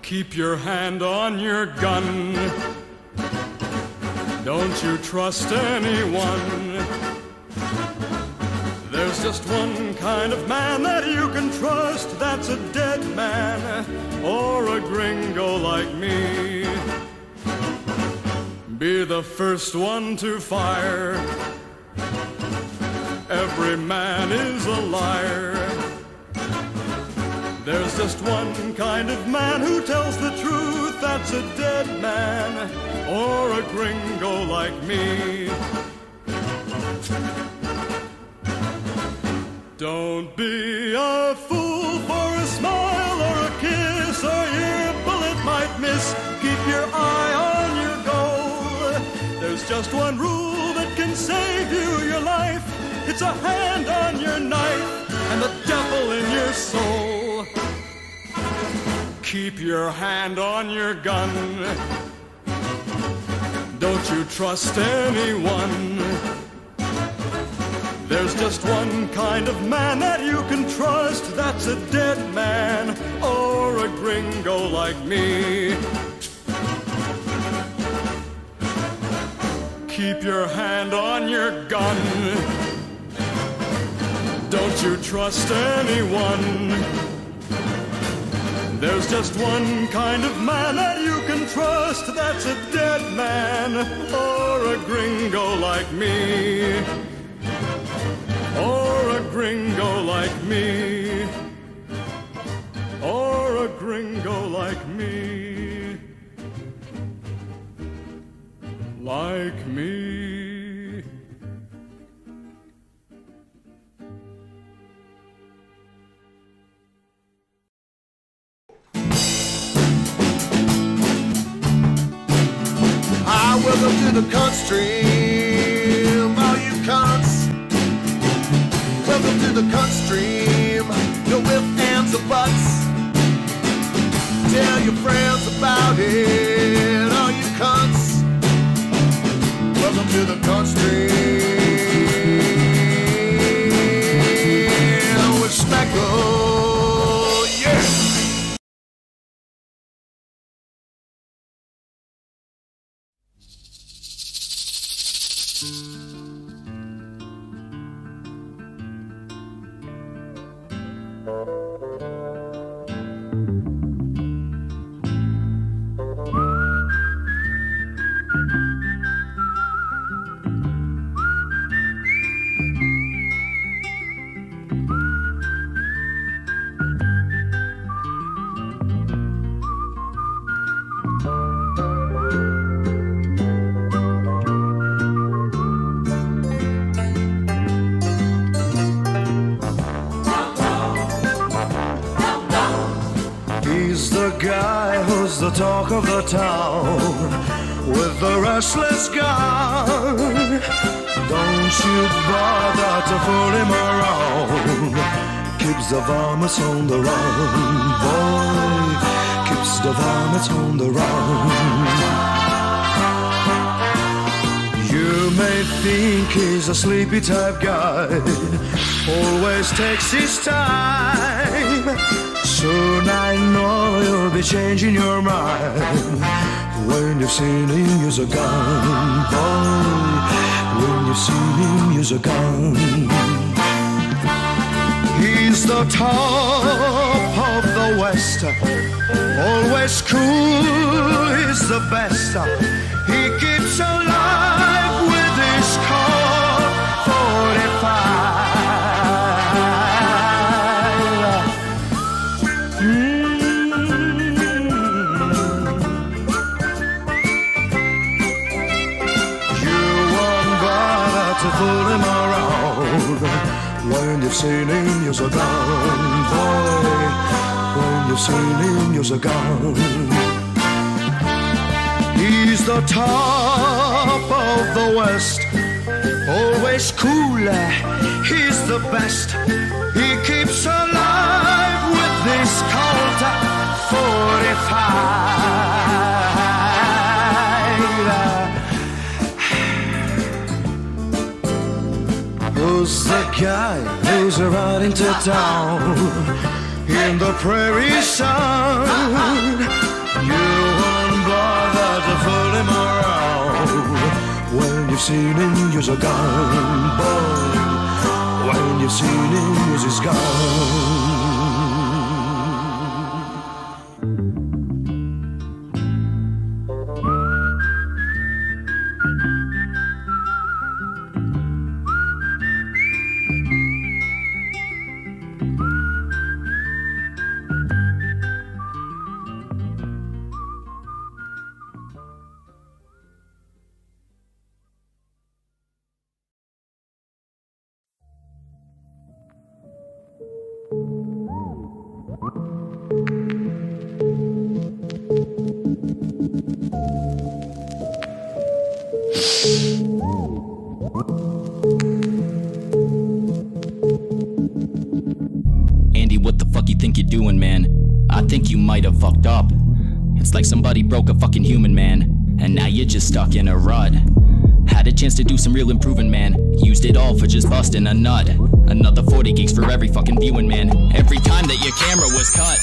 Keep your hand on your gun. Don't you trust anyone. There's just one kind of man that you can trust. That's a dead man or a gringo like me. Be the first one to fire. Every man is a liar. There's just one kind of man who tells the truth. That's a dead man or a gringo like me. Don't be a fool for a smile or a kiss, or your bullet might miss. Keep your eye on your goal. There's just one rule that can save you your life. It's a hand on your knife and the devil in your soul. Keep your hand on your gun. Don't you trust anyone. There's just one kind of man that you can trust. That's a dead man or a gringo like me. Keep your hand on your gun. Don't you trust anyone. There's just one kind of man that you can trust. That's a dead man or a gringo like me. Or a gringo like me. Or a gringo like me. Like me. I welcome to the cunt stream, all you cunts. Welcome to the cunt stream, no ifs, ands, or buts. Tell your friends about it, all you cunts. Welcome to the cunt stream with Schmeckle, yeah. Guy who's the talk of the town with the restless gun. Don't you bother to fool him around. Keeps the varmints on the run, boy. Keeps the varmints on the run. You may think he's a sleepy type guy, always takes his time. Soon I know you'll be changing your mind when you've seen him use a gun, boy. When you've seen him use a gun. He's the top of the West, always cool, he's the best. He keeps alive with his Colt 45. Pull him around when you've seen him use a gun, boy. When you've seen him use a gun. He's the top of the West, always cool, he's the best. He keeps alive with this Colt 45. Who's the guy who's riding to town in the prairie sun? you've seen him, you're gone, boy. When you've seen him, he's gone. Andy, what the fuck you think you're doing, man? I think you might have fucked up. It's like somebody broke a fucking human, man, and now you're just stuck in a rut. Had a chance to do some real improving, man. Used it all for just busting a nut. Another 40 gigs for every fucking viewing, man. Every time that your camera was cut.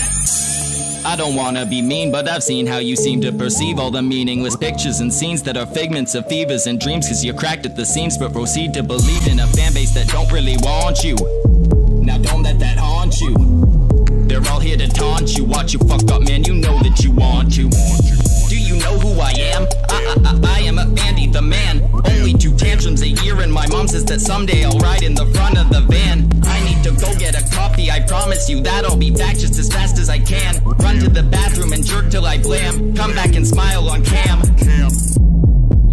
I don't wanna be mean, but I've seen how you seem to perceive all the meaningless pictures and scenes that are figments of fevers and dreams, cause you're cracked at the seams, but proceed to believe in a fan base that don't really want you. Now don't let that haunt you. They're all here to taunt you. Watch you fuck up, man, you know that you want to. Do you know who I am? I am Andy the man. Only 2 tantrums a year, and my mom says that someday I'll ride in the front of the van. I need to go get a coffee, I promise you that I'll be back just as fast as I can. Run to the bathroom and jerk till I blam. Come back and smile on cam.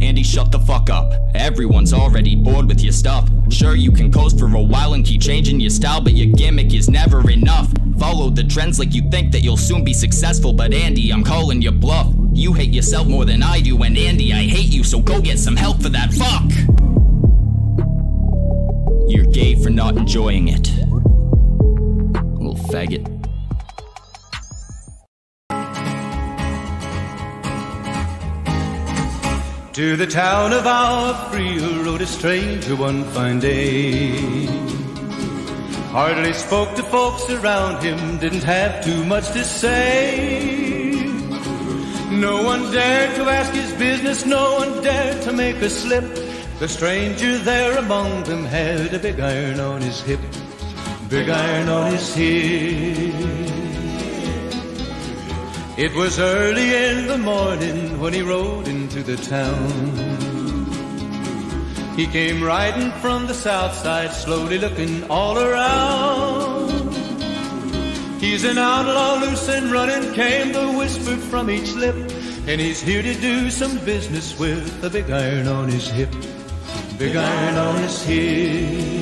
Andy, shut the fuck up. Everyone's already bored with your stuff. Sure, you can coast for a while and keep changing your style, but your gimmick is never enough. Follow the trends like you think that you'll soon be successful, but Andy, I'm calling your bluff. You hate yourself more than I do, and Andy, I hate you, so go get some help for that fuck. You're gay for not enjoying it. Little faggot. To the town of Aprile rode a stranger one fine day. Hardly spoke to folks around him, didn't have too much to say. No one dared to ask his business, no one dared to make a slip. The stranger there among them had a big iron on his hip, big iron on his hip. It was early in the morning when he rode into the town. He came riding from the south side, slowly looking all around. He's an outlaw, loose and running, came the whisper from each lip, and he's here to do some business with a big iron on his hip, big iron on his hip.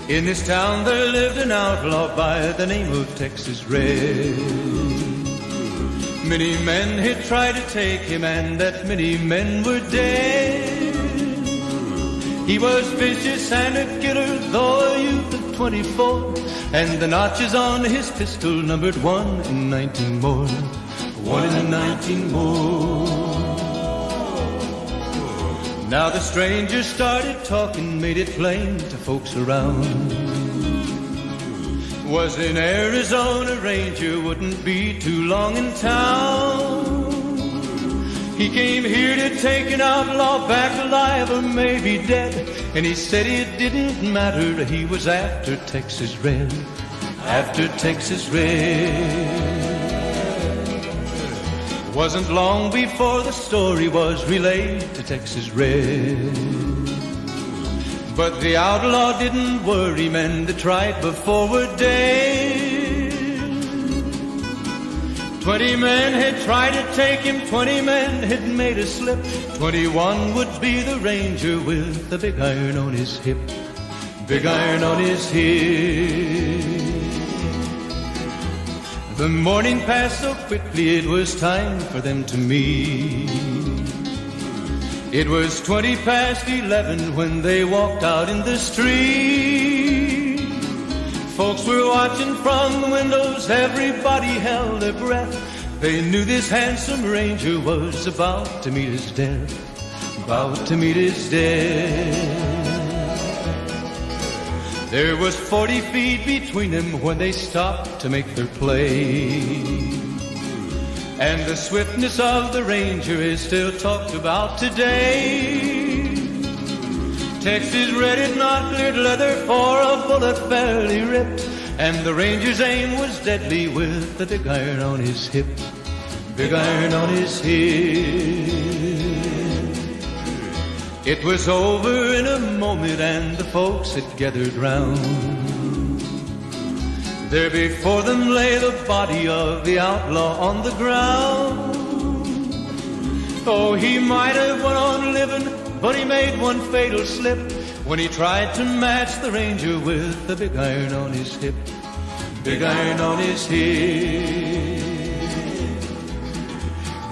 In this town there lived an outlaw by the name of Texas Red. Many men had tried to take him, and that many men were dead. He was vicious and a killer, though a youth of 24, and the notches on his pistol numbered 1 in 19 more, 1 in 19 more. Now the stranger started talking, made it plain to folks around. Was an Arizona Ranger, wouldn't be too long in town. He came here to take an outlaw back alive or maybe dead, and he said it didn't matter, he was after Texas Red, after Texas Red. Wasn't long before the story was relayed to Texas Red. But the outlaw didn't worry, men that tried before were dead. 20 men had tried to take him, 20 men had made a slip. 21 would be the ranger with the big iron on his hip, big iron on his hip. The morning passed so quickly, it was time for them to meet. It was 20 past 11 when they walked out in the street. Folks were watching from the windows, everybody held their breath. They knew this handsome ranger was about to meet his death, about to meet his death. There was 40 feet between them when they stopped to make their play. And the swiftness of the Ranger is still talked about today. Text is ready, not cleared leather for a bullet fairly ripped. And the Ranger's aim was deadly with the big iron on his hip. Big iron on his hip. It was over in a moment and the folks had gathered round. There before them lay the body of the outlaw on the ground. Oh, he might have went on living, but he made one fatal slip when he tried to match the Ranger with the big iron on his hip. Big iron on his hip.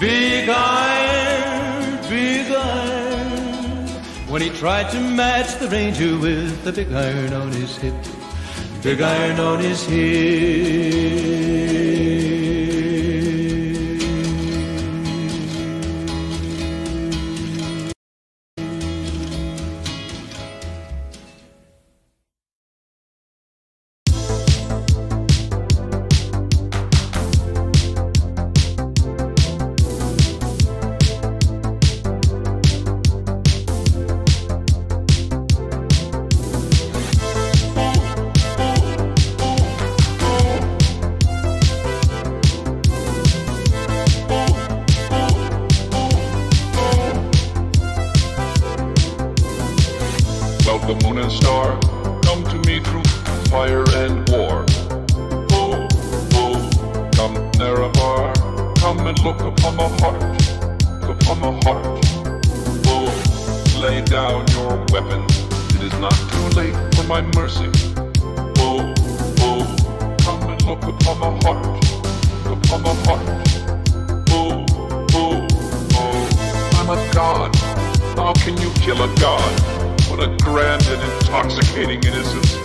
Big iron, big iron. When he tried to match the Ranger with the big iron on his hip. Big iron on his hip. The moon and star come to me through fire and war. Oh, oh, come Nerevar, come and look upon my heart, upon my heart. Oh, lay down your weapons, it is not too late for my mercy. Oh, oh, come and look upon my heart, upon my heart. Oh, oh, oh, I'm a god, how can you kill a god? What a grand and intoxicating innocence.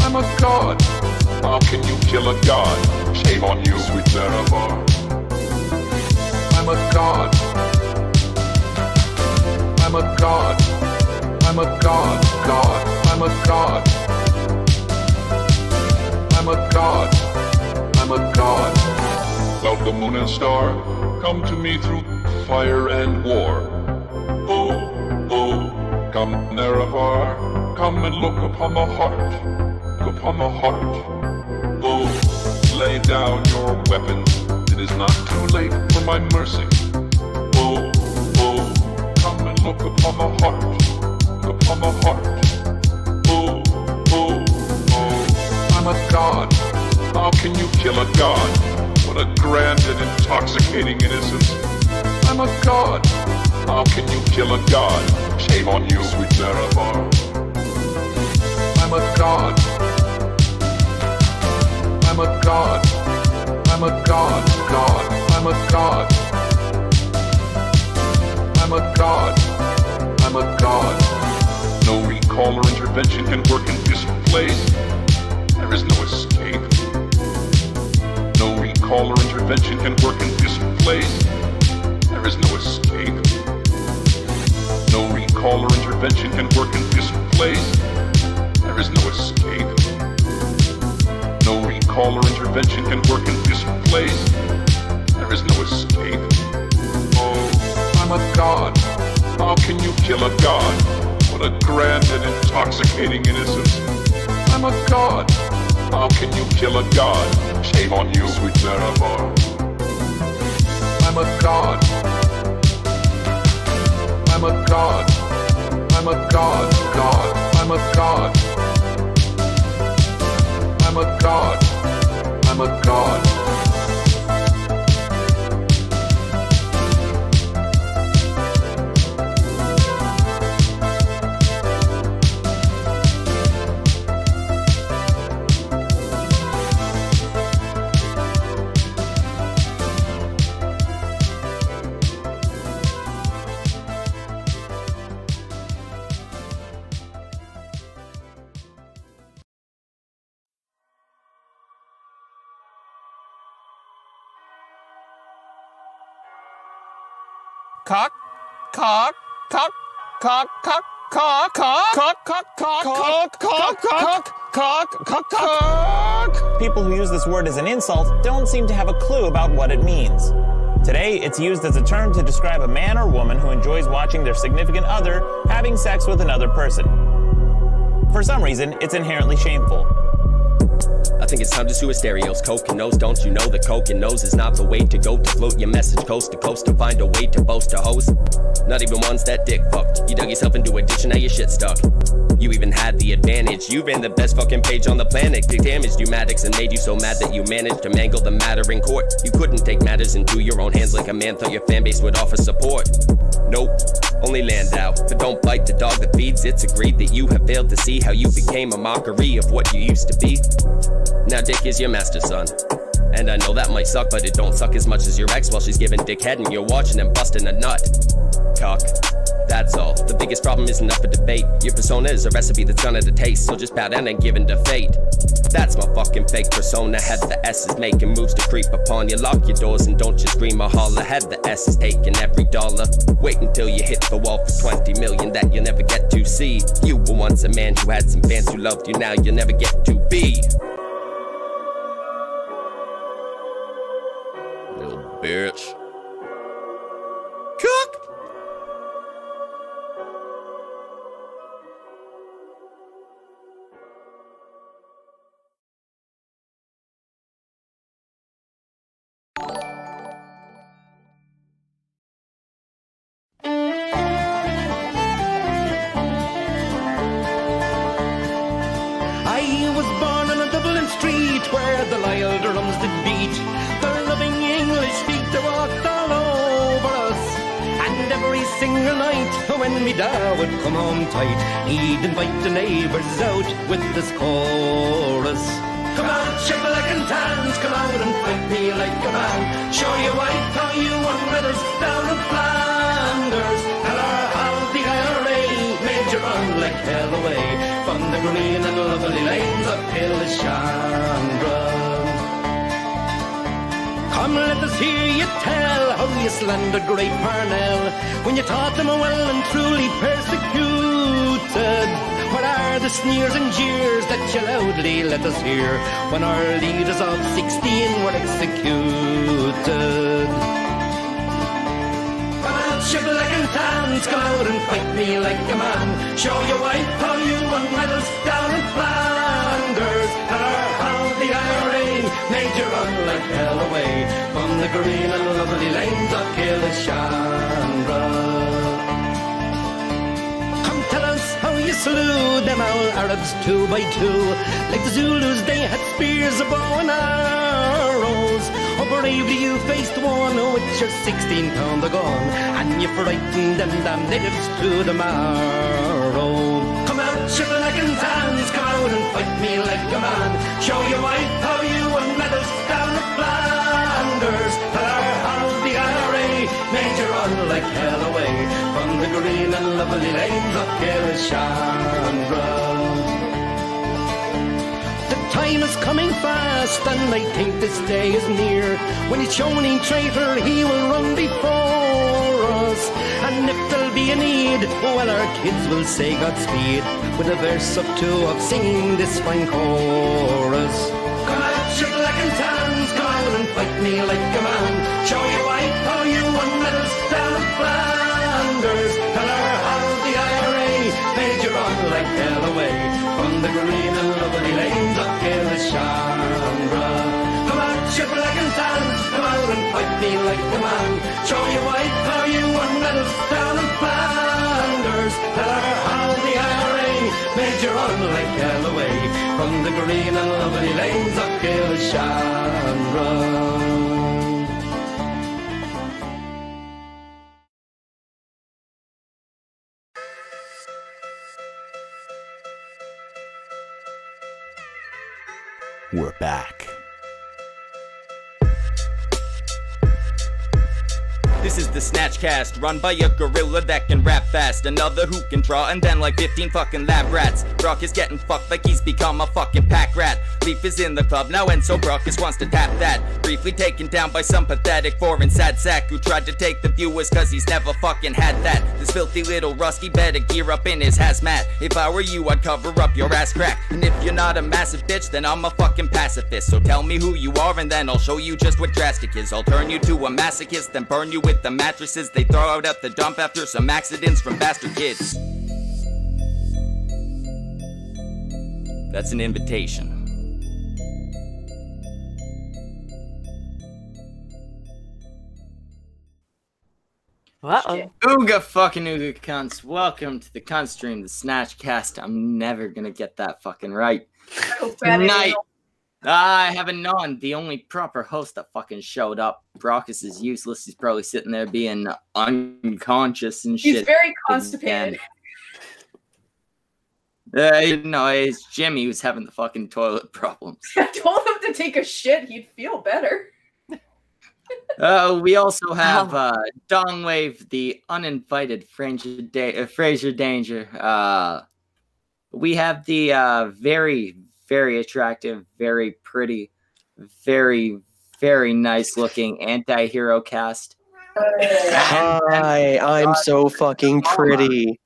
I'm a god. How can you kill a god? Shame on you, sweet Nerevar. I'm a god. I'm a god. I'm a god, god. I'm a god. I'm a god. I'm a god. Well, the moon and star come to me through fire and war. Oh, oh. Come, Nerevar, come and look upon my heart, upon my heart. Oh, lay down your weapons, it is not too late for my mercy. Oh, oh, come and look upon my heart, upon my heart. Oh, oh, oh, I'm a god, how can you kill a god? What a grand and intoxicating innocence. I'm a god, how can you kill a god? Shame on you, sweet Nerevar. I'm a god. I'm a god. I'm a god, god. I'm a god. I'm a god. I'm a god. No recall or intervention can work in this place. There is no escape. No recall or intervention can work in this place. There is no escape. No recall or intervention can work in this place. There is no escape. No recall or intervention can work in this place. There is no escape. Oh, I'm a god. How can you kill a god? What a grand and intoxicating innocence. I'm a god. How can you kill a god? Shame on you, sweet Nerevar. I'm a god. I'm a god. I'm a god, god. I'm a god. I'm a god. I'm a god. Cock, cock, cock, cock, cock, cock, cock, cock, cock, cock, cock, cock, cock, cock, cock. People who use this word as an insult don't seem to have a clue about what it means. Today, it's used as a term to describe a man or woman who enjoys watching their significant other having sex with another person. For some reason, it's inherently shameful. I think it's time to sue a stereos. Coke and nose, don't you know that Coke and nose is not the way to go to float your message coast to coast to find a way to boast a host. Not even once that dick fucked. You dug yourself into a ditch and now your shit stuck. You even had the advantage. You ran the best fucking page on the planet. It damaged you Maddox and made you so mad that you managed to mangle the matter in court. You couldn't take matters into your own hands like a man thought your fan base would offer support. Nope, only land out. But don't bite the dog that feeds. It's agreed that you have failed to see how you became a mockery of what you used to be. Now Dick is your master son. And I know that might suck, but it don't suck as much as your ex while she's giving dick head and you're watching and busting a nut. Cock, that's all. The biggest problem isn't up for debate. Your persona is a recipe that's gonna to taste, so just bow down and give in to fate. That's my fucking fake persona. Had the S's making moves to creep upon you. Lock your doors and don't just scream or holler. Had the S's taking every dollar. Wait until you hit the wall for 20 million that you'll never get to see. You were once a man who had some fans who loved you, now you'll never get to be. Little bitch. Cook! I was born on a Dublin street where the loyal drums did beat. The loving English feet that walked all over us. And every single night when me da would come home tight, he'd invite the neighbours out with this chorus. Come on, Schmeckle and tans, come out and fight me like a man. Show your wife how you won medals down in Flanders. Tell her how the IRA made you run like hell away from the green and lovely lanes of Kilshandra. Come, let us hear you tell how you slandered great Parnell when you taught them well and truly persecuted. What are the sneers and jeers that you loudly let us hear when our leaders of 16 were executed? Come out, Schmeckle and tans, come out and fight me like a man. Show your wife how you won medals down in Flanders. Tell her how the IRA made you run like hell away from the green and lovely lanes of Kilshandra. You slew them all Arabs 2 by 2. Like the Zulus they had spears, a bow and arrows. Oh, bravely you faced one with your 16-pounder gun, and you frightened them damn natives to the marrow. Come out, Schmeckle and tans, come out and fight me like a man. Show your wife how you won medals down in Flanders. Tell her how the IRA made you run like hell away from the green and lovely lanes of Kilshandra. The time is coming fast, and I think this day is near, when he's shown in traitor he will run before us. And if there'll be a need, well, our kids will say Godspeed with a verse or two of singing this fine chorus. Come out, Schmeckle and tans, come out and fight me like a man. Show your wife how you won medals down in Flanders. Tell her how the IRA made you run like hell away from the green and lovely lanes of Kilshandra. Come out, Schmeckle and tans, come out and fight me like a man. Show your wife how you won medals down in Flanders. Tell her how the IRA made you run like hell away from the green and lovely lanes of Kilshandra. We're back. This is the SnatchCast, run by a gorilla that can rap fast. Another who can draw, and then like 15 fucking lab rats. Brockus getting fucked like he's become a fucking pack rat. Leaf is in the club now, and so Brockus wants to tap that. Briefly taken down by some pathetic foreign sad sack who tried to take the viewers cause he's never fucking had that. This filthy little rusty better gear up in his hazmat. If I were you, I'd cover up your ass crack. And if you're not a massive bitch, then I'm a fucking pacifist. So tell me who you are, and then I'll show you just what drastic is. I'll turn you to a masochist, then burn you with the mattresses they throw out at the dump after some accidents from bastard kids. That's an invitation. Ooga fucking Ooga cunts. Welcome to the cunt stream, the SnatchCast. I'm never gonna get that fucking right. Tonight, I have Anon, the only proper host that fucking showed up. Brockus is useless. He's probably sitting there being unconscious and shit. He's very constipated. No, it's Jimmy who's having the fucking toilet problems. I told him to take a shit. He'd feel better. We also have Dongwave, the uninvited Fraser Danger. We have the very, very attractive, very pretty, very, very nice looking anti-hero cast. Hi, I'm so fucking pretty.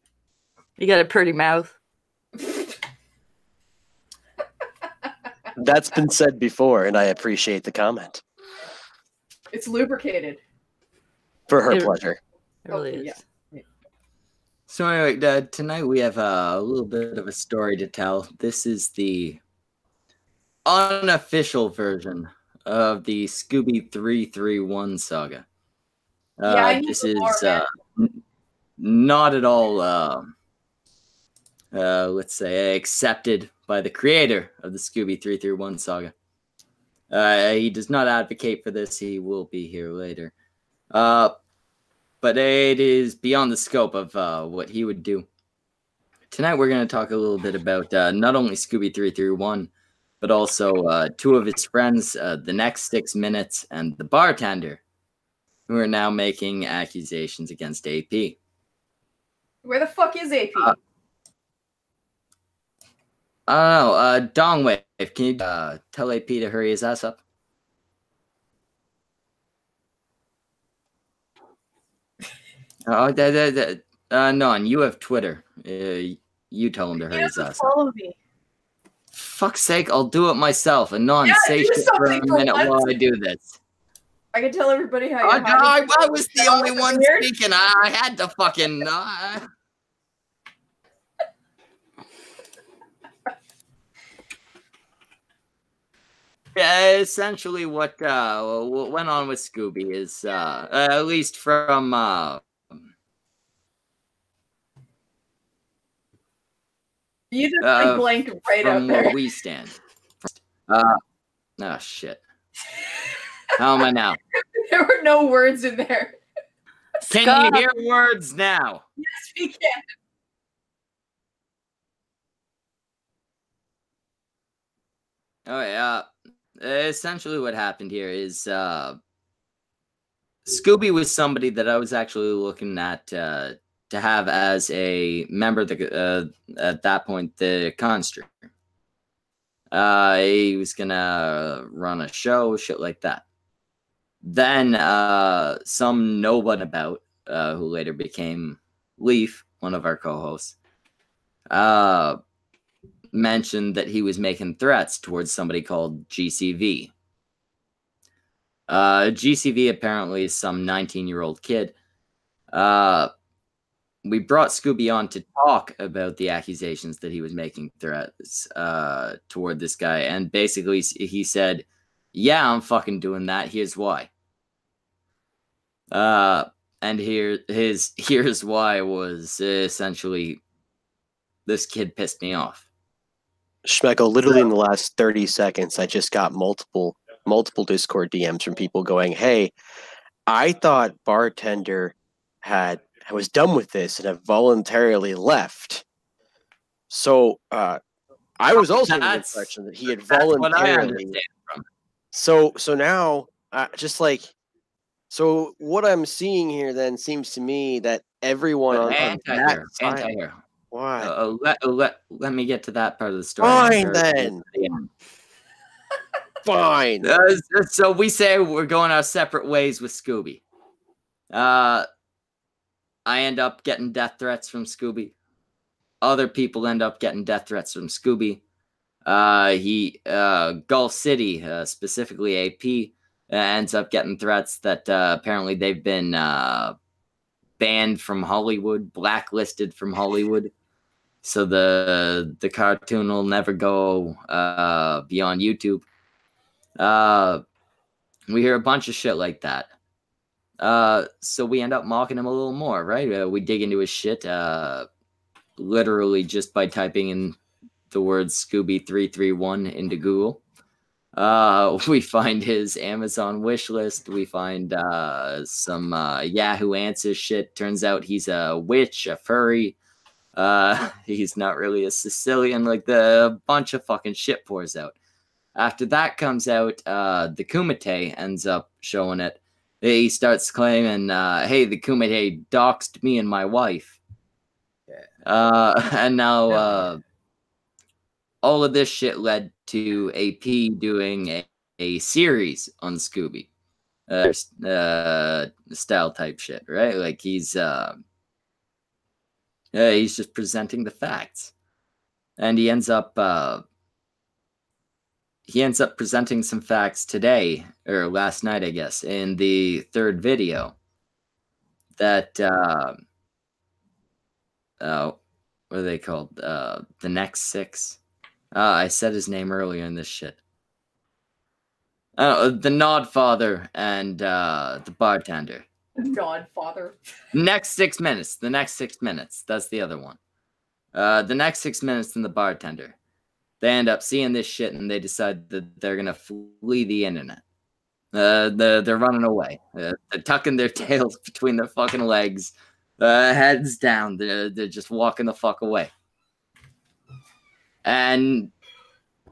You got a pretty mouth. That's been said before, and I appreciate the comment. It's lubricated. For her pleasure. It really is. Yeah. So anyway, tonight we have a little bit of a story to tell. This is the unofficial version of the Scoobie331 saga. This is not at all, let's say, accepted by the creator of the Scoobie331 saga. He does not advocate for this. He will be here later. But it is beyond the scope of what he would do. Tonight we're going to talk a little bit about not only Scoobie331, but also two of his friends, the next 6 minutes, and the bartender, who are now making accusations against AP. Where the fuck is AP? I don't know. Dongwave, can you tell AP to hurry his ass up? Non, you have Twitter. You tell him to hurry his ass up. Follow me. Fuck's sake, I'll do it myself. And non, say shit for a minute while I do this. I can tell everybody how you're I was the only one speaking. I had to fucking... Yeah, essentially what went on with Scoobie is, at least from, you just like blank right out there. From where we stand. Oh, shit. How am I now? There were no words in there. Can you hear words now? Yes, we can. Oh, yeah. Essentially what happened here is Scoobie was somebody that I was actually looking at to have as a member of the at that point the constructor. He was gonna run a show, shit like that. Then some nobody about who later became Leaf, one of our co-hosts, mentioned that he was making threats towards somebody called GCV. GCV apparently is some 19-year-old kid. We brought Scoobie on to talk about the accusations that he was making threats toward this guy, and basically he said, yeah, I'm fucking doing that, here's why. And here's why was essentially this kid pissed me off. Schmeckle, literally in the last 30 seconds, I just got multiple Discord DMs from people going, hey, I thought bartender was done with this and have voluntarily left. So I was also in the impression that he had voluntarily. So now, just like, So what I'm seeing here then seems to me that everyone on that side. Anti-hero. Why? Let me get to that part of the story. Fine then. Fine. So we say we're going our separate ways with Scoobie. I end up getting death threats from Scoobie. Other people end up getting death threats from Scoobie. Gulf City, specifically AP, ends up getting threats that apparently they've been banned from Hollywood, blacklisted from Hollywood. So the cartoon will never go beyond YouTube. We hear a bunch of shit like that. So we end up mocking him a little more, right? We dig into his shit, literally just by typing in the word Scoobie331 into Google. We find his Amazon wish list. We find some Yahoo Answers shit. Turns out he's a witch, a furry. He's not really a Sicilian. Like, the bunch of fucking shit pours out. After that comes out, the Kumite ends up showing it. He starts claiming, hey, the Kumite doxed me and my wife. And now all of this shit led to AP doing a series on Scoobie. Style type shit, right? Like, he's just presenting the facts. And he ends up presenting some facts today, or last night, I guess, in the third video that, what are they called? The Next Six. I said his name earlier in this shit. The Nodfather and the bartender. Nodfather. Next 6 minutes. The Next 6 minutes. That's the other one. The Next 6 minutes and the bartender. They end up seeing this shit and they decide that they're gonna flee the internet. They're running away. They're tucking their tails between their fucking legs, heads down. They're just walking the fuck away. And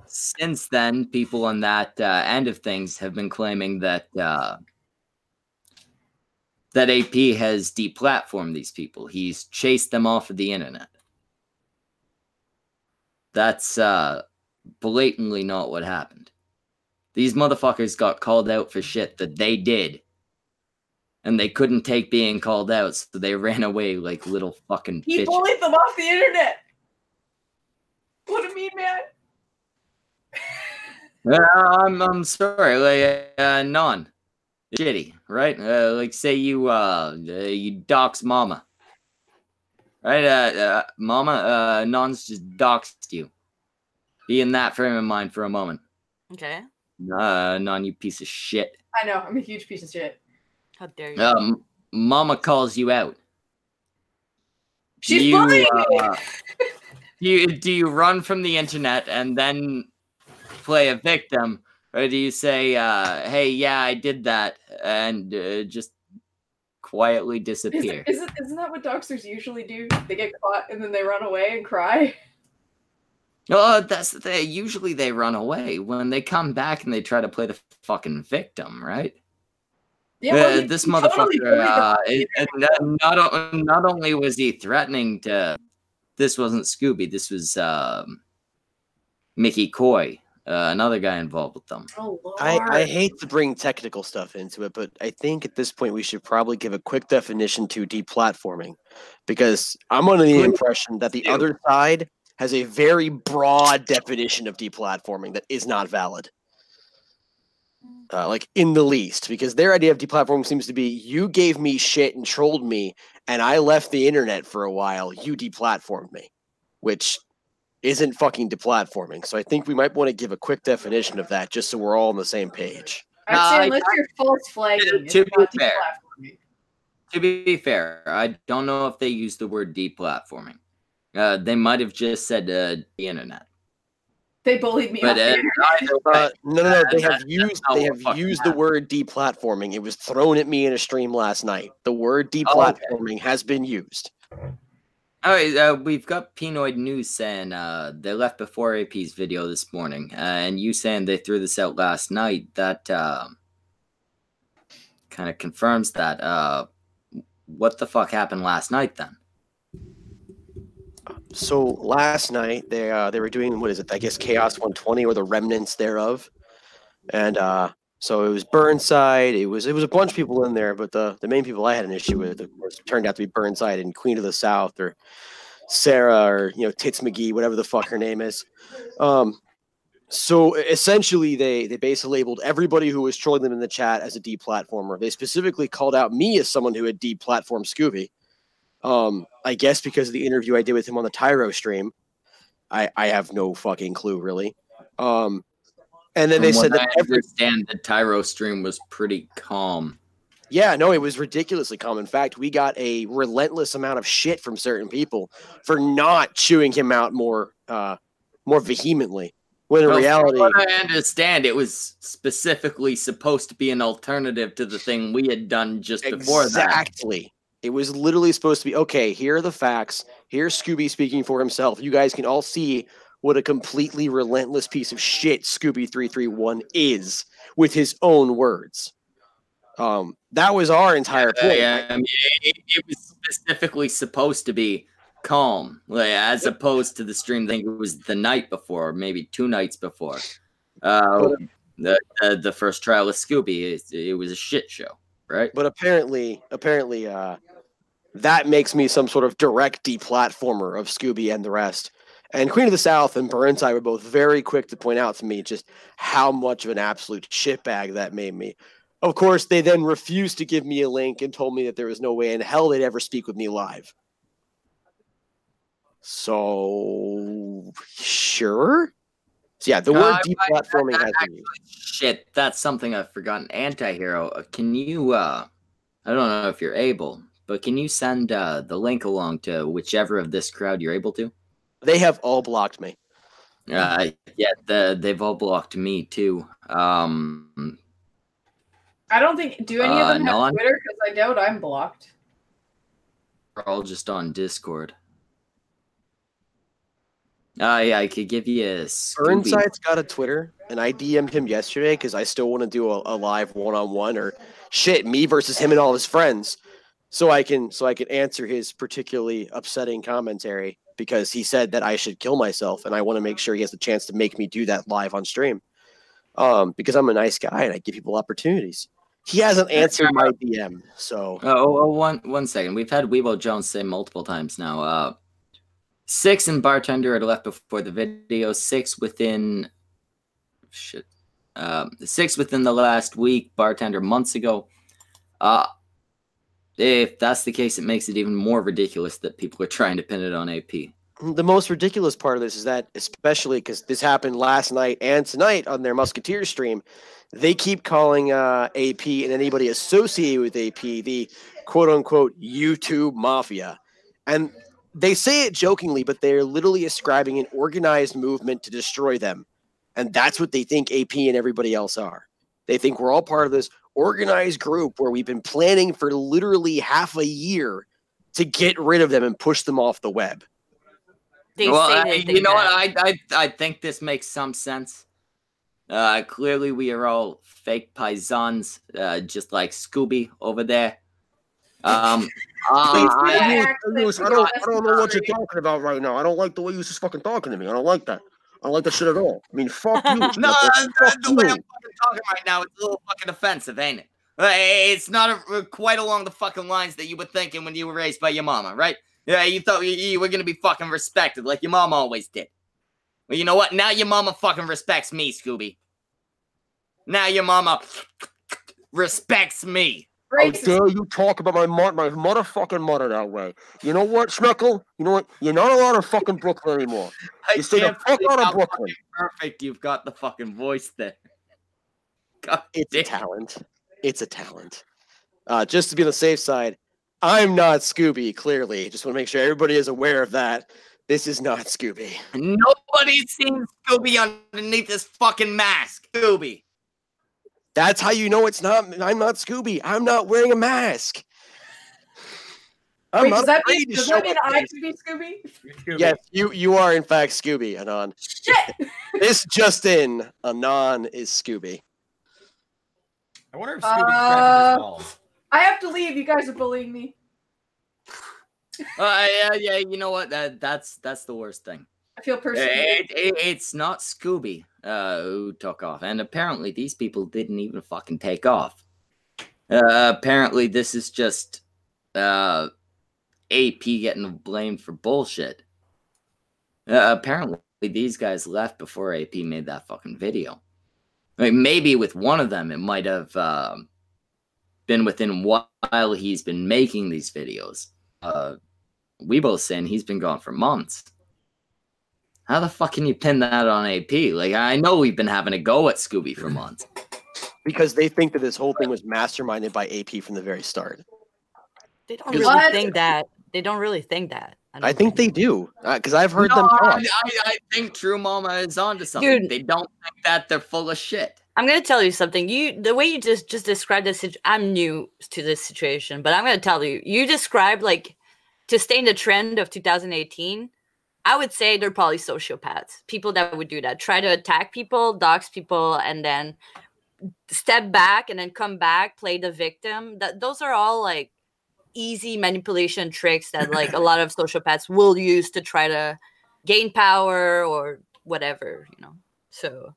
since then, people on that end of things have been claiming that that AP has deplatformed these people. He's chased them off of the internet. That's blatantly not what happened. These motherfuckers got called out for shit that they did. And they couldn't take being called out, so they ran away like little fucking bitches. He bullied them off the internet. What a mean man. I'm sorry, like Anon, shitty, right? Like, say you dox Mama, right? Mama, Anon's just doxed you. Be in that frame of mind for a moment. Okay. Anon, you piece of shit. I know, I'm a huge piece of shit. How dare you? Mama calls you out. She's bullying me. Do you run from the internet and then play a victim, or do you say, "Hey, yeah, I did that," and just quietly disappear? Isn't that what doxers usually do? They get caught and then they run away and cry. Oh, that's the thing. Usually they run away. When they come back and they try to play the fucking victim, right? Yeah, well, this he motherfucker. Totally not only was he threatening to. This wasn't Scoobie. This was Mickey Coy, another guy involved with them. Oh, Lord. I hate to bring technical stuff into it, but I think at this point we should probably give a quick definition to deplatforming, because I'm under the impression that the other side has a very broad definition of deplatforming that is not valid. Like, in the least, because their idea of deplatforming seems to be, you gave me shit and trolled me, and I left the internet for a while, you deplatformed me, which isn't fucking deplatforming. So I think we might want to give a quick definition of that, just so we're all on the same page. I'd say unless you're false flagging, to it's not be fair, deplatforming. To be fair, I don't know if they use the word deplatforming. They might have just said the internet. They bullied me. But no, they have used the word deplatforming. It was thrown at me in a stream last night. The word deplatforming has been used. All right, we've got Pinoid News saying they left before AP's video this morning, and you saying they threw this out last night. That kind of confirms that. What the fuck happened last night then? So last night they were doing, what is it? I guess Chaos 120 or the remnants thereof, and so it was Burnside. It was a bunch of people in there, but the main people I had an issue with, of course, turned out to be Burnside and Queen of the South, or Sarah, or Tits McGee, whatever the fuck her name is. So essentially, they basically labeled everybody who was trolling them in the chat as a deplatformer. They specifically called out me as someone who had deplatformed Scoobie. I guess because of the interview I did with him on the Tyro stream. I have no fucking clue, really. And then they said that I understand the Tyro stream was pretty calm. Yeah, no, it was ridiculously calm. In fact, we got a relentless amount of shit from certain people for not chewing him out more vehemently. When in reality, from what I understand, it was specifically supposed to be an alternative to the thing we had done just before that. Exactly. It was literally supposed to be, okay, here are the facts. Here's Scoobie speaking for himself. You guys can all see what a completely relentless piece of shit Scoobie331 is with his own words. That was our entire point. Yeah, I mean, it was specifically supposed to be calm, as opposed to the stream. I think it was the night before, maybe 2 nights before. The first trial of Scoobie, it was a shit show, right? But apparently, that makes me some sort of direct deplatformer of Scoobie and the rest. And Queen of the South and Burnside were both very quick to point out to me just how much of an absolute shitbag that made me. Of course, they then refused to give me a link and told me that there was no way in hell they'd ever speak with me live. So, sure? So yeah, the word deplatforming has been used. Shit, that's something I've forgotten. Antihero, can you, I don't know if you're able, but can you send the link along to whichever of this crowd you're able to? They have all blocked me. Yeah, they've all blocked me too. I don't think. Do any of them have Twitter? Because I doubt I'm blocked. We're all just on Discord. Yeah, I could give you a Scoobie. Burnside's got a Twitter, and I DM'd him yesterday because I still want to do a live one-on-one or shit, me versus him and all his friends, so I can answer his particularly upsetting commentary because he said that I should kill myself, and I want to make sure he has a chance to make me do that live on stream. Because I'm a nice guy and I give people opportunities. He hasn't answered my DM, so. One second. We've had Weebo Jones say multiple times now. 6 and Bartender had left before the video. 6 within. Shit. 6 within the last week. Bartender months ago. If that's the case, it makes it even more ridiculous that people are trying to pin it on AP. The most ridiculous part of this is that, especially because this happened last night and tonight on their Musketeer stream, they keep calling AP and anybody associated with AP the quote-unquote YouTube mafia. And they say it jokingly, but they're literally ascribing an organized movement to destroy them. And that's what they think AP and everybody else are. They think we're all part of this organized group where we've been planning for literally half a year to get rid of them and push them off the web. You know what? I think this makes some sense. Clearly, we are all fake paisans, just like Scoobie over there. I don't know what you're talking about right now. I don't like the way you're just fucking talking to me. I don't like that. I don't like that shit at all. I mean, fuck you. No, the way I'm fucking talking right now, it's a little fucking offensive, ain't it? It's not quite along the fucking lines that you were thinking when you were raised by your mama, right? Yeah, you thought you were gonna be fucking respected like your mom always did. Well, you know what? Now your mama fucking respects me, Scoobie. Now your mama respects me. How dare you talk about my motherfucking mother that way? You know what, Schmeckle? You know what? You're not allowed in fucking Brooklyn anymore. You stay the fuck out of Brooklyn. Perfect. You've got the fucking voice there. It's a talent. It's a talent. Just to be on the safe side, I'm not Scoobie, clearly. Just want to make sure everybody is aware of that. This is not Scoobie. Nobody's seen Scoobie underneath this fucking mask. Scoobie. That's how you know it's not. I'm not Scoobie. I'm not wearing a mask. Wait, does that mean I should be Scoobie? Yes, you are in fact Scoobie, Anon. Shit! This just in, Anon is Scoobie. I wonder if Scoobie scratches his balls. I have to leave. You guys are bullying me. Yeah, you know what? That's the worst thing. I feel persecuted. It's not Scoobie who took off, and apparently these people didn't even fucking take off. Apparently this is just AP getting blamed for bullshit. Apparently these guys left before AP made that fucking video. Like maybe with one of them, it might have been within while he's been making these videos. We both saying he's been gone for months. How the fuck can you pin that on AP? Like, I know we've been having a go at Scoobie for months. Because they think that this whole thing was masterminded by AP from the very start. They don't really think that. They don't really think that. I think they do. Because I've heard them talk. I think True Mama is onto something. Dude. They don't think that they're full of shit. I'm gonna tell you something. The way you just described this, I'm new to this situation, but I'm gonna tell you. You described like to stay in the trend of 2018. I would say they're probably sociopaths. People that would do that, try to attack people, dox people, and then step back and then come back, play the victim. Those are all like easy manipulation tricks that like a lot of sociopaths will use to try to gain power or whatever, you know. So,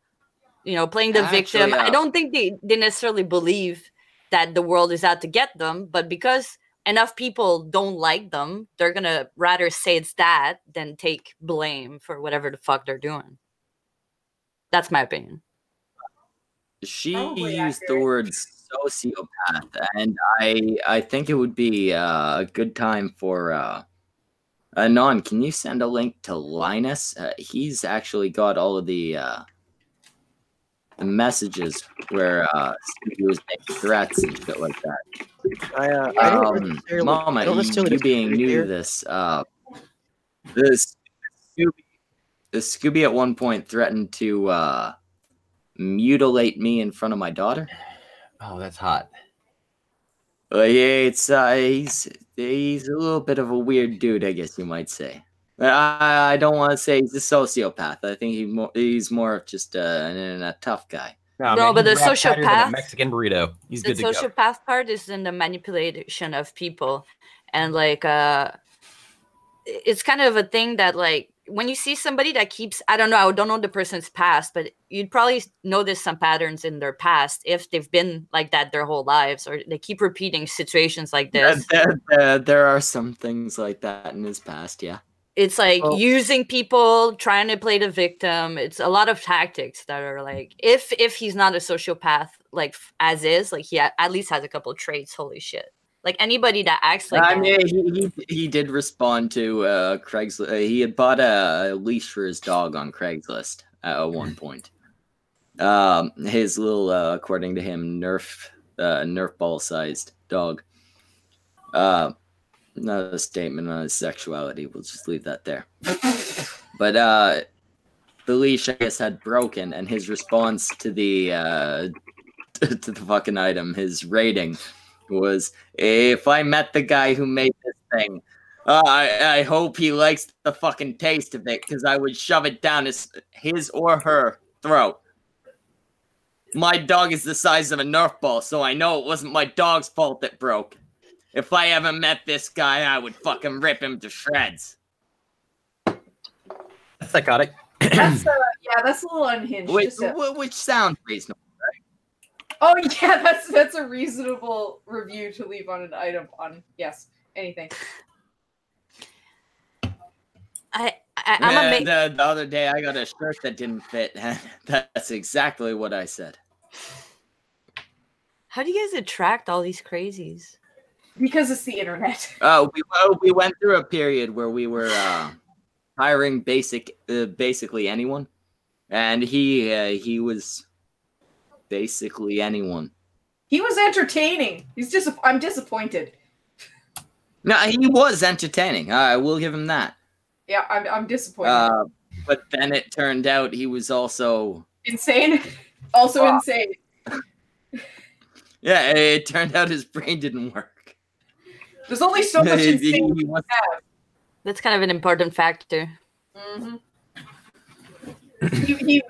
you know, playing the victim. I don't think they necessarily believe that the world is out to get them, but because enough people don't like them, they're gonna rather say it's that than take blame for whatever the fuck they're doing. That's my opinion. She used the word sociopath, and I think it would be a good time for Anon. Can you send a link to Linus? He's actually got all of the messages where Scoobie was making threats and shit like that. Mama, you being new to this, the Scoobie at one point threatened to mutilate me in front of my daughter. Oh, that's hot. Yeah, it's he's a little bit of a weird dude, I guess you might say. I don't want to say he's a sociopath. I think he's more of just a tough guy. No, but the sociopath, Mexican burrito. He's good to go. The sociopath part is in the manipulation of people, and like it's kind of a thing that like when you see somebody that keeps, I don't know the person's past, but you'd probably notice some patterns in their past if they've been like that their whole lives, or they keep repeating situations like this. There are some things like that in his past, yeah. It's like using people, trying to play the victim. It's a lot of tactics that are like, if he's not a sociopath, like as is, like he at least has a couple of traits. Holy shit! Like anybody that acts like that. Mean, he did respond to Craigslist. He had bought a leash for his dog on Craigslist at one point. His little, according to him, Nerf ball sized dog. Not a statement on his sexuality. We'll just leave that there. But the leash, I guess, had broken, and his response to the to the fucking item, his rating, was, if I met the guy who made this thing, I hope he likes the fucking taste of it, because I would shove it down his or her throat. My dog is the size of a Nerf ball, so I know it wasn't my dog's fault it broke. If I ever met this guy, I would fucking rip him to shreds. That's psychotic. That's that's a little unhinged. Which sounds reasonable, right? Oh yeah, that's a reasonable review to leave on an item on anything. The other day I got a shirt that didn't fit. That's exactly what I said. How do you guys attract all these crazies? Because it's the internet. We went through a period where we were hiring basically anyone, and he was basically anyone. He was entertaining. I'm disappointed. No, he was entertaining. I will give him that. Yeah, I'm disappointed. But then it turned out he was also insane. Also insane. Yeah, it turned out his brain didn't work. There's only so much insane we have. That's kind of an important factor. Mm-hmm.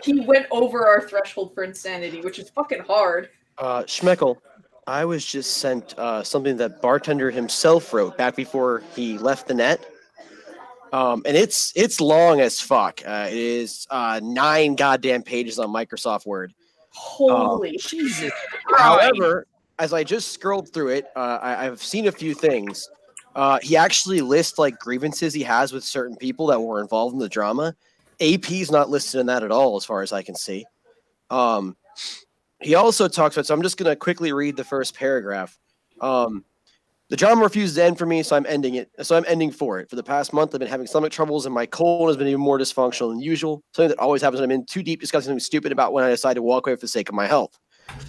He went over our threshold for insanity, which is fucking hard. Schmeckle, I was just sent something that bartender himself wrote back before he left the net. And it's long as fuck. It is 9 goddamn pages on Microsoft Word. Holy Jesus! However, as I just scrolled through it, I've seen a few things. He actually lists like grievances he has with certain people that were involved in the drama. AP's not listed in that at all, as far as I can see. He also talks about. So I'm just gonna quickly read the first paragraph. The drama refuses to end for me, so I'm ending it. So I'm ending for it. For the past month, I've been having stomach troubles, and my colon has been even more dysfunctional than usual. Something that always happens when I'm in too deep discussing something stupid about when I decide to walk away for the sake of my health.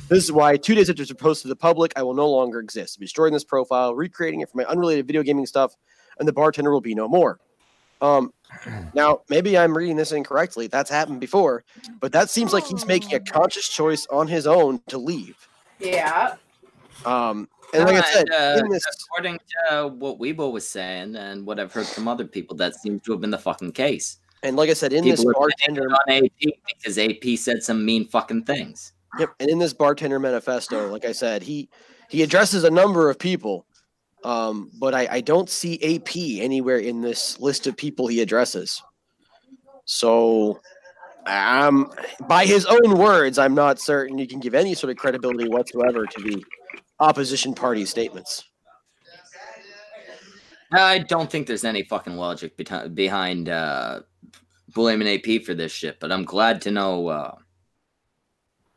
This is why 2 days after it's posted to the public, I will no longer exist. I'm destroying this profile, recreating it for my unrelated video gaming stuff, and the bartender will be no more. Now, maybe I'm reading this incorrectly. That's happened before, but that seems like he's making a conscious choice on his own to leave. Yeah. And like I said, according to what Weebo was saying and what I've heard from other people, that seems to have been the fucking case. And like I said, in people this bartender on AP because AP said some mean fucking things. Yep, and in this bartender manifesto, like I said, he addresses a number of people, but I don't see AP anywhere in this list of people he addresses. So, by his own words, I'm not certain you can give any sort of credibility whatsoever to the opposition party statements. I don't think there's any fucking logic behind blaming AP for this shit, but I'm glad to know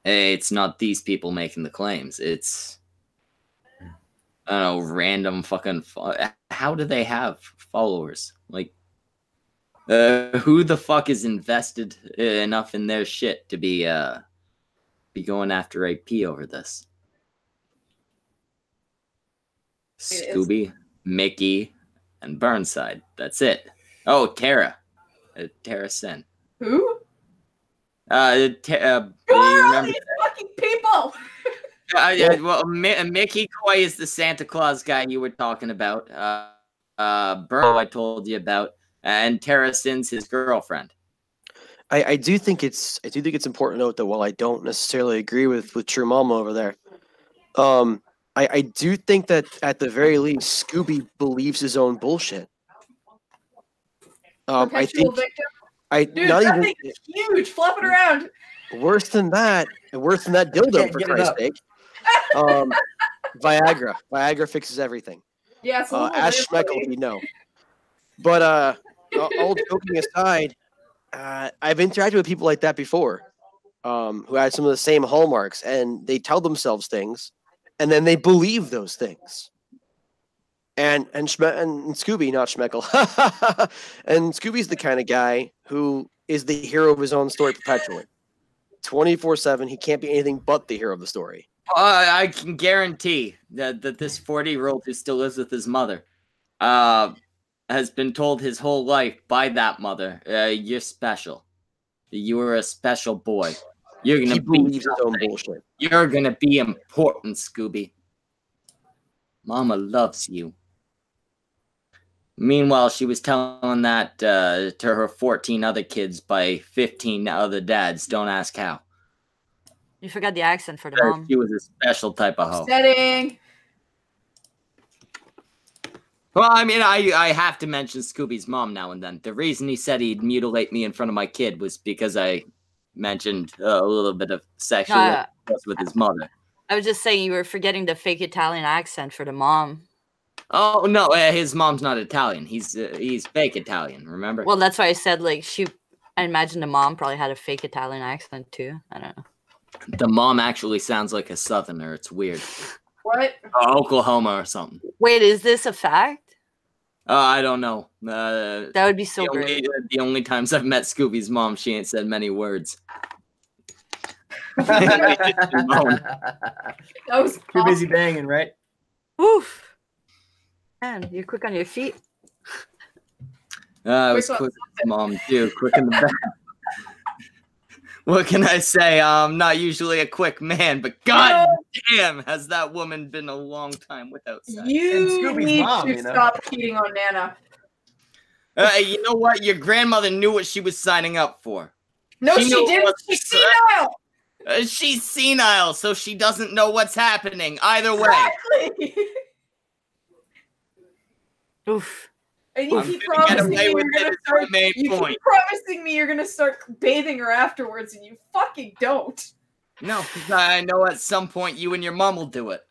hey, it's not these people making the claims. It's, I don't know, random fucking... How do they have followers? Like, who the fuck is invested enough in their shit to be going after AP over this? Scoobie, Mickey, and Burnside. That's it. Oh, Tara. Tara Sen. Who? Who are all these fucking people? Well, Mickey Coy is the Santa Claus guy you were talking about. Burrow I told you about, and Tara Sen's his girlfriend. I do think it's important to note that while I don't necessarily agree with True Mama over there, I do think that at the very least, Scoobie believes his own bullshit. I think Dude, not that even thing is huge, flopping around. worse than that dildo, for Christ's sake. Viagra fixes everything. Yeah, it's ask Schmeckle, we know. But all joking aside, I've interacted with people like that before, who had some of the same hallmarks, and they tell themselves things, and then they believe those things. And Scoobie, not Schmeckle, and Scoobie's the kind of guy who is the hero of his own story perpetually, 24/7. He can't be anything but the hero of the story. I can guarantee that this 40-year-old who still lives with his mother has been told his whole life by that mother, you're special. You are a special boy. You're gonna be his own bullshit. You're gonna be important, Scoobie. Mama loves you. Meanwhile, she was telling that to her 14 other kids by 15 other dads. Don't ask how. You forgot the accent for the mom. She was a special type of hoe. Setting. Well, I mean, I have to mention Scoobie's mom now and then. The reason he said he'd mutilate me in front of my kid was because I mentioned a little bit of sexual intercourse with his mother. I was just saying you were forgetting the fake Italian accent for the mom. Oh no, his mom's not Italian. He's fake Italian. Remember? Well, that's why I said like I imagine the mom probably had a fake Italian accent too. I don't know. The mom actually sounds like a Southerner. It's weird. What? Oklahoma or something. Wait, is this a fact? I don't know. That would be so great. The only times I've met Scoobie's mom, she ain't said many words. That was too busy banging, right? Oof. Man, you're quick on your feet. I was quick, mom, too. Quick in the back. What can I say? I'm not usually a quick man, but god damn, has that woman been a long time without sex. You need to stop cheating on Nana. You know what? Your grandmother knew what she was signing up for. No, she didn't. She's senile. She's senile, so she doesn't know what's happening. Either way. Exactly. Oof. And you keep promising me you're gonna start. Keep promising me you're gonna start bathing her afterwards, and you fucking don't. No, because I know at some point you and your mom will do it.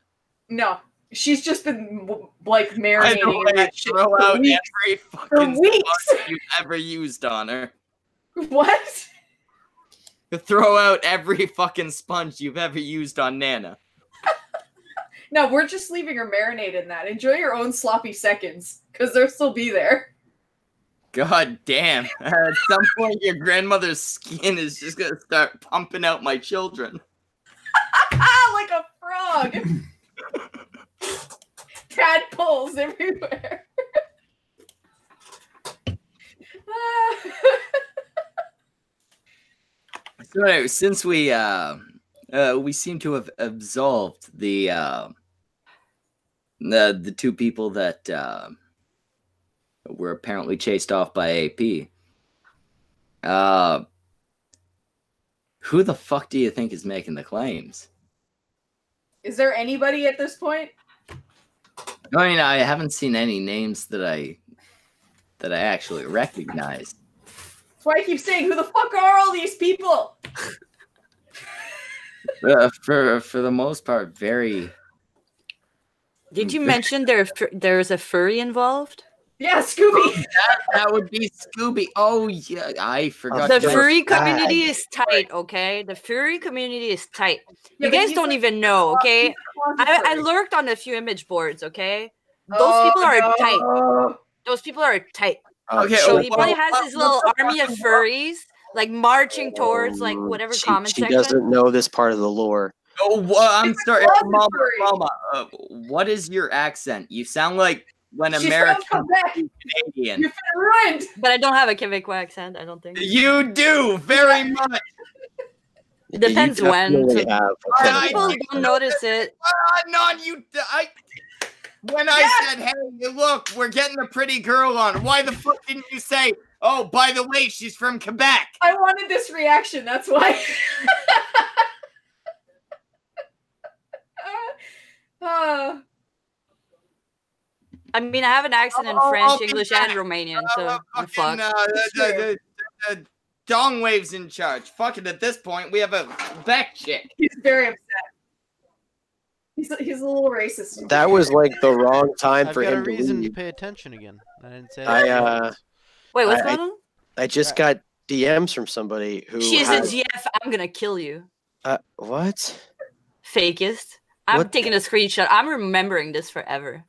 No, she's just been like marinating in that shit throw for out weeks. every For fucking weeks. sponge you've ever used on her. What? Throw out every fucking sponge you've ever used on Nana. No, we're just leaving her marinate in that. Enjoy your own sloppy seconds, because they'll still be there. God damn. At some point, your grandmother's skin is just gonna start pumping out my children. Like a frog. Tadpoles everywhere. So anyway, since we seem to have absolved the two people that were apparently chased off by AP. Who the fuck do you think is making the claims? Is there anybody at this point? I mean, I haven't seen any names that I actually recognize. That's why I keep saying, who the fuck are all these people? For the most part, very. Did you mention there's a furry involved? Yeah, Scoobie. That would be Scoobie. Oh yeah, I forgot. The furry community is tight, okay? The furry community is tight. Yeah, you guys don't even know, okay? I lurked on a few image boards, okay? Those people are tight. Those people are tight. Okay, so he probably has his little army of furries, like marching towards like whatever comment She section. doesn't know this part of the lore. Oh, I'm sorry, Mama. What is your accent? You sound like when Americans speak Canadian. You've been ruined. But I don't have a Quebecois accent, I don't think. You do very much. It depends when. People I don't notice it. When I said, hey, look, we're getting a pretty girl on, why the fuck didn't you say, oh, by the way, she's from Quebec? I wanted this reaction, that's why. I mean, I have an accent in French, English, and Romanian, so fuck. Dong Wave's in charge. Fuck it, at this point, we have a back chick. He's very upset. He's a little racist. That was like the wrong time I've for got him a reason to to leave. pay attention again. I didn't say that. Wait, what's going on? I just got DMs from somebody who She's a GF. I'm gonna kill you. What? Fakest. I'm taking a screenshot. I'm remembering this forever.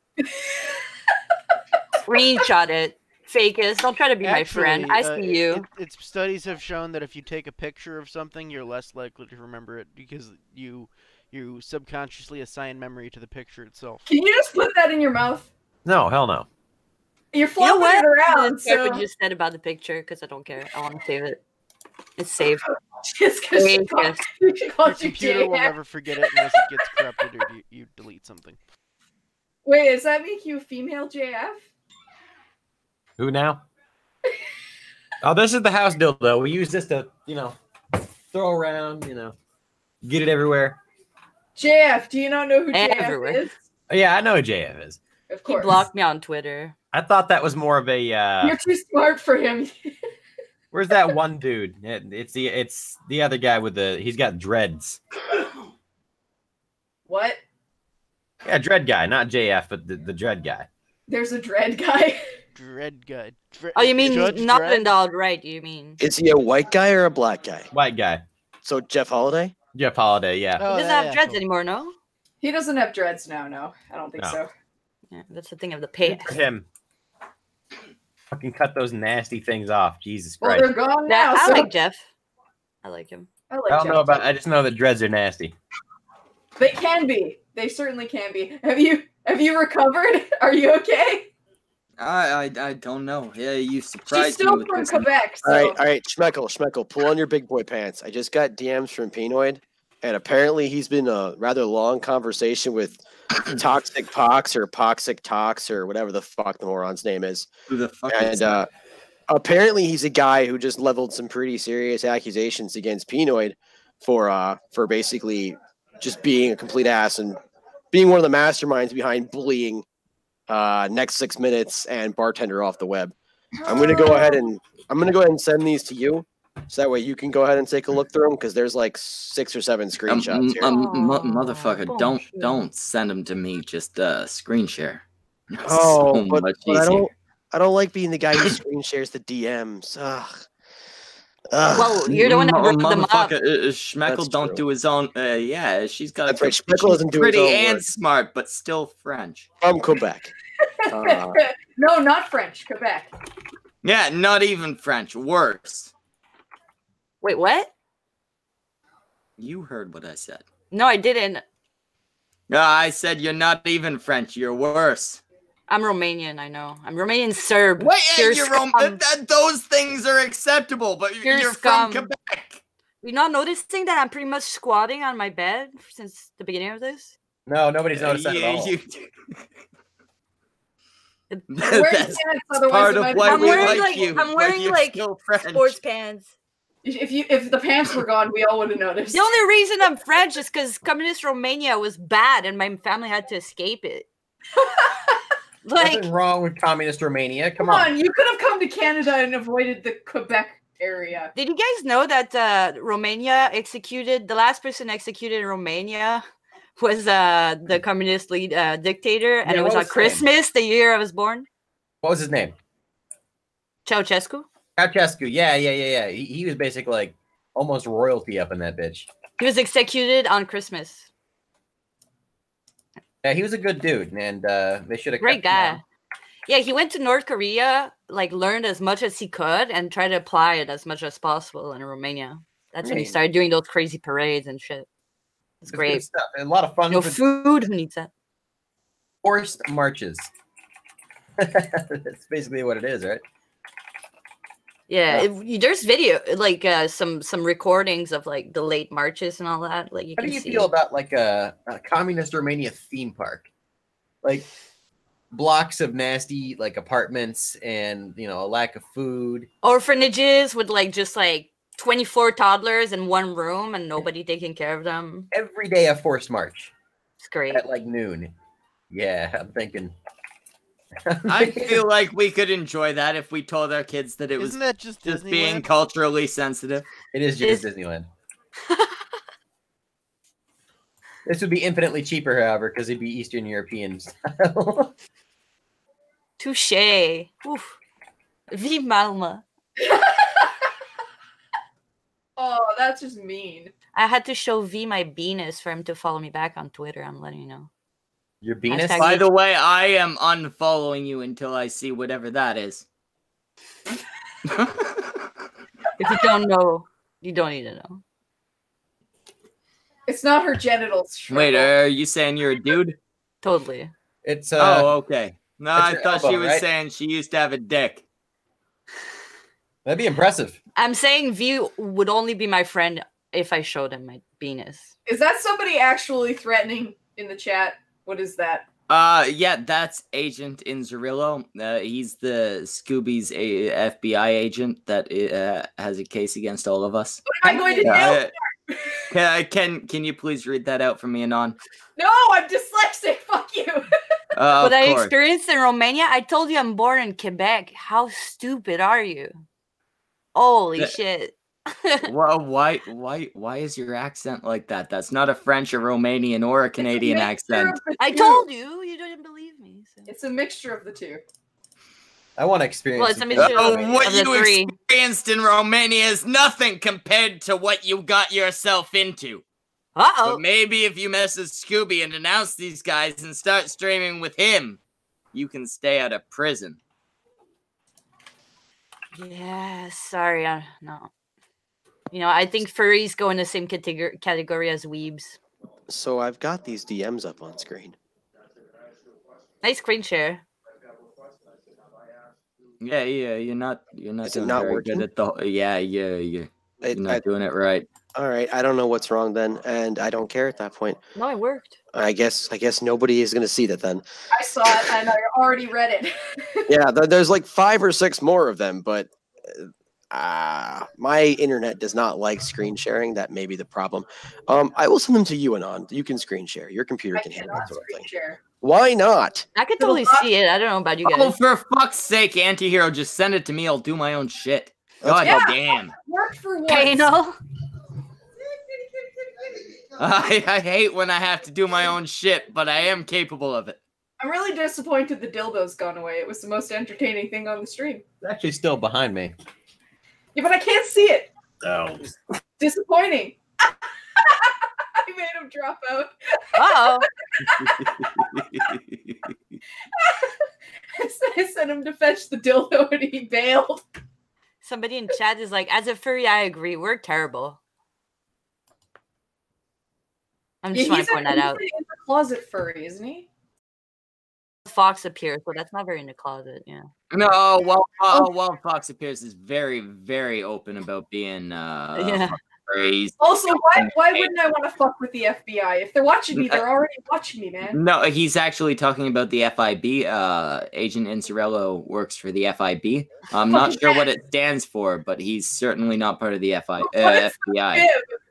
Screenshot it. Fakest. Don't try to be my friend. I see you. Studies have shown that if you take a picture of something, you're less likely to remember it because you subconsciously assign memory to the picture itself. Can you just put that in your mouth? No, hell no. You're flopping it around. I don't care what you said about the picture because I don't care. I want to save it. It's saved. Just because Your computer will never forget it unless it gets corrupted or you delete something. Wait, does that make you a female JF? Who now? Oh, this is the house dildo. We use this to, throw around, get it everywhere. JF, do you not know who JF is? Oh, yeah, I know who JF is. Of course. He blocked me on Twitter. I thought that was more of a. You're too smart for him. Where's that one dude? It's the other guy with he's got dreads. What? Yeah, dread guy, not JF, but the dread guy. There's a dread guy. Dread guy. Oh, you mean Judge not Dredd? in the right? You mean? Is he a white guy or a black guy? White guy. So Jeff Holiday? Jeff Holiday, yeah. He doesn't have dreads anymore, no? He doesn't have dreads now, no. I don't think so. Yeah, that's the thing of the past. For him. Fucking cut those nasty things off. Jesus Well, Christ. they're gone now. I so like Jeff. I like him. I like I don't Jeff know about. too. I just know that dreads are nasty. They can be. They certainly can be. Have you recovered? Are you okay? I don't know. Yeah, you surprised She's still me with from this. Quebec. So. All right, Schmeckle, pull on your big boy pants. I just got DMs from Pinoid, and apparently he's been a rather long conversation with Toxic Pox or Poxic Tox or whatever the fuck the moron's name is. Who the fuck and is that? Apparently he's a guy who just leveled some pretty serious accusations against Pinoid for basically just being a complete ass and being one of the masterminds behind bullying Next 6 Minutes and Bartender off the web. I'm gonna go ahead and send these to you, so that way you can go ahead and take a look through them, because there's like 6 or 7 screenshots here. Motherfucker, don't send them to me. Just screen share. Oh, so but much easier. I don't like being the guy who screen shares the DMs. Ugh. Well, you're the one that brought them up. Schmeckle don't do his own. Yeah, she's got. That's right. Schmeckle doesn't do his pretty own and work. smart, but still French. From Quebec. No, not French. Quebec. Yeah, not even French. Worse. Wait, what? You heard what I said. No, I didn't. I said you're not even French. You're worse. I'm Romanian, I know. I'm Romanian Serb. Wait, Pure you're scum. those things are acceptable, but Pure you're scum. from Quebec. You're not noticing that I'm pretty much squatting on my bed since the beginning of this? No, nobody's noticed that at all. That's part of why we like you. I'm wearing like sports pants. If the pants were gone, we all would have noticed. The only reason I'm French is because communist Romania was bad and my family had to escape it. Nothing wrong with communist Romania. Come on, you could have come to Canada and avoided the Quebec area. Did you guys know that Romania executed, the last person executed in Romania was the communist lead dictator, and it was on Christmas, the year I was born? What was his name? Ceausescu. Ceausescu. Yeah. He was basically like almost royalty up in that bitch. He was executed on Christmas. Yeah, he was a good dude, and they should have. Great guy. Yeah, he went to North Korea, like learned as much as he could, and tried to apply it as much as possible in Romania. That's when he started doing those crazy parades and shit. It's great good stuff. A lot of fun. No food. Who needs that? Forced marches. That's basically what it is, right? Yeah, there's video, like some recordings of like the late marches and all that. Like, how do you feel about like a communist Romania theme park, like blocks of nasty like apartments and a lack of food, orphanages with like just like 24 toddlers in one room and nobody taking care of them. Every day a forced march. It's great at like noon. Yeah, I'm thinking. I feel like we could enjoy that if we told our kids that it was just being culturally sensitive. It is just Disneyland. This would be infinitely cheaper, however, because it'd be Eastern European style. Touche. Oof. Vive Malma. Oh, that's just mean. I had to show V my penis for him to follow me back on Twitter. I'm letting you know. Your penis? By the way, I am unfollowing you until I see whatever that is. If you don't know, you don't need to know. It's not her genitals. Wait, are you saying you're a dude? Totally. It's oh, okay. No, I thought elbow, she was right? saying she used to have a dick. That'd be impressive. I'm saying V would only be my friend if I showed him my penis. Is that somebody actually threatening in the chat? What is that? Yeah, that's Agent Inzerillo. He's the Scoobie's FBI agent that has a case against all of us. What am I going to do? Can you please read that out for me, Anon? No, I'm dyslexic. Fuck you. What I experienced in Romania, I told you I'm born in Quebec. How stupid are you? Holy shit. Well, why is your accent like that? That's not a French or Romanian or a Canadian accent. I told you. You didn't believe me. So. It's a mixture of the two. I want to experience. Well, it's a mixture of what you the three. experienced in Romania is nothing compared to what you got yourself into. Uh-oh. But maybe if you message Scoobie and denounce these guys and start streaming with him, you can stay out of prison. Yeah, sorry. No. I think furries go in the same category as weebs. So I've got these DMs up on screen. Nice screen share. Yeah, you're not Is doing it not very working? good at the you're not doing it right. All right, I don't know what's wrong then, and I don't care at that point. No, it worked. I guess nobody is going to see that then. I saw it and I already read it. Yeah, there's like 5 or 6 more of them, but My internet does not like screen sharing. That may be the problem. I will send them to you, Anon. You can screen share. Your computer can handle that sort of thing. Share. Why not? I could totally see it. I don't know about you guys. Oh, for fuck's sake, Antihero, just send it to me. I'll do my own shit. God damn. Worked for once. Anal. I hate when I have to do my own shit, but I am capable of it. I'm really disappointed the dildo's gone away. It was the most entertaining thing on the stream. It's actually still behind me. Yeah, but I can't see it. Oh. Disappointing. I made him drop out. Uh-oh. I sent him to fetch the dildo and he bailed. Somebody in chat is like, as a furry, I agree. We're terrible. I'm just trying to point that out. He's in the closet furry, isn't he? Fox appears, so that's not very in the closet, yeah. No, Wild Fox appears is very, very open about being furries. Also, why wouldn't I want to fuck with the FBI? If they're watching me, they're already watching me, man. No, he's actually talking about the FIB. Agent Insurello works for the FIB. I'm not sure what it stands for, but he's certainly not part of the FBI. Fib.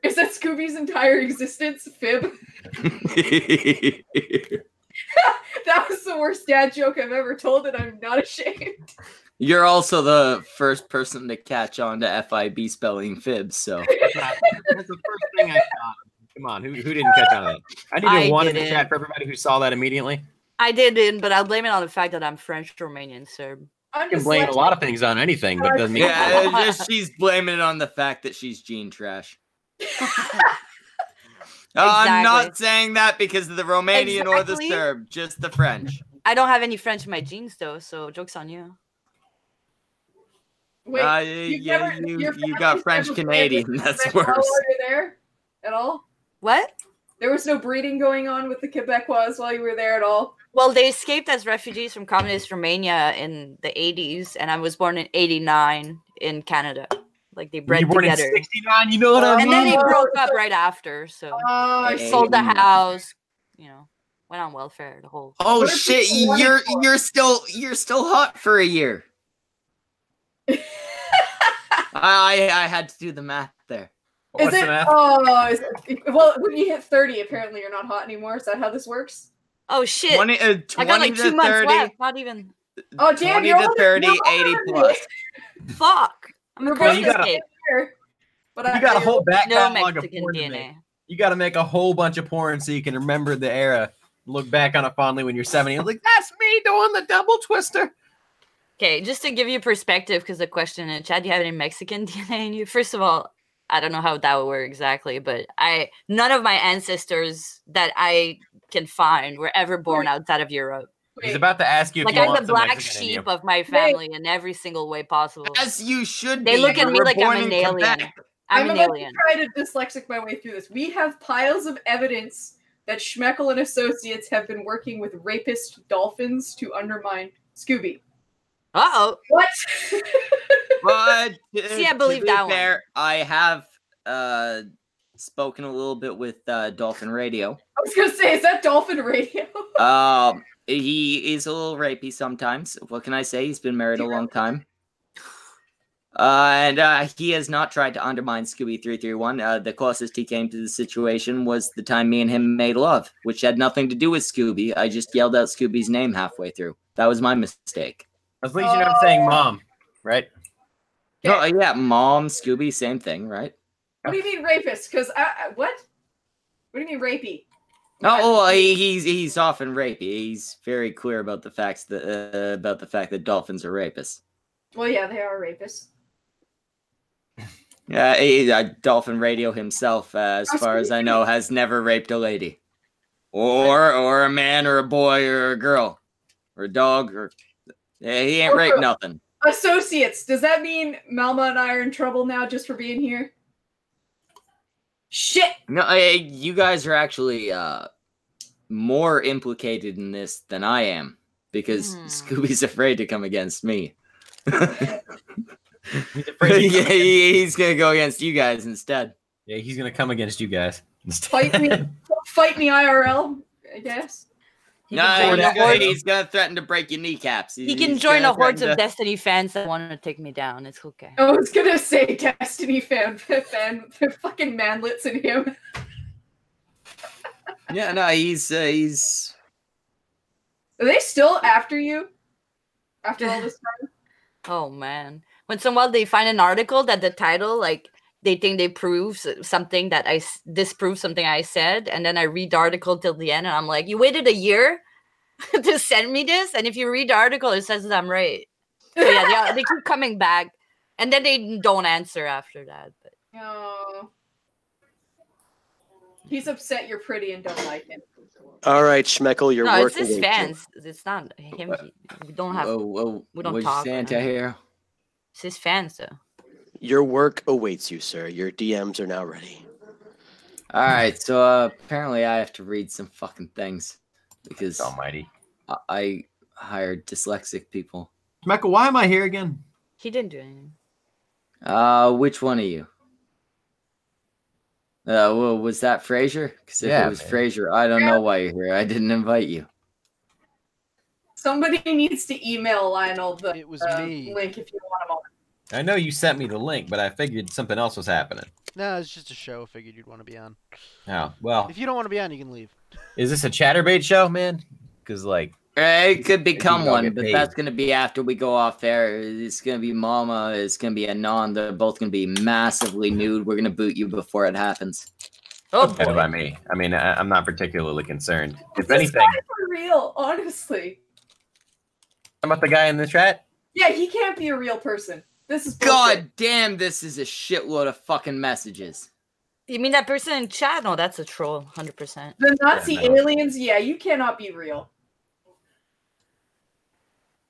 Is that Scoobie's entire existence? Fib? That was the worst dad joke I've ever told, and I'm not ashamed. You're also the first person to catch on to FIB spelling fibs, so. That's the first thing I thought. Come on, who didn't catch on to that? I need to one in the chat for everybody who saw that immediately. I didn't, but I'll blame it on the fact that I'm French, Romanian, Serb. You can blame a lot of things on anything, but it doesn't mean. Yeah, she's blaming it on the fact that she's gene trash. I'm not saying that because of the Romanian or the Serb, just the French. I don't have any French in my genes, though, so joke's on you. Wait, you got French Canadian. That's worse. While you were there at all? What? There was no breeding going on with the Quebecois while you were there at all? Well, they escaped as refugees from communist Romania in the 80s, and I was born in 89 in Canada. Like, they bred together. In 69, you know what I mean? And then they broke up right after, so they sold the house, you know, went on welfare, the whole. Oh shit, you're still hot for a year. I had to do the math there. Is it? Oh, well, when you hit 30, apparently you're not hot anymore. Is that how this works? Oh shit! 20 I got like 2 months 30, left. Not even. Oh damn! 20 to 30, 80 plus. Fuck! I'm a you gotta hold back catalog of porn to make. You gotta make a whole bunch of porn so you can remember the era. Look back on it fondly when you're 70. I'm like, that's me doing the double twister. Okay, just to give you perspective, because the question in the chat, do you have any Mexican DNA in you? First of all, I don't know how that would work exactly, but none of my ancestors that I can find were ever born outside of Europe. He's about to ask you if like you I'm want the some black Mexican in sheep you. of my family in every single way possible. As you should They be. look at me We're like born I'm an in alien. Quebec. I'm an about alien. to try to dyslexic my way through this. We have piles of evidence that Schmeckle and Associates have been working with rapist dolphins to undermine Scoobie. Uh-oh. What? But See, I believe that one. I have spoken a little bit with Dolphin Radio. I was gonna say, is that Dolphin Radio? He is a little rapey sometimes. What can I say? He's been married a long time. And he has not tried to undermine Scoobie331. The closest he came to the situation was the time me and him made love, which had nothing to do with Scoobie. I just yelled out Scoobie's name halfway through. That was my mistake. At least you're not saying mom, right? No, yeah, mom, Scoobie, same thing, right? What do you mean rapist? Because what? What do you mean rapey? Oh, well, he's often rapey. He's very clear about the fact that dolphins are rapists. Well, yeah, they are rapists. Dolphin Radio himself, as far as I know, has never raped a lady, or a man, or a boy, or a girl, or a dog, or he ain't raped nothing. Associates, does that mean Malma and I are in trouble now just for being here? Shit! No, you guys are actually more implicated in this than I am, because Scoobie's afraid to come against me. He's gonna go against you guys instead. Yeah, he's gonna come against you guys. Fight me IRL, I guess. He's gonna threaten to break your kneecaps. He can join a horde of Destiny fans that want to take me down. It's okay. I was gonna say Destiny fan, fucking manlets in him. Yeah, no, he's. Are they still after you? After all this time? Oh man! When someone they find an article that the title like they think they prove something that I disprove something I said, and then I read the article till the end, and I'm like, you waited a year to send me this, and if you read the article, it says that I'm right. So yeah, they keep coming back, and then they don't answer after that. But oh, he's upset you're pretty and don't like him. All right, Schmeckle, you're no, working. it's his fans. It's not him. We don't have. We don't talk. Santa here. It's his fans, though. Your work awaits you, sir. Your DMs are now ready. All right, so apparently I have to read some fucking things because Almighty, I hired dyslexic people. Schmeckle, why am I here again? He didn't do anything. Which one of you? Well, was that Fraser? Because if it was Fraser, I don't know why you're here. I didn't invite you. Somebody needs to email Lionel the me. link if you want him on. I know you sent me the link, but I figured something else was happening. No, it's just a show. I figured you'd want to be on. Oh, well. If you don't want to be on, you can leave. Is this a chatterbait show, man? Because, like... It could become one, but that's going to be after we go off air. It's going to be Malma. It's going to be Anon. They're both going to be massively nude. We're going to boot you before it happens. Oh, boy. By me. I mean, I'm not particularly concerned. If This anything... guy for real, honestly. About the guy in the chat? Yeah, he can't be a real person. This is bullshit. God damn, this is a shitload of fucking messages. You mean that person in chat? No, that's a troll, 100%. The Nazi aliens, yeah, you cannot be real.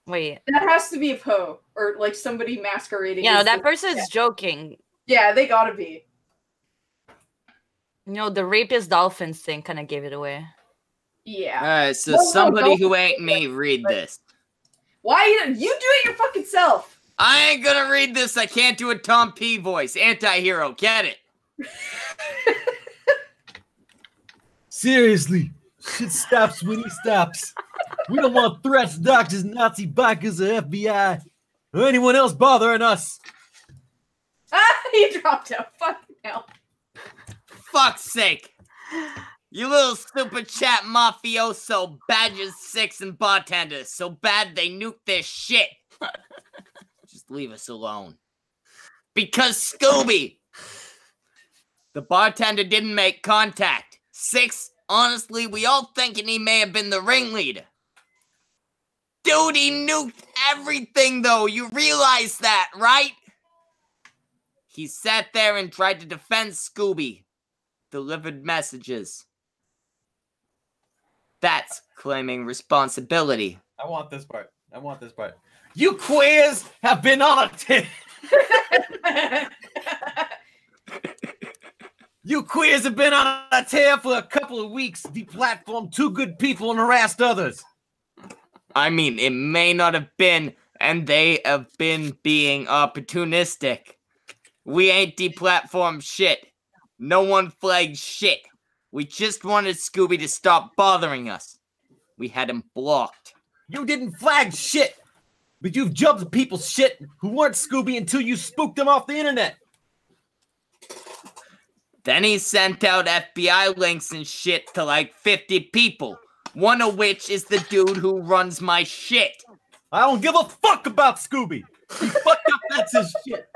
Wait. That has to be a Poe, or like somebody masquerading. Yeah, no, as that the- person's joking. Yeah, they gotta be. You know, the rapist dolphins thing kind of gave it away. Yeah. Alright, so somebody who ain't me read this. Why you do it your fucking self? I ain't gonna read this. I can't do a Tom P voice. Anti-hero, get it? Seriously, shit stops when he stops. We don't want threats, doctors, Nazi bikers, or FBI, or anyone else bothering us. He dropped out. Fucking hell. Fuck's sake. You little stupid chat mafioso badges 6 and bartenders. So bad they nuke their shit. Just leave us alone. Because Scoobie, the bartender didn't make contact. 6, honestly, we all thinking he may have been the ringleader. Dude, he nuked everything though. You realize that, right? He sat there and tried to defend Scoobie. Delivered messages. That's claiming responsibility. I want this part. I want this part. You queers have been on a tear. You queers have been on a tear for a couple of weeks. Deplatformed 2 good people and harassed others. I mean, it may not have been, and they have been being opportunistic. We ain't deplatformed shit. No one flagged shit. We just wanted Scoobie to stop bothering us. We had him blocked. You didn't flag shit, but you've jumped people's shit who weren't Scoobie until you spooked them off the internet. Then he sent out FBI links and shit to like 50 people. One of which is the dude who runs my shit. I don't give a fuck about Scoobie. He fucked up, that's his shit.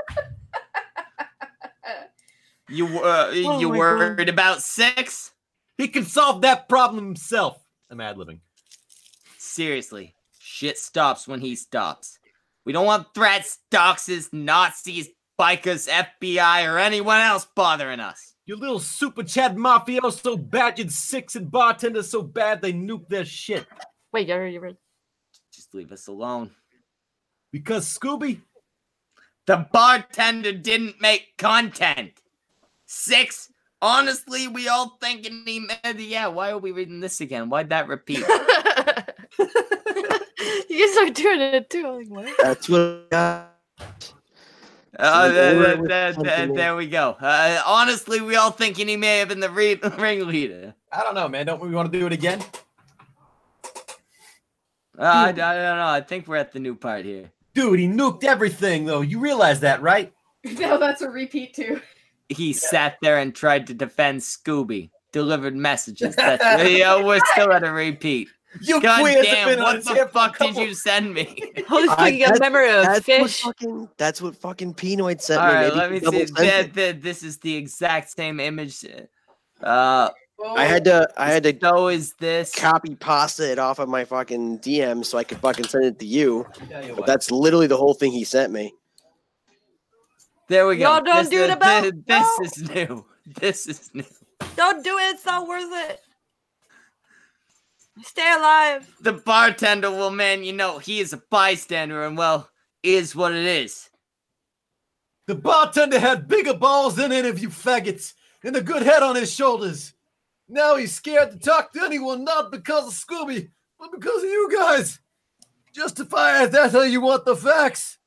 You worried about 6? He can solve that problem himself. I'm ad-libbing. Seriously, shit stops when he stops. We don't want threats, doxes, Nazis, bikers, FBI, or anyone else bothering us. You little super chat mafioso badgered 6 and bartenders so bad they nuke their shit. Wait, you read? Just leave us alone. Because Scoobie? The bartender didn't make content. 6, honestly, we all thinking he made... Yeah, why are we reading this again? Why'd that repeat? You guys are doing it too. I'm like, what? That's what I got. There we go. Honestly, we all thinking he may have been the ringleader. I don't know, man. Don't we want to do it again? I don't know. I think we're at the new part here. Dude, he nuked everything, though. You realize that, right? No, that's a repeat, too. He sat there and tried to defend Scoobie. Delivered messages. We're still at a repeat. You God damn, what the fuck did you send me? Holy fucking a memory of fish. That's what fucking Pinoid sent me. All right, Maybe let me double see. sent it. This is the exact same image. I had to So is this copy pasta it off of my fucking DM so I could fucking send it to you. But that's literally the whole thing he sent me. There we go. No, don't do the bell. This is new. This is new. Don't do it. It's not worth it. Stay alive. The bartender, well, man, you know, he is a bystander and, well, is what it is. The bartender had bigger balls than any of you faggots and a good head on his shoulders. Now he's scared to talk to anyone, not because of Scoobie, but because of you guys. Justify it. That's how you want the facts.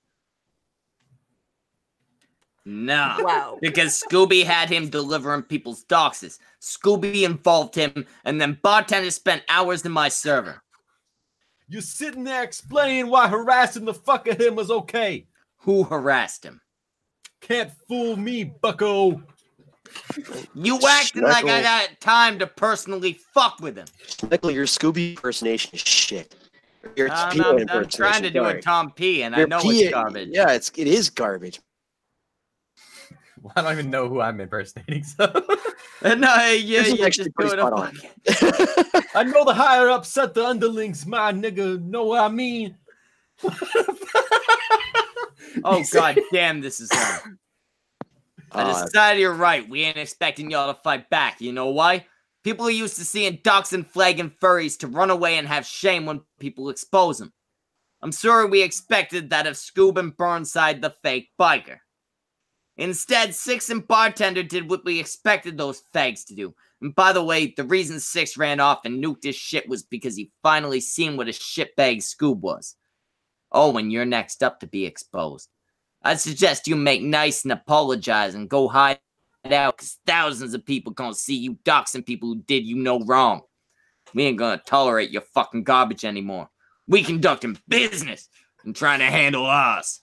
No. Wow. Because Scoobie had him delivering people's doxes. Scoobie involved him, and then bartender spent hours in my server. You're sitting there explaining why harassing the fuck at him was okay. Who harassed him? Can't fool me, bucko. You acting like I got time to personally fuck with him. Schmeckle, your Scoobie impersonation is shit. Your I'm trying to do a Tom P, and I know it's garbage. Yeah, it is garbage. Well, I don't even know who I'm impersonating, so... No, you just do it up. I know the higher ups set the underlings, my nigga. Know what I mean? Oh, god damn, this is on. I decided you're right. We ain't expecting y'all to fight back. You know why? People are used to seeing ducks and flagging furries to run away and have shame when people expose them. I'm sorry we expected that of Scoob and Burnside the fake biker. Instead, Six and Bartender did what we expected those fags to do. And by the way, the reason Six ran off and nuked his shit was because he finally seen what a shitbag Scoob was. Oh, and you're next up to be exposed. I'd suggest you make nice and apologize and go hide out, because thousands of people gonna see you doxing people who did you no wrong. We ain't gonna tolerate your fucking garbage anymore. We conducting business and trying to handle ours.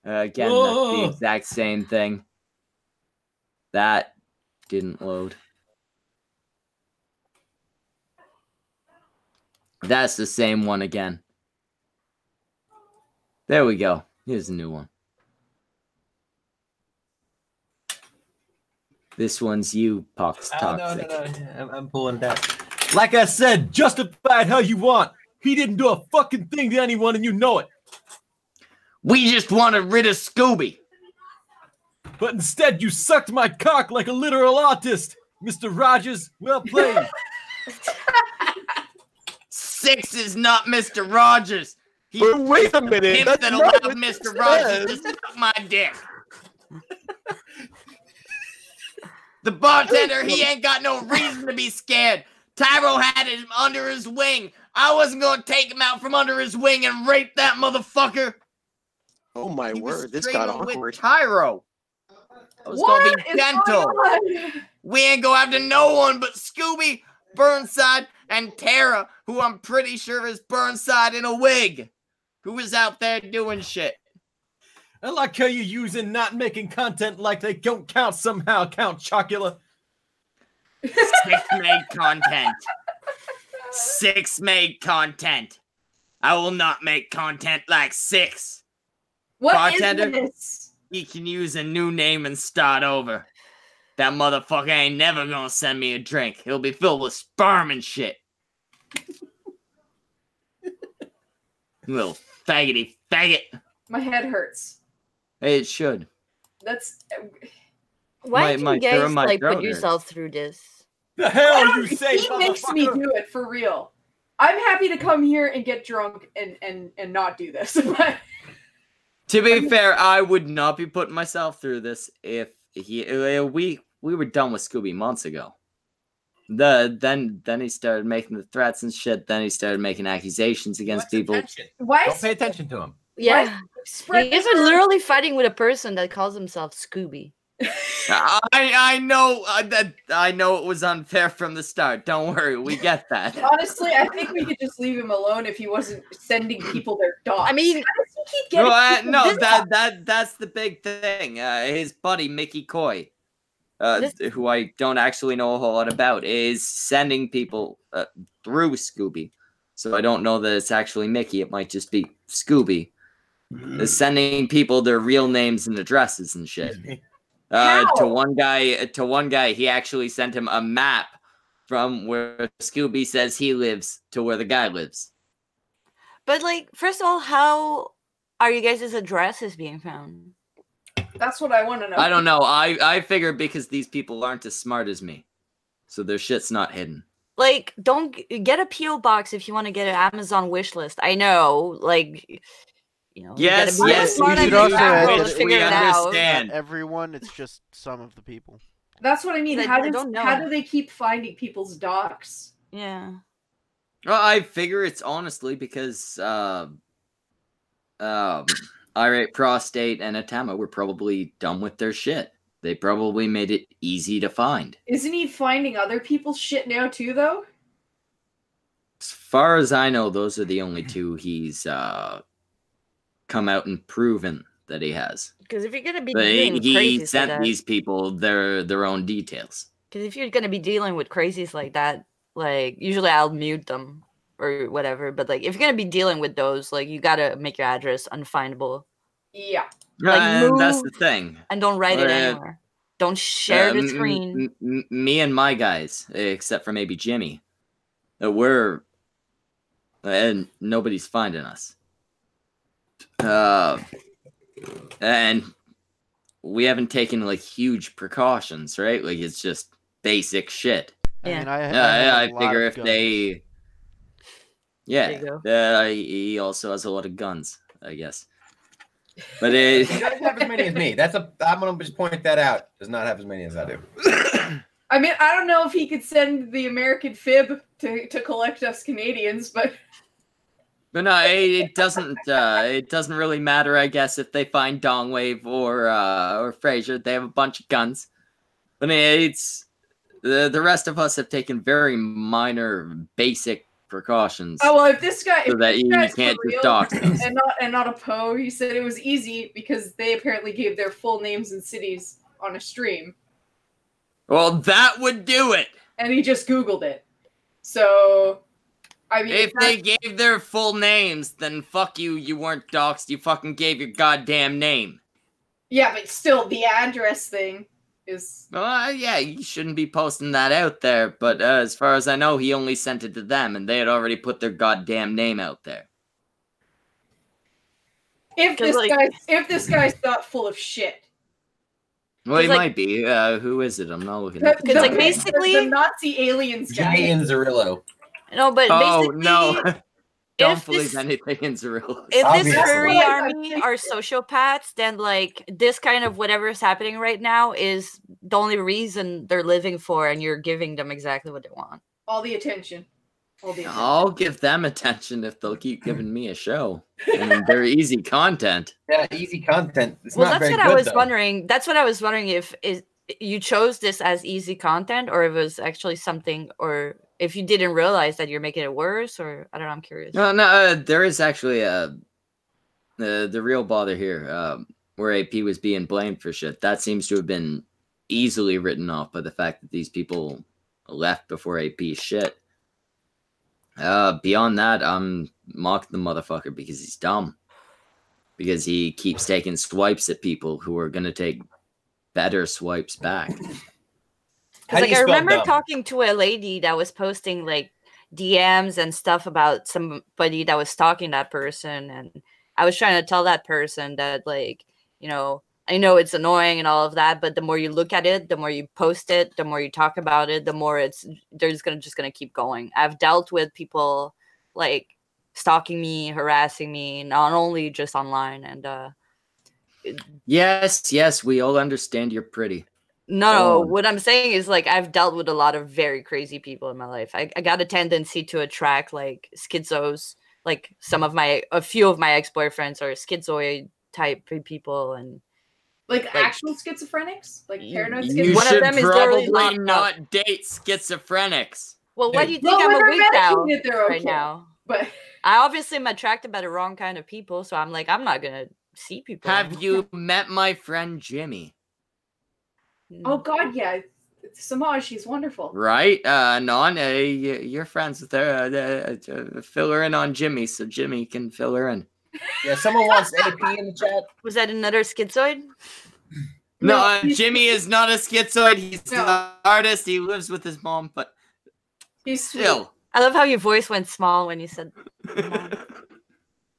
Again, that's the exact same thing. That didn't load. That's the same one again. There we go. Here's a new one. This one's you, Pox Toxic. No. I'm pulling it out. Like I said, justify it how you want. He didn't do a fucking thing to anyone, and you know it. We just wanted rid of Scoobie. But instead, you sucked my cock like a literal artist. Mr. Rogers, well played. Six is not Mr. Rogers. But wait a minute. Him that allowed Mr. Rogers to suck my dick. The bartender, he ain't got no reason to be scared. Tyro had him under his wing. I wasn't going to take him out from under his wing and rape that motherfucker. Oh my word, this got awkward. With Tyro. I was going to be gentle. We ain't going after no one but Scoobie, Burnside, and Tara, who I'm pretty sure is Burnside in a wig, who is out there doing shit. I like how you're using not making content like they don't count somehow, Count Chocula. Six made content. Six made content. I will not make content like Six. What Bartender, is this? he can use a new name and start over. That motherfucker ain't never gonna send me a drink. He'll be filled with sperm and shit. Little faggoty faggot. My head hurts. It should. That's... Why don't you guys like put yourself through this? The hell you say, He makes me do it, for real. I'm happy to come here and get drunk and not do this. To be fair, I would not be putting myself through this if we were done with Scoobie months ago. Then he started making the threats and shit. Then he started making accusations against people. Why? Don't pay attention to him. Yeah, you guys are literally fighting with a person that calls himself Scoobie. I know that I know it was unfair from the start. Don't worry, we get that. Honestly, I think we could just leave him alone if he wasn't sending people their dogs. I mean, how does he keep getting people no, this that's the big thing. His buddy Mickey Coy, who I don't actually know a whole lot about, is sending people through Scoobie. So I don't know that it's actually Mickey. It might just be Scoobie. Is sending people their real names and addresses and shit. To one guy, he actually sent him a map from where Scoobie says he lives to where the guy lives. But like, first of all, how are you guys' addresses being found? That's what I want to know. I don't know. I figure because these people aren't as smart as me, so their shit's not hidden. Like, don't get a PO box if you want to get an Amazon wish list. I know, like. You know, yes, you should also add that figure it out. Not everyone, it's just some of the people. That's what I mean. Like, How I don't know. how do they keep finding people's docs? Yeah. Well, I figure it's honestly because Irate Prostate and Atama were probably done with their shit. They probably made it easy to find. Isn't he finding other people's shit now too, though? As far as I know, those are the only two he's come out and proven that he has. Because if you're gonna be he sent these people their own details. Because if you're gonna be dealing with crazies like that, like usually I'll mute them or whatever. But like if you're gonna be dealing with those, like you gotta make your address unfindable. Yeah. Like and that's the thing. And don't write it anywhere. Don't share the screen. Me and my guys, except for maybe Jimmy, we're and nobody's finding us. And we haven't taken like huge precautions, right? Like it's just basic shit. Yeah. I figure if they, he also has a lot of guns, I guess. But he doesn't have as many as me. I'm gonna just point that out. Does not have as many as I do. I mean, I don't know if he could send the American fib to collect us Canadians, but. But no, it doesn't. It doesn't really matter, I guess, if they find Dongwave or Fraser. They have a bunch of guns. But it's the rest of us have taken very minor, basic precautions. Oh well, if this guy, so that you can't just dox us. and not a Poe, he said it was easy because they apparently gave their full names and cities on a stream. Well, that would do it. And he just Googled it. So. I mean, if they gave their full names, then fuck you, you weren't doxxed, you fucking gave your goddamn name. Yeah, but still, the address thing is... yeah, you shouldn't be posting that out there, but as far as I know, he only sent it to them, and they had already put their goddamn name out there. If this guy's not full of shit. Well, he might be. Who is it? I'm not looking at Because, like, basically... The Nazi aliens guy. Jay Inzerillo. No, but basically, no. Don't believe anything in Zerillo. If this furry army are sociopaths, then like this kind of whatever is happening right now is the only reason they're living for, and you're giving them exactly what they want. All the attention. I'll give them attention if they'll keep giving me a show. And they're easy content. Yeah, easy content. It's well, not that's very what good, I was though. wondering. That's what I was wondering if you chose this as easy content, or if it was actually something, or if you didn't realize that you're making it worse, or I don't know. I'm curious. No, there is actually the real bother here, where AP was being blamed for shit. That seems to have been easily written off by the fact that these people left before AP's shit. Beyond that, I'm mocking the motherfucker because he's dumb. Because he keeps taking swipes at people who are gonna take better swipes back. Like I remember talking to a lady that was posting like DMs and stuff about somebody that was stalking that person, and I was trying to tell that person that, like, you know, I know it's annoying and all of that, but the more you look at it, the more you post it, the more you talk about it, the more they're just gonna keep going. I've dealt with people like stalking me, harassing me, not only just online, and yes, we all understand you're pretty. No, what I'm saying is, like, I've dealt with a lot of very crazy people in my life. I got a tendency to attract, like, schizos. Like, a few of my ex-boyfriends are schizoid type people, Like actual schizophrenics? Like paranoid You schizophrenics? should them is probably literally not date schizophrenics. Well, what do you think Well, I'm when a they're weak now medicated, they're right okay. now? But I obviously am attracted by the wrong kind of people, so I'm like, I'm not gonna see people. Have you met my friend Jimmy? oh god, yeah. Semaj, she's wonderful. Right? Anon, you're friends with her. Fill her in on Jimmy so Jimmy can fill her in. Yeah, someone wants AP in the chat. Was that another schizoid? No, Jimmy is not a schizoid. He's an artist. He lives with his mom, but he's still. I love how your voice went small when you said mom.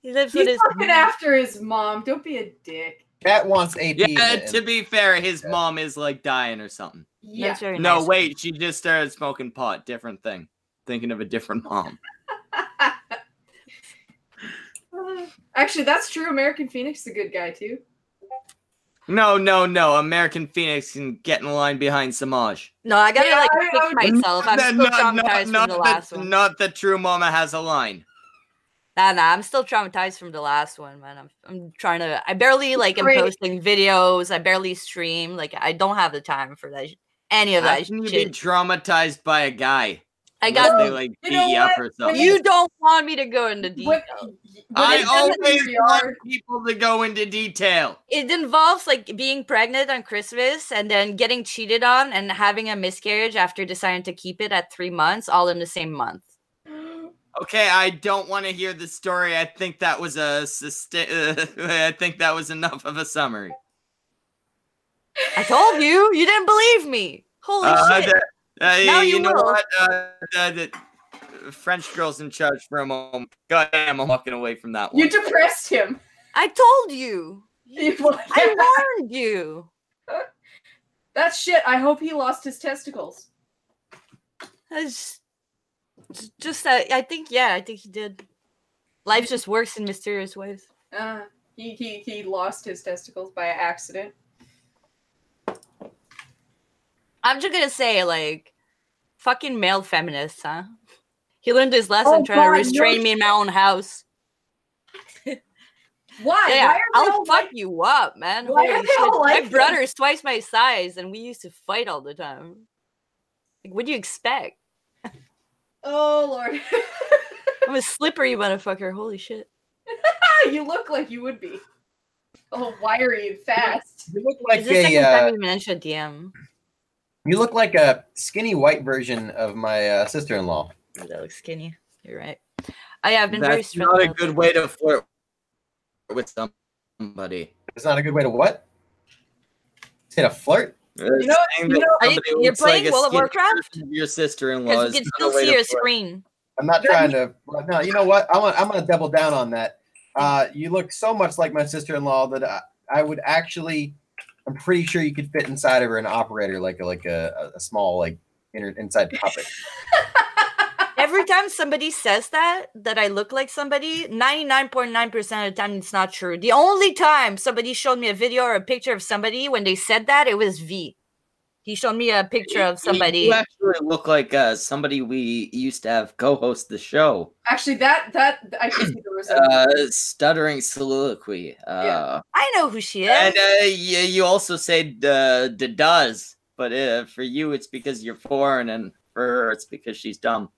He lives with He's his looking after his mom. Don't be a dick. Cat wants AP. Yeah, to be fair, his mom is like dying or something. Yeah. That's very No, nice. wait, she just started smoking pot. Different thing. Thinking of a different mom. Actually, that's true. American Phoenix is a good guy too. No. American Phoenix can get in line behind Semaj. No, I gotta pick myself. I'm still traumatized from the last one. Not the true mama has a line. Nah, I'm still traumatized from the last one, man. I'm trying to. I barely am Great. posting videos. I barely stream. Like I don't have the time for that. Any of How that can you shit. be traumatized by a guy? I Unless got they like beat you up or something. You don't want me to go into detail. I always want people to go into detail. It involves like being pregnant on Christmas and then getting cheated on and having a miscarriage after deciding to keep it at 3 months, all in the same month. Okay, I don't want to hear the story. I think that was I think that was enough of a summary. I told you. You didn't believe me. Holy shit. Now you know will. what? The French girl's in charge for a moment. Goddamn, I'm walking away from that one. You depressed him. I told you. I warned you. That shit. I hope he lost his testicles. Just I think he did. Life just works in mysterious ways. He lost his testicles by accident. I'm just gonna say, like, fucking male feminists, huh? He learned his lesson trying to restrain me in my own house. Why? Yeah, Why are I'll fuck you up, man. Why Holy are they shit. all like My this? brother's twice my size, and we used to fight all the time. Like, what do you expect? Oh, Lord. I'm a slippery motherfucker. Holy shit. You look like you would be. Oh, wiry and fast. You look like Is this second time you mentioned DM? You look like a skinny white version of my sister-in-law. That looks skinny. You're right. I've been very That's stressed. not a good way to flirt with somebody. It's not a good way to what? Say to flirt? You know, you're playing World of Warcraft? Your sister-in-law Because you can still see your screen. I'm not trying to. No, you know what? I'm gonna double down on that. You look so much like my sister-in-law that I would actually. I'm pretty sure you could fit inside of her an operator, like a small like inside puppet. Every time somebody says that I look like somebody, 99.9% of the time it's not true. The only time somebody showed me a video or a picture of somebody when they said that, it was V. He showed me a picture of somebody. You actually look like somebody we used to have co-host the show. Actually, that I can see the resemblance. Stuttering soliloquy. I know who she is. And you also say does, but for you it's because you're foreign, and for her it's because she's dumb.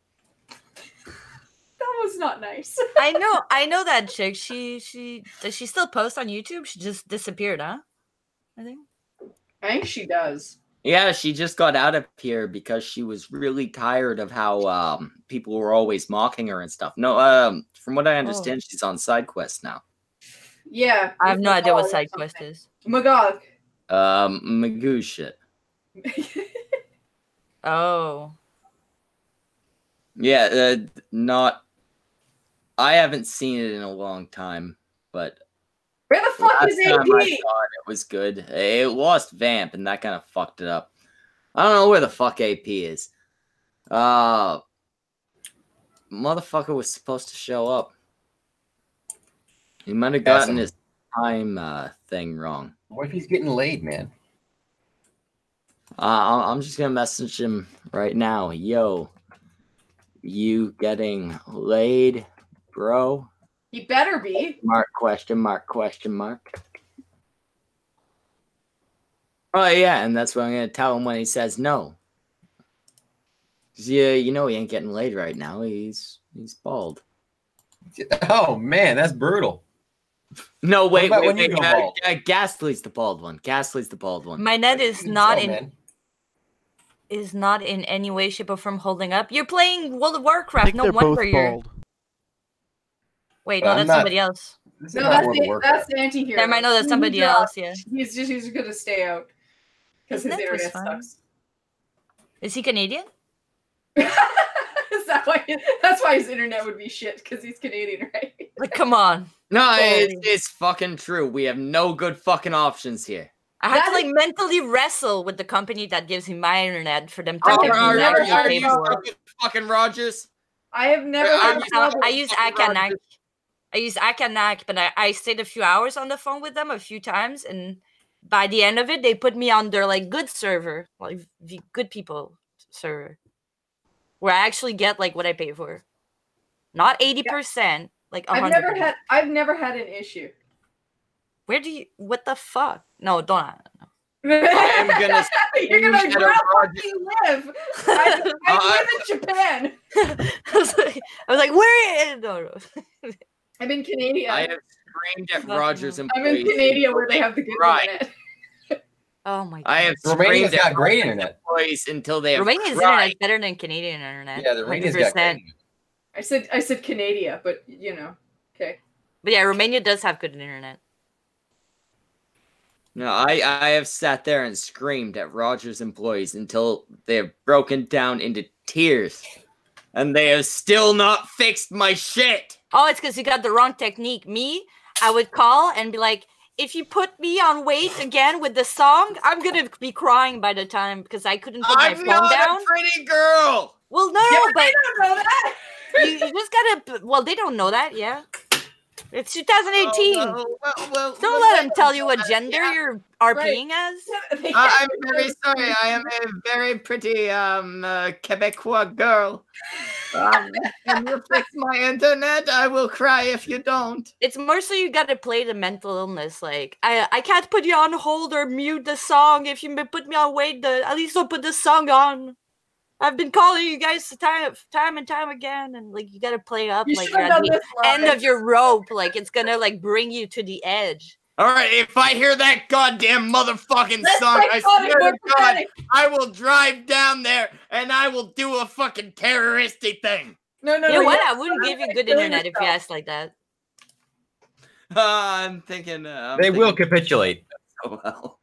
That was not nice. I know that chick. She does she still post on YouTube? She just disappeared, huh? I think she does. Yeah, she just got out of here because she was really tired of how people were always mocking her and stuff. No, from what I understand, she's on side quest now. Yeah. I have no idea what side quest is. Magog. Magoo shit. Oh. Yeah, not. I haven't seen it in a long time, but where the fuck is AP? I thought it was good. It lost Vamp, and that kind of fucked it up. I don't know where the fuck AP is. Motherfucker was supposed to show up. He might have gotten his time thing wrong. What if he's getting laid, man? I'm just gonna message him right now. Yo, you getting laid, bro? He better be. Mark, question mark, question mark. Oh yeah, and that's what I'm gonna tell him when he says no. Yeah, you know he ain't getting laid right now. He's bald. Oh man, that's brutal. No, wait. When you go bald? Ghastly's the bald one. Ghastly's the bald one. My net is not in any way, shape, or form holding up. You're playing World of Warcraft. No wonder you're. Bald. Wait, no, that's somebody else. No, that's the anti-hero. Never mind, no, that's somebody else. Yeah. He's just gonna stay out because his internet sucks. Is he Canadian? Is that why? That's why his internet would be shit because he's Canadian, right? Like, come on. No, it's fucking true. We have no good fucking options here. I had to like mentally wrestle with the company that gives me my internet for them to Are you fucking Rogers? I have never. I use Akanak. I use Akanak, but I stayed a few hours on the phone with them a few times, and by the end of it, they put me on their like good server, like good people server, where I actually get like what I pay for, not 80%, like 100%. I've never had an issue. Where do you? What the fuck? No, don't. I'm gonna. You're gonna where do you live? I live in Japan. I was like, where? No. I'm in Canada. I have screamed at Rogers and I'm in Canada where they have the good internet. Oh my god. I have Romania's screamed got great internet. Employees until they have Romania's internet is better than Canadian internet. Yeah, the Romania's got great. I said Canada, but you know, okay. But yeah, Romania does have good internet. No, I have sat there and screamed at Rogers employees until they have broken down into tears. And they have still not fixed my shit. Oh, it's because you got the wrong technique. Me, I would call and be like, if you put me on wait again with the song, I'm going to be crying by the time because I couldn't put my phone down. I'm not a pretty girl. Well, no, but they don't know that. you just got to, well, they don't know that, yeah. It's 2018. Well, don't let them tell you what gender you're RPing as. I'm very sorry. I am a very pretty Quebecois girl. Can you fix my internet? I will cry if you don't. It's more so you got to play the mental illness. Like, I can't put you on hold or mute the song. If you put me on wait, at least don't put the song on. I've been calling you guys time and time again, and like you gotta play up like you're at the end of your rope, like it's gonna like bring you to the edge. All right, if I hear that goddamn motherfucking song, I swear to God, I will drive down there and I will do a fucking terroristic thing. No. You know what? I wouldn't give you good internet if you asked like that. I'm thinking they will capitulate. Oh well.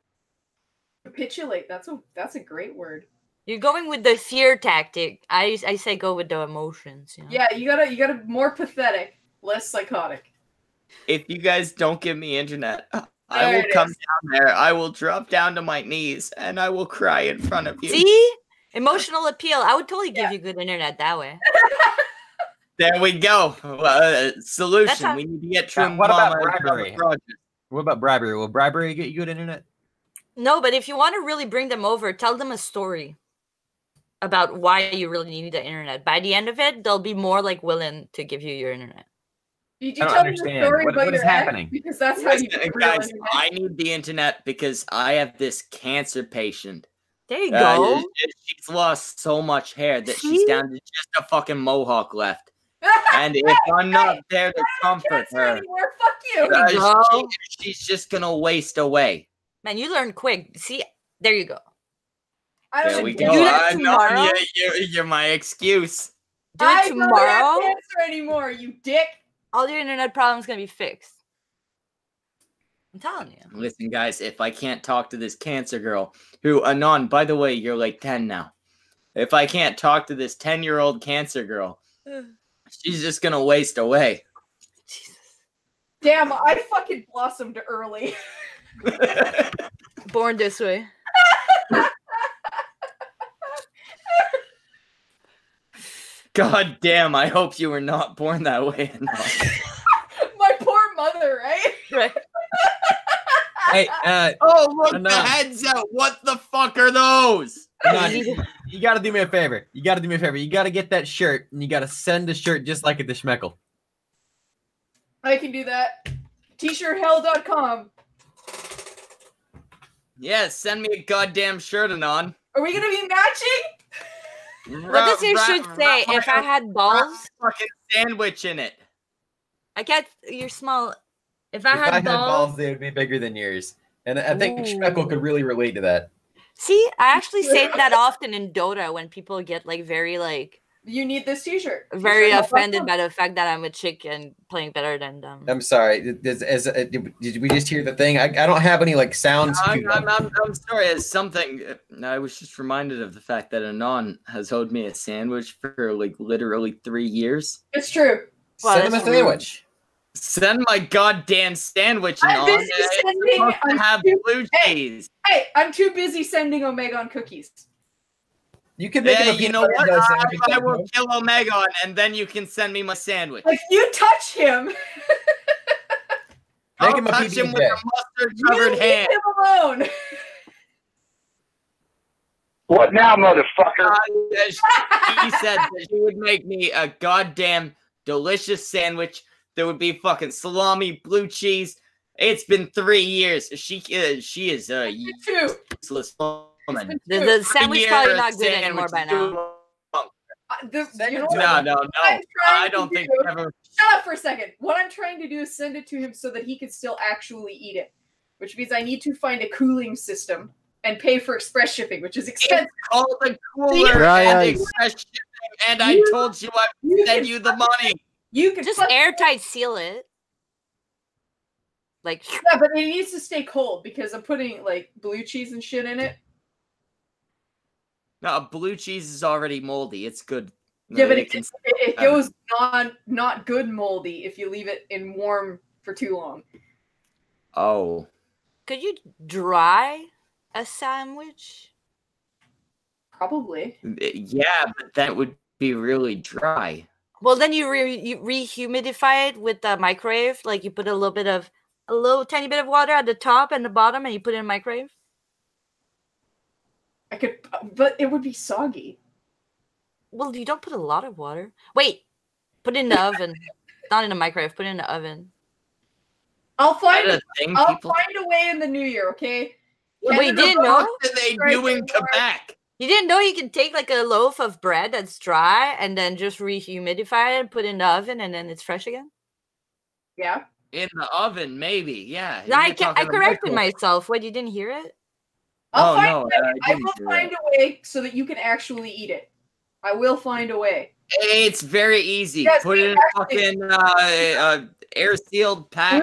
Capitulate. That's a great word. You're going with the fear tactic. I say go with the emotions. You know? Yeah, you gotta more pathetic, less psychotic. If you guys don't give me internet, I will come down there. I will drop down to my knees and I will cry in front of you. See? Emotional appeal. I would totally give you good internet that way. There we go. Solution. We need to get true. What about bribery? What about bribery? Will bribery get you good internet? No, but if you want to really bring them over, tell them a story about why you really need the internet. By the end of it, they'll be more like willing to give you your internet. You tell them the story about what is happening? Because that's how you get guys, I need the internet because I have this cancer patient. There you go. She's lost so much hair that she's down to just a fucking mohawk left. And if I'm not there to comfort her, fuck you. She's just gonna waste away. Man, you learn quick. See, there you go. There we go. You're my excuse. Do it tomorrow. I don't have cancer anymore, you dick. All your internet problems gonna be fixed. I'm telling you. Listen, guys, if I can't talk to this cancer girl, who Anon, by the way, you're like 10 now. If I can't talk to this 10-year-old cancer girl, she's just gonna waste away. Jesus. Damn, I fucking blossomed early. Born this way. God damn, I hope you were not born that way. My poor mother, right? Right. Hey, oh, look, the heads out. What the fuck are those? You gotta do me a favor. You gotta get that shirt, and you gotta send the shirt just like it to Schmeckle. I can do that. T-shirthell.com. Yeah, send me a goddamn shirt, Anon. Are we gonna be matching? What does your shirt say? If I had balls, fucking sandwich in it. I get you're small. If If I had balls, they would be bigger than yours. And I think Schmeckle could really relate to that. see, I actually say that often in Dota when people get like very like you need this T-shirt. Very offended by the fact that I'm a chick and playing better than them. I'm sorry. Did we just hear the thing? I don't have any like sounds. I'm sorry. It's something. I was just reminded of the fact that Anon has owed me a sandwich for like literally 3 years. It's true. Send him a sandwich. Send my goddamn sandwich, I'm Anon. busy sending. Blue cheese. Hey, I'm too busy sending Omegon cookies. You can make him a you know what? I will kill Omegon, and then you can send me my sandwich. Like you touch him. I'll touch him with a mustard-covered hand. Leave him alone. What now, motherfucker? He said that she would make me a goddamn delicious sandwich. There would be fucking salami, blue cheese. It's been 3 years. She is a useless woman. The sandwich probably not good anymore by now. No. I don't think ever. Shut up for a second. What I'm trying to do is send it to him so that he can still actually eat it, which means I need to find a cooling system and pay for express shipping, which is expensive. It's called a cooler and express shipping, and I told you I would send you the money. You can just airtight seal it. Like yeah, but it needs to stay cold because I'm putting like blue cheese and shit in it. No, blue cheese is already moldy. It's good. Yeah, but it goes not good moldy if you leave it in warm for too long. Oh. Could you dry a sandwich? Probably. Yeah, but that would be really dry. Well, then you rehumidify it with the microwave. Like you put a little tiny bit of water at the top and the bottom, and you put it in the microwave. I could, but it would be soggy. Well, you don't put a lot of water. Wait, put it in the oven. Not in the microwave. Put it in the oven. I'll find a way in the new year. Okay. Wait, you didn't know? What are they doing in Quebec? You didn't know you can take like a loaf of bread that's dry and then just rehumidify it and put it in the oven and then it's fresh again? Yeah. In the oven, maybe. Yeah. I corrected myself. What, you didn't hear it? I will find a way so that you can actually eat it. I will find a way. It's very easy. Yes, put it in a fucking air-sealed pack.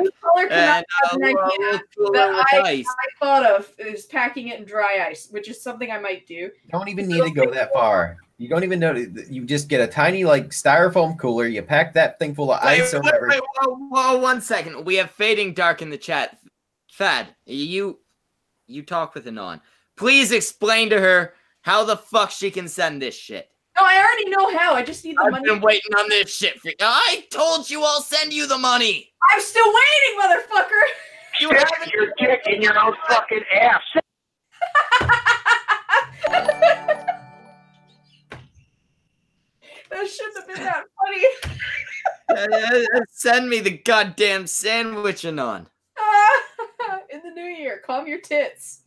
That I thought of is packing it in dry ice, which is something I might do. Don't even need to go that far. You don't even know. You just get a tiny like styrofoam cooler. You pack that thing full of ice or whatever. Whoa, 1 second. We have Fading Dark in the chat. Fad, you talk with Anon. Please explain to her how the fuck she can send this shit. No, I already know how. I just need the money. I've been waiting on this shit for you. I told you I'll send you the money. I'm still waiting, motherfucker. You have your dick in your own fucking ass. That shouldn't have been that funny. Send me the goddamn sandwich, Anon. In the new year, calm your tits.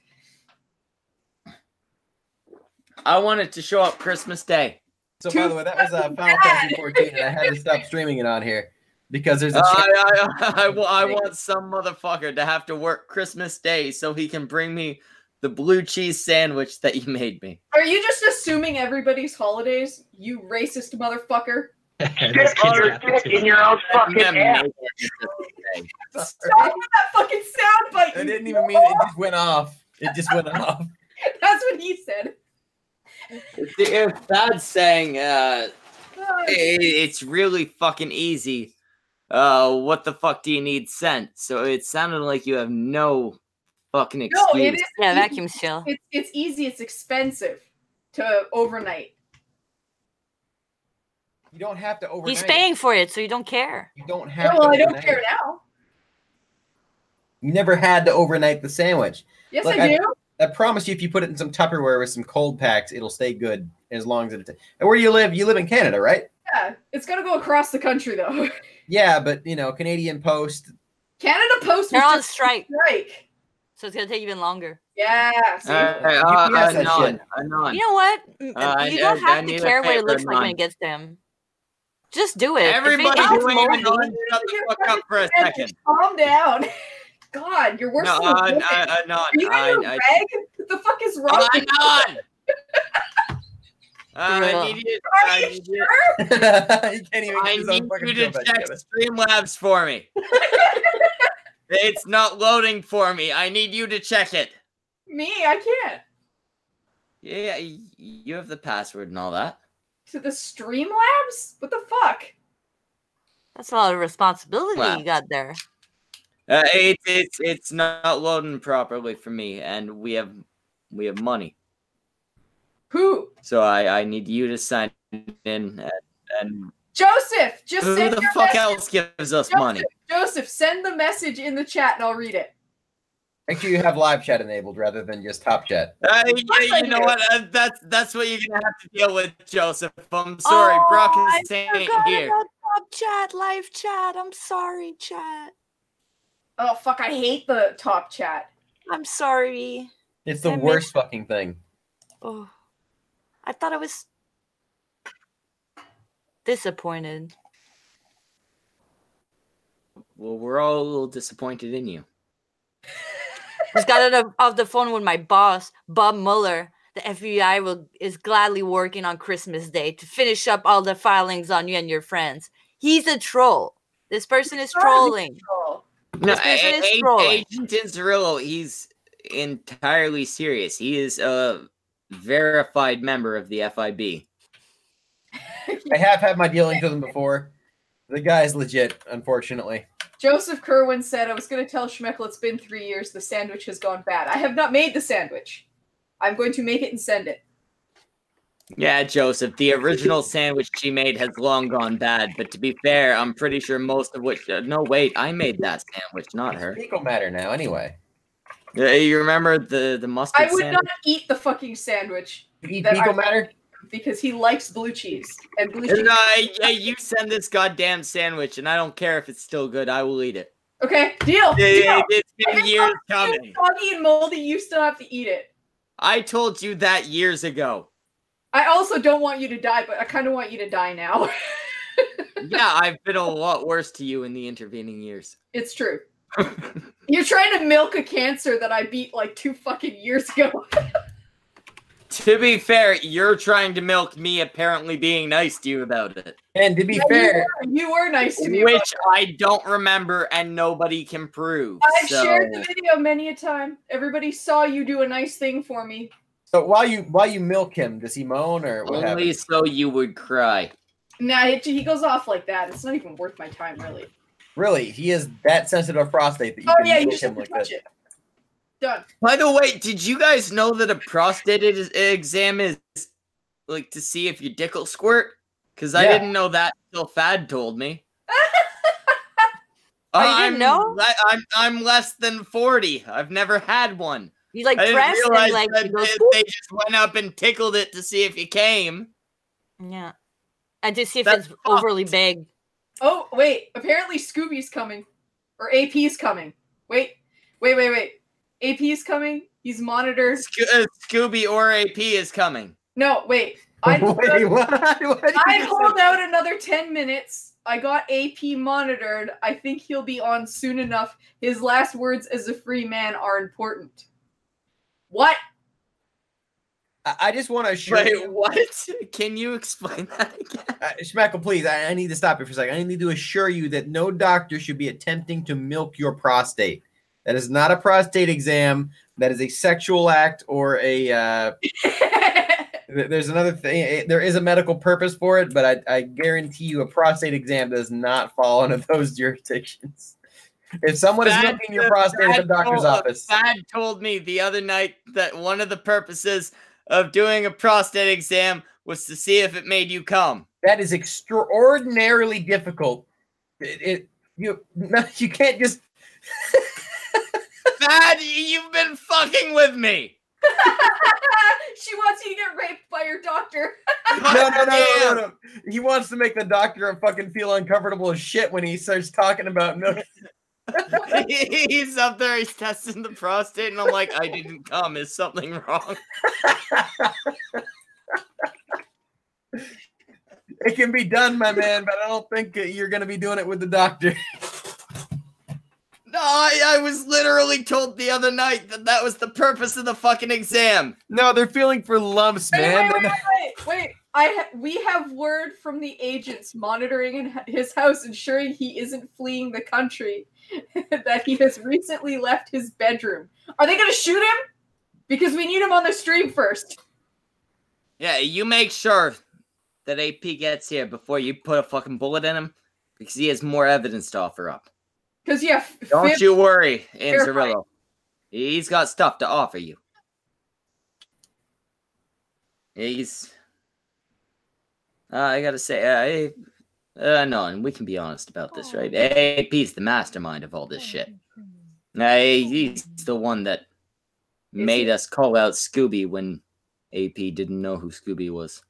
I want it to show up Christmas Day. So, by the way, that was Final Fantasy 14, and I had to stop streaming it on here because there's a I want some motherfucker to have to work Christmas Day so he can bring me the blue cheese sandwich that you made me. Are you just assuming everybody's holidays, you racist motherfucker? Stick your dick in your own fucking ass. Stop with that fucking sound bite. I didn't even mean it. It just went off. It just went off. That's what he said. If Thad's saying it's really fucking easy, what the fuck do you need sent? So it sounded like you have no fucking excuse. No, it is. Yeah, vacuum seal. It's easy. It's expensive to overnight. You don't have to overnight. He's paying for it, so you don't care. You don't have. Well, to I don't overnight. care now. You never had to overnight the sandwich. Yes, Look, I do. I promise you, if you put it in some Tupperware with some cold packs, it'll stay good as long as it. And where do you live? You live in Canada, right? Yeah, it's gonna go across the country though. Yeah, but you know, Canadian Post. Canada Post. They're on strike. so it's gonna take even longer. Yeah. See? Anon. You know what? You don't have to need a care what it favor, looks like when Anon. it gets to him. Just do it. Everybody if doing it, shut the fuck up for a second. Calm down. God, you're worse than a woman. Anon. Are you on your rag? What the fuck is wrong with you? Anon! I need you. Are you sure? He can't even I get his own need fucking you show to back check together. Streamlabs for me. It's not loading for me. I need you to check it. Me? I can't. Yeah, you have the password and all that. To the Streamlabs? What the fuck? That's a lot of responsibility you got there. It's not loading properly for me, and we have money. Who? So I need you to sign in and Joseph, just who send the your fuck message. else gives us Joseph, money? Joseph, send the message in the chat and I'll read it. Make sure you have live chat enabled rather than just top chat. You know what? That's what you're gonna have to deal with, Joseph. I'm sorry, Brockus ain't here. Top chat, live chat. I'm sorry, chat. Oh fuck, I hate the top chat. I'm sorry. It's the worst fucking thing. Oh, I thought I was disappointed. Well, we're all a little disappointed in you. Just got off the phone with my boss, Bob Mueller. The FBI is gladly working on Christmas Day to finish up all the filings on you and your friends. He's a troll. This person is trolling. No, This person is trolling. Agent Inzerillo, he's entirely serious. He is a verified member of the FIB. I have had my dealings with him before. The guy's legit, unfortunately. Joseph Kerwin said, I was going to tell Schmeckle it's been 3 years. The sandwich has gone bad. I have not made the sandwich. I'm going to make it and send it. Yeah, Joseph, the original sandwich she made has long gone bad, but to be fair, I'm pretty sure most of which... no, wait, I made that sandwich, not her. Fecal matter now, anyway. You remember the mustard I would sandwich? not eat the fucking sandwich. Eat fecal matter? Because he likes blue cheese. And blue cheese. You send this goddamn sandwich, and I don't care if it's still good, I will eat it. Okay, deal. Yeah, deal. it's been years coming. It's soggy and moldy, you still have to eat it. I told you that years ago. I also don't want you to die, but I kind of want you to die now. Yeah, I've been a lot worse to you in the intervening years. It's true. You're trying to milk a cancer that I beat like 2 fucking years ago. To be fair, you're trying to milk me apparently being nice to you about it. And to be fair... You were nice to me. Which I don't remember and nobody can prove. I've shared the video many a time. Everybody saw you do a nice thing for me. So while you milk him, does he moan or what Only happens? so you would cry. Nah, he goes off like that. It's not even worth my time, really. Really? He is that sensitive of prostate that you Oh can yeah, you milk just him have to like touch that. it. Done. By the way, did you guys know that a prostate exam is like to see if your dick will squirt? Because I didn't know that until Fad told me. Oh, you didn't know? I'm less than 40. I've never had one. You like I didn't pressed and realize like that you go, they just went up and tickled it to see if you came. yeah, and to see if it's overly big. Oh wait, apparently Scoobie's coming, or AP's coming. Wait. AP's coming. He's monitored. Scoobie or AP is coming. No, wait. I'd hold What? out another 10 minutes. I got AP monitored. I think he'll be on soon enough. His last words as a free man are important. What? I just want to assure you. What? Can you explain that again? Schmeckle, please, I need to stop you for a second. I need to assure you that no doctor should be attempting to milk your prostate. That is not a prostate exam. That is a sexual act or a... There's another thing. There is a medical purpose for it, but I guarantee you a prostate exam does not fall under those jurisdictions. If someone is milking your prostate at the doctor's office... Dad told me the other night that one of the purposes of doing a prostate exam was to see if it made you come. That is extraordinarily difficult. You can't just... Dad, you've been fucking with me. She wants you to get raped by your doctor. No. He wants to make the doctor fucking feel uncomfortable as shit when he starts talking about milk. He's up there, he's testing the prostate, and I'm like, I didn't come. Is something wrong? It can be done, my man, but I don't think you're going to be doing it with the doctor. No, I was literally told the other night that was the purpose of the fucking exam. No, they're feeling for lumps, man. Wait. We have word from the agents monitoring in his house, ensuring he isn't fleeing the country, that he has recently left his bedroom. Are they going to shoot him? Because we need him on the stream first. Yeah, you make sure that AP gets here before you put a fucking bullet in him, because he has more evidence to offer up. Because, yeah. Don't you worry, Anzarillo. He's got stuff to offer you. He's... I gotta say, no, and we can be honest about this, right? AP's the mastermind of all this shit. He's the one that made us call out Scoobie when AP didn't know who Scoobie was.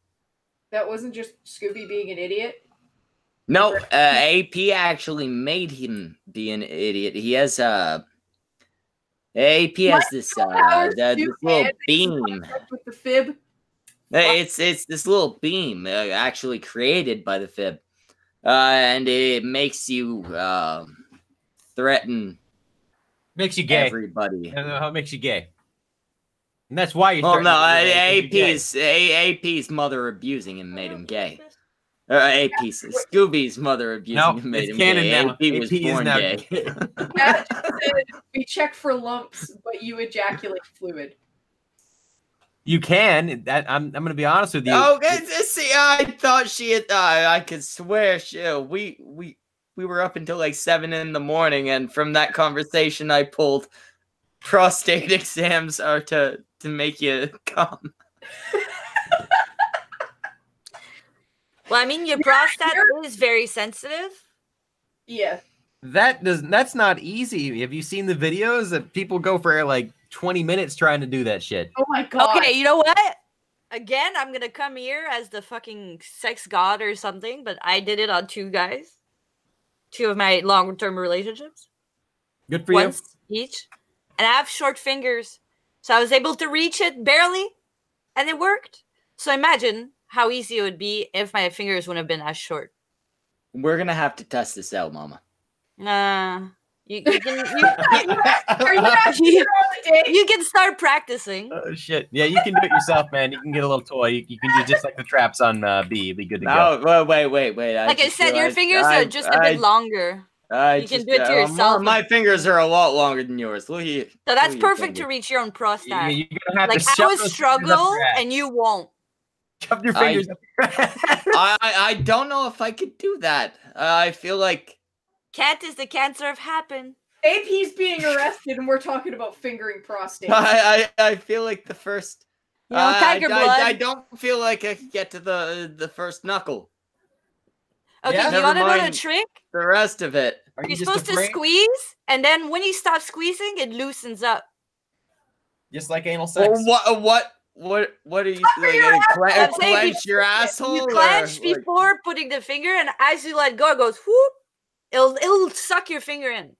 That wasn't just Scoobie being an idiot? No, AP actually made him be an idiot. He has, AP has this little beam. With the fib? It's this little beam actually created by the fib, and it makes you threaten. Makes you gay. Everybody. I don't know how it makes you gay. And that's why you. Oh no, AP's mother abusing him made him gay. Scoobie's mother abusing him made him gay. Now. AP was born gay. Yeah, we check for lumps, but you ejaculate fluid. You can. I'm going to be honest with you. Oh, see, I thought she had. I could swear we were up until like 7 in the morning, and from that conversation, I pulled prostate exams are to make you come. Well, I mean, your prostate is very sensitive. Yeah. That's not easy. Have you seen the videos that people go for like 20 minutes trying to do that shit? Oh my god. Okay, you know what? Again, I'm gonna come here as the fucking sex god or something, but I did it on 2 guys. 2 of my long-term relationships. Good for Once each. And I have short fingers. So I was able to reach it barely, and it worked. So imagine how easy it would be if my fingers wouldn't have been as short. We're gonna have to test this out, Mama. You can start practicing. Oh shit! Yeah, you can do it yourself, man. You can get a little toy. You can do just like the traps on B. You'll be good to go. No, wait. Like I said, your fingers are just a bit longer. You can do it to yourself. My fingers are a lot longer than yours. Look at you. So that's perfect to reach your own prostate. You're gonna have like to I would struggle, and you won't. Shove your fingers. I don't know if I could do that. I feel like. Cat is the cancer of happen. AP's being arrested, and we're talking about fingering prostate. I feel like the first. Tiger blood. I don't feel like I could get to the first knuckle. Okay, you want to know the trick? The rest of it. You're supposed to squeeze, and then when you stop squeezing, it loosens up. Just like anal sex. Well, what are you doing? Clench your asshole? You clench before putting the finger, and as you let go, it goes whoop. It'll suck your finger in.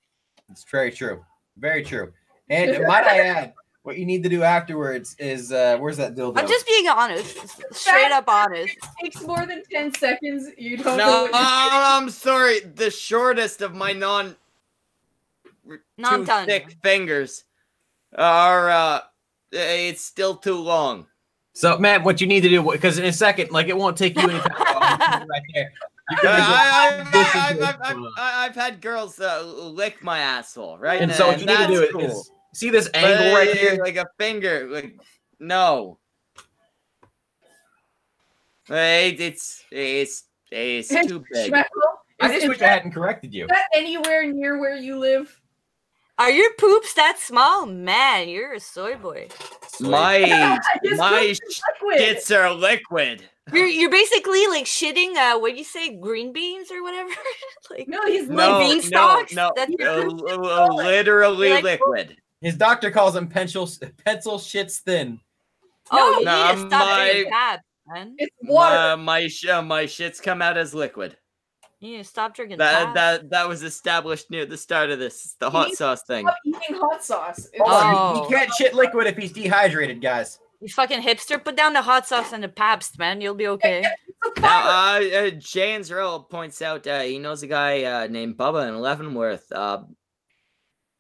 It's very true. Very true. And might I add, what you need to do afterwards is where's that dildo? I'm just being honest. Straight up honest. It takes more than 10 seconds. You don't No, know I'm sorry. The shortest of my too thick fingers are it's still too long. So, Matt, what you need to do, because in a second, like it won't take you any time. Right there. I've had girls lick my asshole, right? And so what you need to do is see this angle right here, like a finger. Like no, it's too big. I just wish I hadn't corrected you. Is that anywhere near where you live? Are your poops that small? Man, you're a soy boy. My shits are liquid. You're basically like shitting what do you say, green beans or whatever? Like no, he's beanstalks. No, that's literally like, liquid. His doctor calls them pencil shits thin. Oh, you need to stop doing that, man. It's water. My shits come out as liquid. You need to stop drinking That was established near the start of this. The hot sauce thing. Stop eating hot sauce. He can't shit liquid if he's dehydrated, guys. You fucking hipster, put down the hot sauce and the Pabst, man. You'll be okay. Now, Jay Anzarella points out he knows a guy named Bubba in Leavenworth.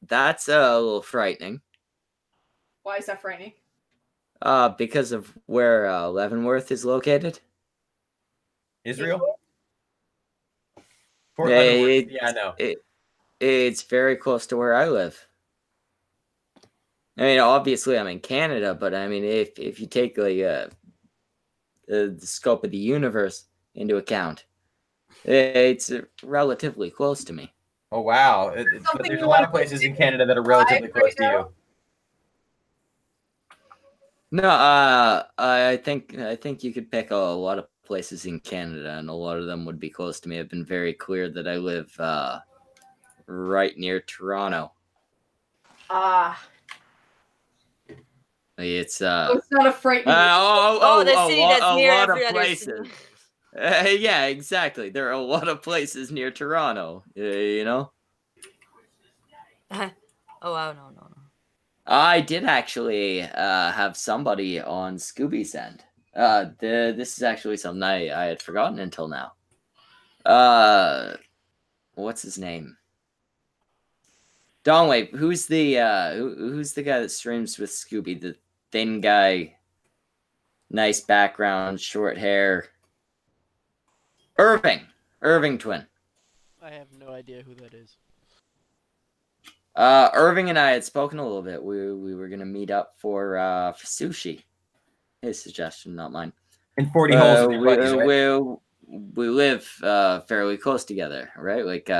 That's a little frightening. Why is that frightening? Because of where Leavenworth is located. Israel? Yeah, I know. It's very close to where I live. I mean, obviously, I'm in Canada, but I mean, if you take like the scope of the universe into account, it's relatively close to me. Oh wow! But there's a lot of places in Canada that are relatively close to you. No, I think you could pick a lot of places in Canada, and a lot of them would be close to me. I've been very clear that I live right near Toronto. It's it's not a frightening. The city that's near lot of every other places. Yeah, exactly. There are a lot of places near Toronto. You know. Oh wow, no. I did actually have somebody on Scoobie's end. This is actually something I had forgotten until now. What's his name? Don, wait, who's the guy that streams with Scoobie? The thin guy, nice background, short hair. Irving Twin. I have no idea who that is. Irving and I had spoken a little bit. We were gonna meet up for sushi. His suggestion, not mine. In 40 holes with your buddies, right? We live fairly close together, right? Like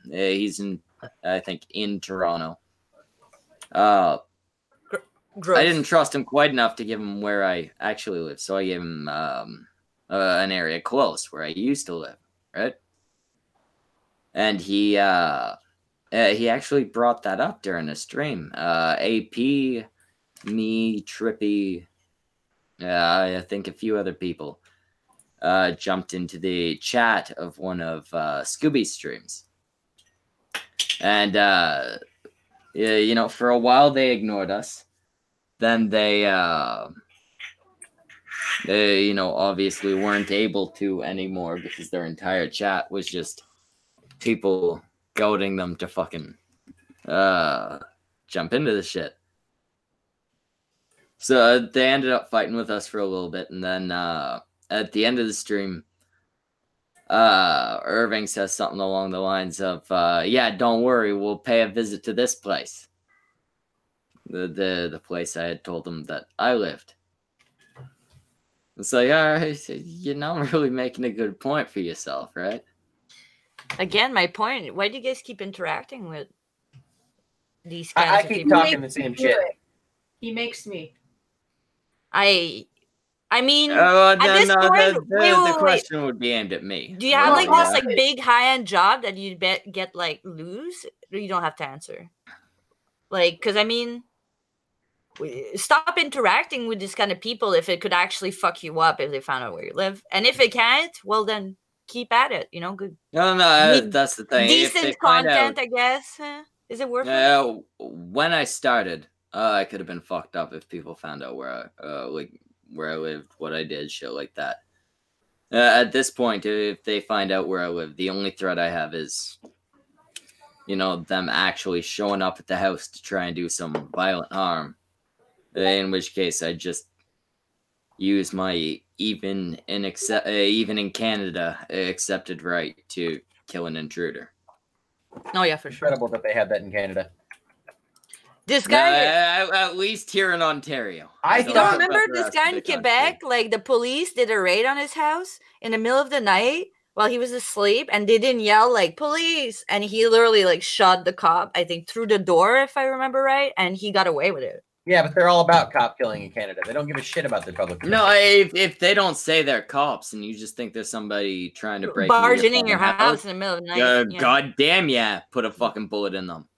he's in, I think, in Toronto. Gross. I didn't trust him quite enough to give him where I actually live, so I gave him an area close where I used to live, right? And he actually brought that up during a stream. AP, me, Trippy, I think a few other people jumped into the chat of one of Scoobie's streams. And, you know, for a while they ignored us. Then they, you know, obviously weren't able to anymore because their entire chat was just people goading them to fucking jump into the shit. So they ended up fighting with us for a little bit, and then at the end of the stream, Irving says something along the lines of, yeah, don't worry, we'll pay a visit to this place. The place I had told him that I lived. It's like, all right, you're not really making a good point for yourself, right? Again, my point. Why do you guys keep interacting with these kinds I of keep people? talking the same shit. He makes me. I mean, at at this point, the question would be aimed at me. do you have like this like big high-end job that you get like lose? Or you don't have to answer? Like, because I mean, stop interacting with these kind of people if it could actually fuck you up if they found out where you live, and if it can't, well then keep at it. You know, good. No, that's the thing. Decent content, I guess. Is it worth it? When I started, I could have been fucked up if people found out where I lived, what I did, shit like that. At this point, if they find out where I live, the only threat I have is, you know, them actually showing up at the house to try and do some violent harm. In which case, I just use my even in Canada accepted right to kill an intruder. Oh yeah, for sure. Incredible that they have that in Canada. This guy, at least here in Ontario. you don't remember this guy in Quebec? Like the police did a raid on his house in the middle of the night while he was asleep, and they didn't yell like police, and he literally like shot the cop, I think, through the door, if I remember right, and he got away with it. Yeah, but they're all about cop killing in Canada. They don't give a shit about their public. No, if they don't say they're cops and you just think there's somebody trying to break barging in your house in the middle of the night. God damn, yeah, put a fucking bullet in them.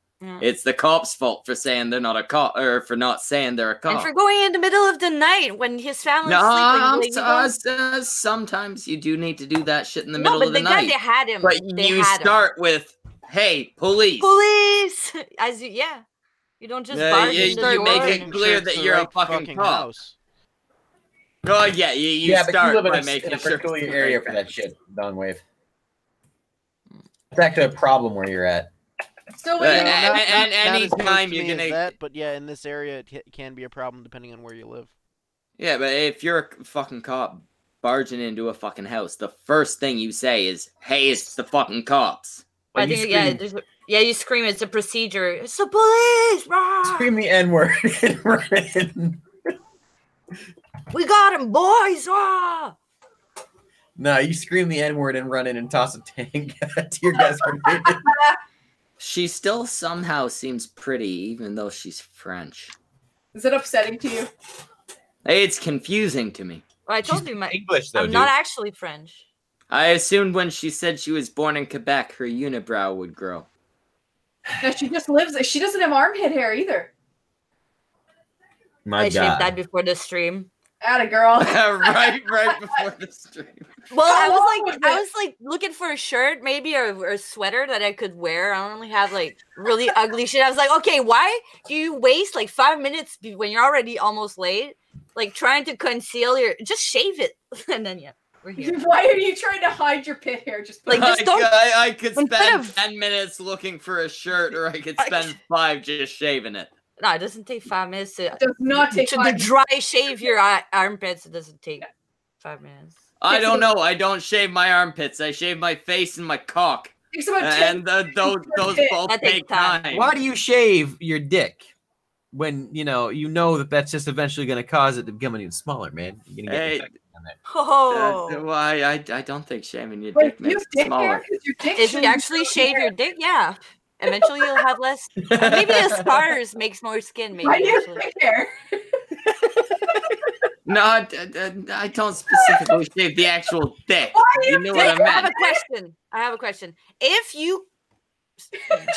It's the cop's fault for saying they're not a cop, or for not saying they're a cop. And for going in the middle of the night when his family's sleeping. Sometimes you do need to do that shit in the middle of the night. No, but they had him. But you start with, "Hey, police!" Police, you don't just barge in the door. You make it clear that you're a fucking cop. Oh yeah, you start by making in a sure particular area for that shit, Dawnwave. It's actually a problem where you're at. So and any time you're gonna that, but yeah, in this area it can be a problem depending on where you live. Yeah, but if you're a fucking cop barging into a fucking house, the first thing you say is, "Hey, it's the fucking cops." I think you scream. It's a procedure. It's the police. Rah! Scream the N-word and run in. We got him, boys! Rah! No, you scream the N-word and run in and toss a tank at your guys' grenade. She still somehow seems pretty, even though she's French. Is it upsetting to you? It's confusing to me. Well, I told you, English, though, I'm not actually French. I assumed when she said she was born in Quebec, her unibrow would grow. No, she just lives. She doesn't have armpit hair either. I shaved that before the stream. Atta girl. right before the stream. Well, I was like looking for a shirt, maybe or a sweater that I could wear. I only have like really ugly shit. I was like, okay, why do you waste like 5 minutes when you're already almost late, like trying to conceal your? Just shave it, and then we're here. Why are you trying to hide your pit hair? Just like just don't. I could spend 10 minutes looking for a shirt, or I could spend 5 just shaving it. No, it doesn't take 5 minutes. It does not take to dry shave your armpits. It doesn't take 5 minutes. I don't know. I don't shave my armpits. I shave my face and my cock. And those both take time. Why do you shave your dick when you know that that's just eventually going to cause it to become even smaller, man? You're gonna get infected on that. Why? I don't think shaving your dick makes it smaller. If you actually shave your dick, yeah. Eventually, you'll have less. Maybe the scars makes more skin. Maybe. Why do you have hair? No, I don't specifically shave the actual dick. You know what I meant. I have a question. If you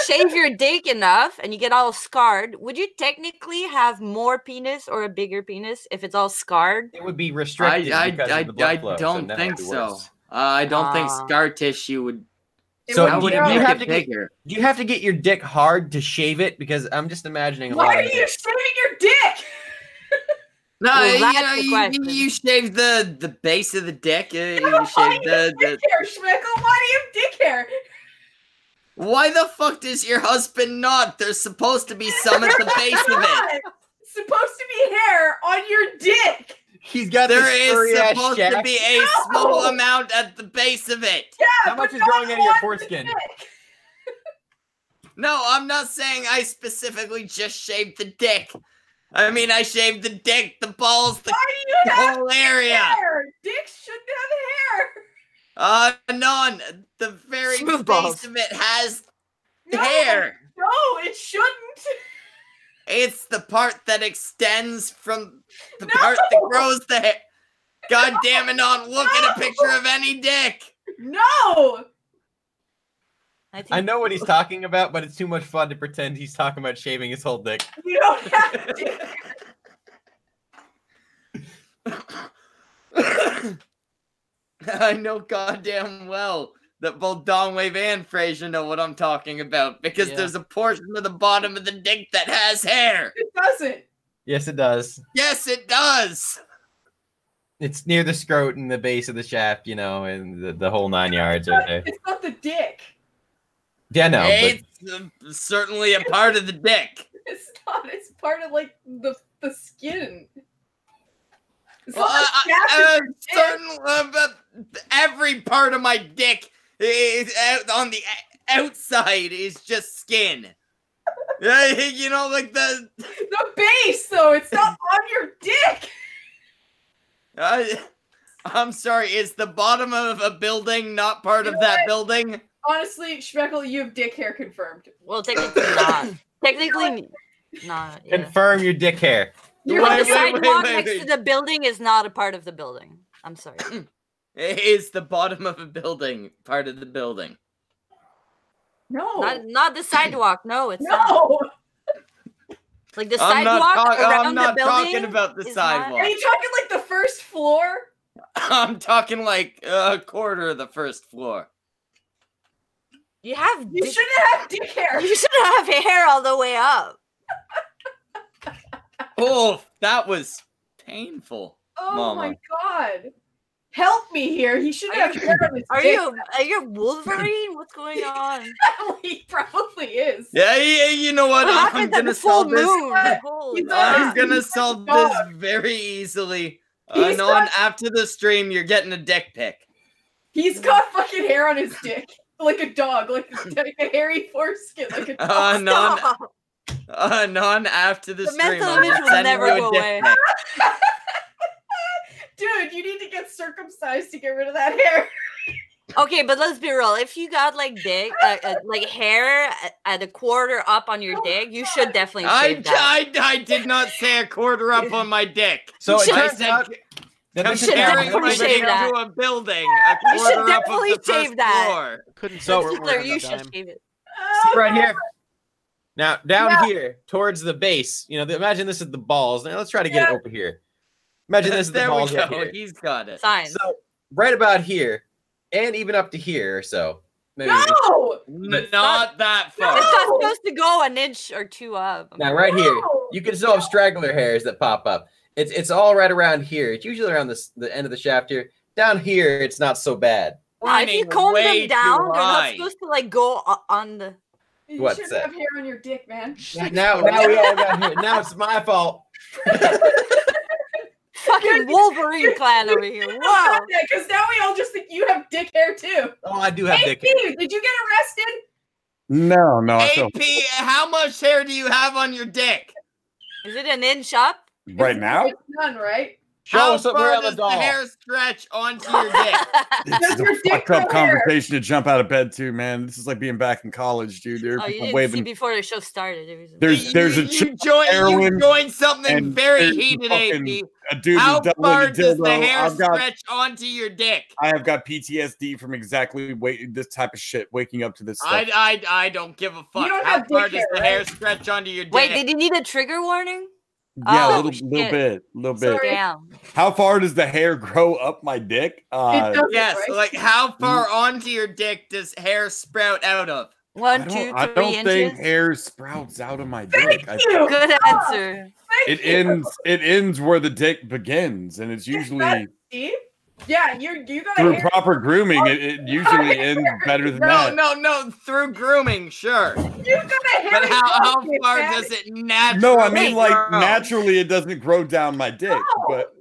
shave your dick enough and you get all scarred, would you technically have more penis or a bigger penis if it's all scarred? It would be restricted. I don't think so. I don't think scar tissue would. So do you have to get your dick hard to shave it? Because I'm just imagining. Why are you shaving your dick? No, you shave the base of the dick. You shave the dick hair, Schmeckle. Why do you have dick hair? Why the fuck does your husband not? There's supposed to be some at the base of it. It's supposed to be hair on your dick. He's got there is supposed to be a small amount at the base of it. Yeah, how much is growing out of your foreskin? No, I'm not saying I specifically just shaved the dick. I mean, I shaved the dick, the balls, the whole area. Hair? Dicks shouldn't have hair. Anon, the very base of it has hair. No, it shouldn't. It's the part that extends from the part that grows the hair. God damn it, Anon, look at a picture of any dick. No! I know what he's talking about, but it's too much fun to pretend he's talking about shaving his whole dick. You don't have to. I know goddamn well that both Dawnwave and Fraser know what I'm talking about, because there's a portion of the bottom of the dick that has hair. It doesn't. Yes, it does. Yes, it does. It's near the scrot and the base of the shaft, and the whole 9 yards right there. It's not the dick. Yeah, no. It's certainly a part of the dick. It's not. It's part of, like, the skin. Every part of my dick is on the outside is just skin. Like the base, though. It's not on your dick. I'm sorry. Is the bottom of a building not part of that building? Honestly, Schmeckle, you have dick hair confirmed. Well, technically not. Technically not. Yeah. Confirm your dick hair. The sidewalk next to the building is not a part of the building. I'm sorry. Is the bottom of a building part of the building? No. Not the sidewalk. No, it's No. not. Like the sidewalk around I'm not the building talking about the is sidewalk. Are you talking like the first floor? I'm talking like a quarter of the first floor. You have. You shouldn't have dick hair. You shouldn't have hair all the way up. Oh, that was painful. Oh Mama. my god. Help me here. He shouldn't have hair on his Are dick. you Wolverine? What's going on? He probably is. Yeah, you know what? I'm gonna solve this. I'm gonna solve this very easily. Anon, after the stream, you're getting a dick pic. He's got fucking hair on his dick. Like a dog. Like a hairy foreskin. Like a dog. Anon, after the stream, mental I'm image will sending never you a go dick away. pic. Dude, you need to get circumcised to get rid of that hair. Okay, but let's be real. If you got like dick, like hair at a quarter up on your dick, you should definitely shave that. I did not say a quarter up on my dick. So I it turns said out You should definitely shave that. to a building. You should definitely shave that. Couldn't So- say Hitler, you should shave it. See right here. Now down here towards the base, imagine this is the balls. Now let's try to get it over here. Imagine this is the There we balls right go. here. He's got it. Fine. So right about here, and even up to here or so. Maybe No! Not that far. It's not supposed to go an inch or two up. Now right here, you can still have straggler hairs that pop up. It's all right around here. It's usually around the end of the shaft here. Down here, it's not so bad. Wow, if you Pointing comb way them down, too they're not high. supposed to like go on the. You What's shouldn't that? have hair on your dick, man. Now we all got here. Now it's my fault. Fucking Wolverine clan over here. Wow. Because now we all just think you have dick hair too. Oh, I do have Hey, dick hair. Steve, did you get arrested? No, I feel AP, how much hair do you have on your dick? Is it an inch up? right now. It's none, right? Show How us something far around the does the doll. hair stretch onto your dick? It's your a dick fucked up grow hair. conversation to jump out of bed to, man. This is like being back in college, dude. There are Oh, you people didn't see waving. before the show started. There's a you chick joined something and very there's heated, fucking AP. a dude How who's doubling far a does the dildo. hair stretch onto your dick? I have got PTSD from exactly this type of shit. Waking up to this stuff. I don't give a fuck. don't How have far dick does hair, the hair right? stretch onto your dick? Wait, did you need a trigger warning? Yeah, Oh, a little shit. bit. Damn. How far does the hair grow up my dick? Yes, like how far onto your dick does hair sprout out of? 1, I 2, 3 don't, I don't inches. think hair sprouts out of my dick. Good answer. It ends where the dick begins, and it's usually Steve? Yeah, you got through hair. proper grooming. It usually ends better than that. No, through grooming, sure. You got a hair. But how far does it naturally No, I mean like grow? naturally it doesn't grow down my dick, but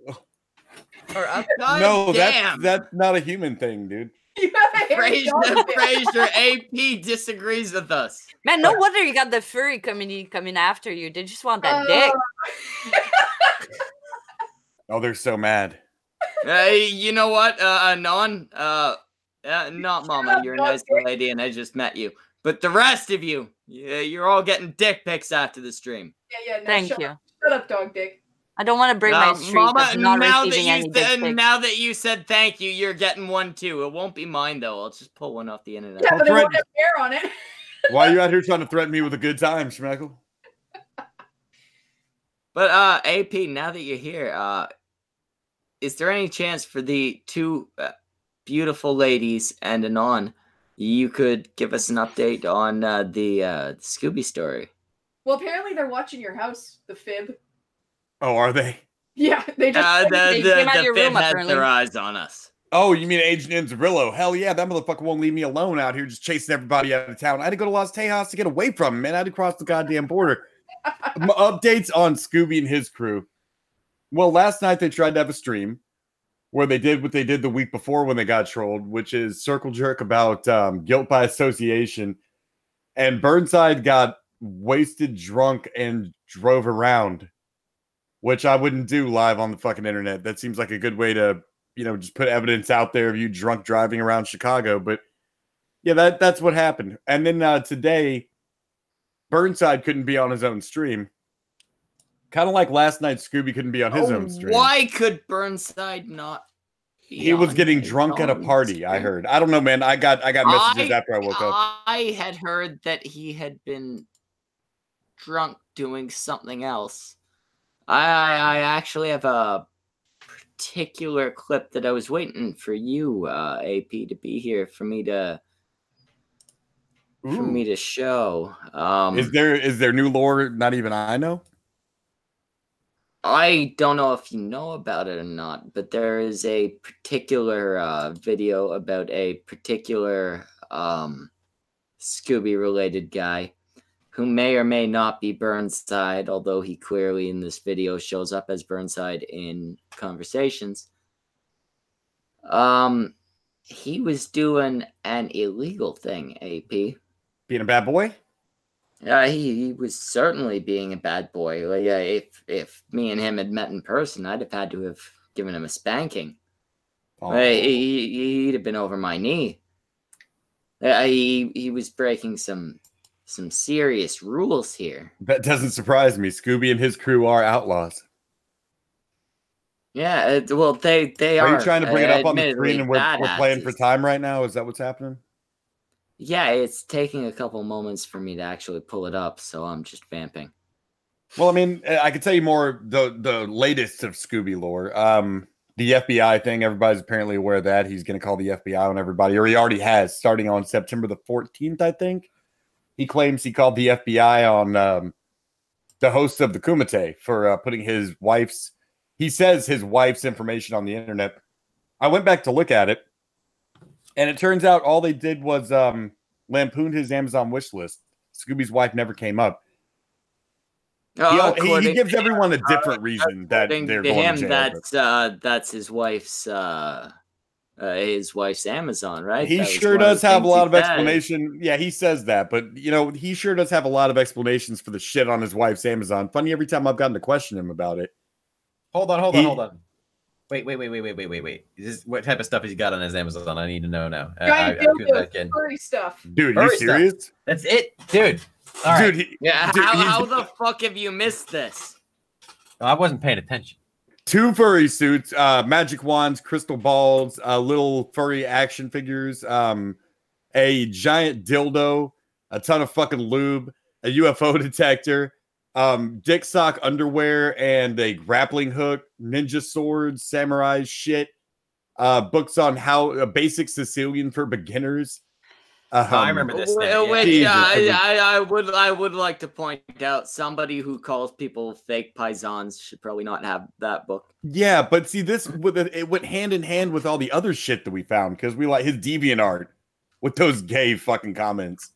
Or up, no, damn. that's not a human thing, dude. You have a hair. Fraser, AP disagrees with us. Man, no wonder you got the furry community coming after you. They just want that dick. Oh, they're so mad. You know what, Anon? Not Mama, you're a nice lady, and I just met you. But the rest of you, you're all getting dick pics after the stream. Yeah, no, Thank shut you. up. Shut up, dog dick. I don't want to break my streak Mama, of not now receiving any dick pics. now that you said thank you, you're getting one too. It won't be mine though. I'll just pull one off the internet. Yeah, but it won't have hair on it. Why are you out here trying to threaten me with a good time, Schmeckle? But AP, now that you're here, is there any chance for the two beautiful ladies and Anon, you could give us an update on the Scoobie story? Well, apparently they're watching your house, the fib. Oh, are they? Yeah, they just the fib has their eyes on us. Oh, you mean Agent Inzarillo? Hell yeah, that motherfucker won't leave me alone out here just chasing everybody out of town. I had to go to Las Tejas to get away from him, man. I had to cross the goddamn border. Updates on Scoobie and his crew. Well, last night they tried to have a stream where they did what they did the week before when they got trolled, which is circle jerk about guilt by association. And Burnside got wasted, drunk, and drove around, which I wouldn't do live on the fucking internet. That seems like a good way to, just put evidence out there of you drunk driving around Chicago. But yeah, that's what happened. And then today, Burnside couldn't be on his own stream. Kind of like last night, Scoobie couldn't be on his own stream. Why could Burnside not? He was getting drunk at a party, I heard. I don't know, man. I got messages after I woke up. I had heard that he had been drunk doing something else. I actually have a particular clip that I was waiting for you, AP, to be here for me to show. Is there new lore not even I know? I don't know if you know about it or not, but there is a particular video about a particular Scooby-related guy who may or may not be Burnside, although he clearly in this video shows up as Burnside in conversations. He was doing an illegal thing, AP. Being a bad boy? He was certainly being a bad boy. Like, if me and him had met in person, I'd have had to have given him a spanking. Oh. He'd have been over my knee. He was breaking some serious rules here. That doesn't surprise me. Scooby and his crew are outlaws. Yeah, well, they are. Are you trying to bring it up on the screen and we're playing for time right now? Is that what's happening? Yeah, it's taking a couple moments for me to actually pull it up, so I'm just vamping. Well, I mean, I could tell you more the latest of Scooby lore. The FBI thing, everybody's apparently aware of that. He's going to call the FBI on everybody, or he already has, starting on September the 14th, I think. He claims he called the FBI on the host of the Kumite for putting his wife's, he says his wife's information on the internet. I went back to look at it, and it turns out all they did was lampooned his Amazon wish list. Scooby's wife never came up. He gives everyone a different reason that they're going to jail. That's his wife's Amazon, right? He sure does have a lot of explanation. Yeah, he says that, but you know, he sure does have a lot of explanations for the shit on his wife's Amazon. Funny, every time I've gotten to question him about it. Hold on. Wait. What type of stuff he's got on his Amazon? I need to know now. Furry stuff. Dude, are you serious? That's it, dude. All right. Dude, how the fuck have you missed this? I wasn't paying attention. 2 furry suits, magic wands, crystal balls, little furry action figures, a giant dildo, a ton of fucking lube, a UFO detector, dick sock underwear, and a grappling hook, ninja swords, samurai shit, books on how basic Sicilian for beginners. I remember this thing. Which I would like to point out, somebody who calls people fake paisans should probably not have that book. Yeah, but see, it went hand in hand with all the other shit that we found, because we like his DeviantArt with those gay fucking comments.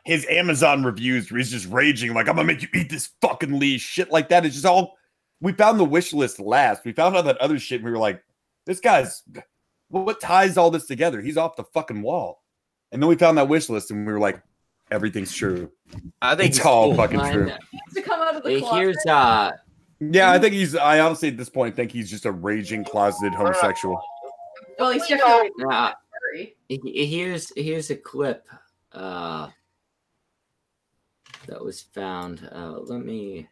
His Amazon reviews where he's just raging like, I'm gonna make you eat this fucking leash, shit like that. It's just all, we found the wish list last. We found all that other shit and we were like, this guy's, what ties all this together? He's off the fucking wall. And then we found that wish list and we were like, everything's true. I think it's all fucking true. He needs to come out of the closet. Here's yeah, I think I honestly at this point think he's just a raging closeted homosexual. Well, he's definitely here's a clip that was found. Let me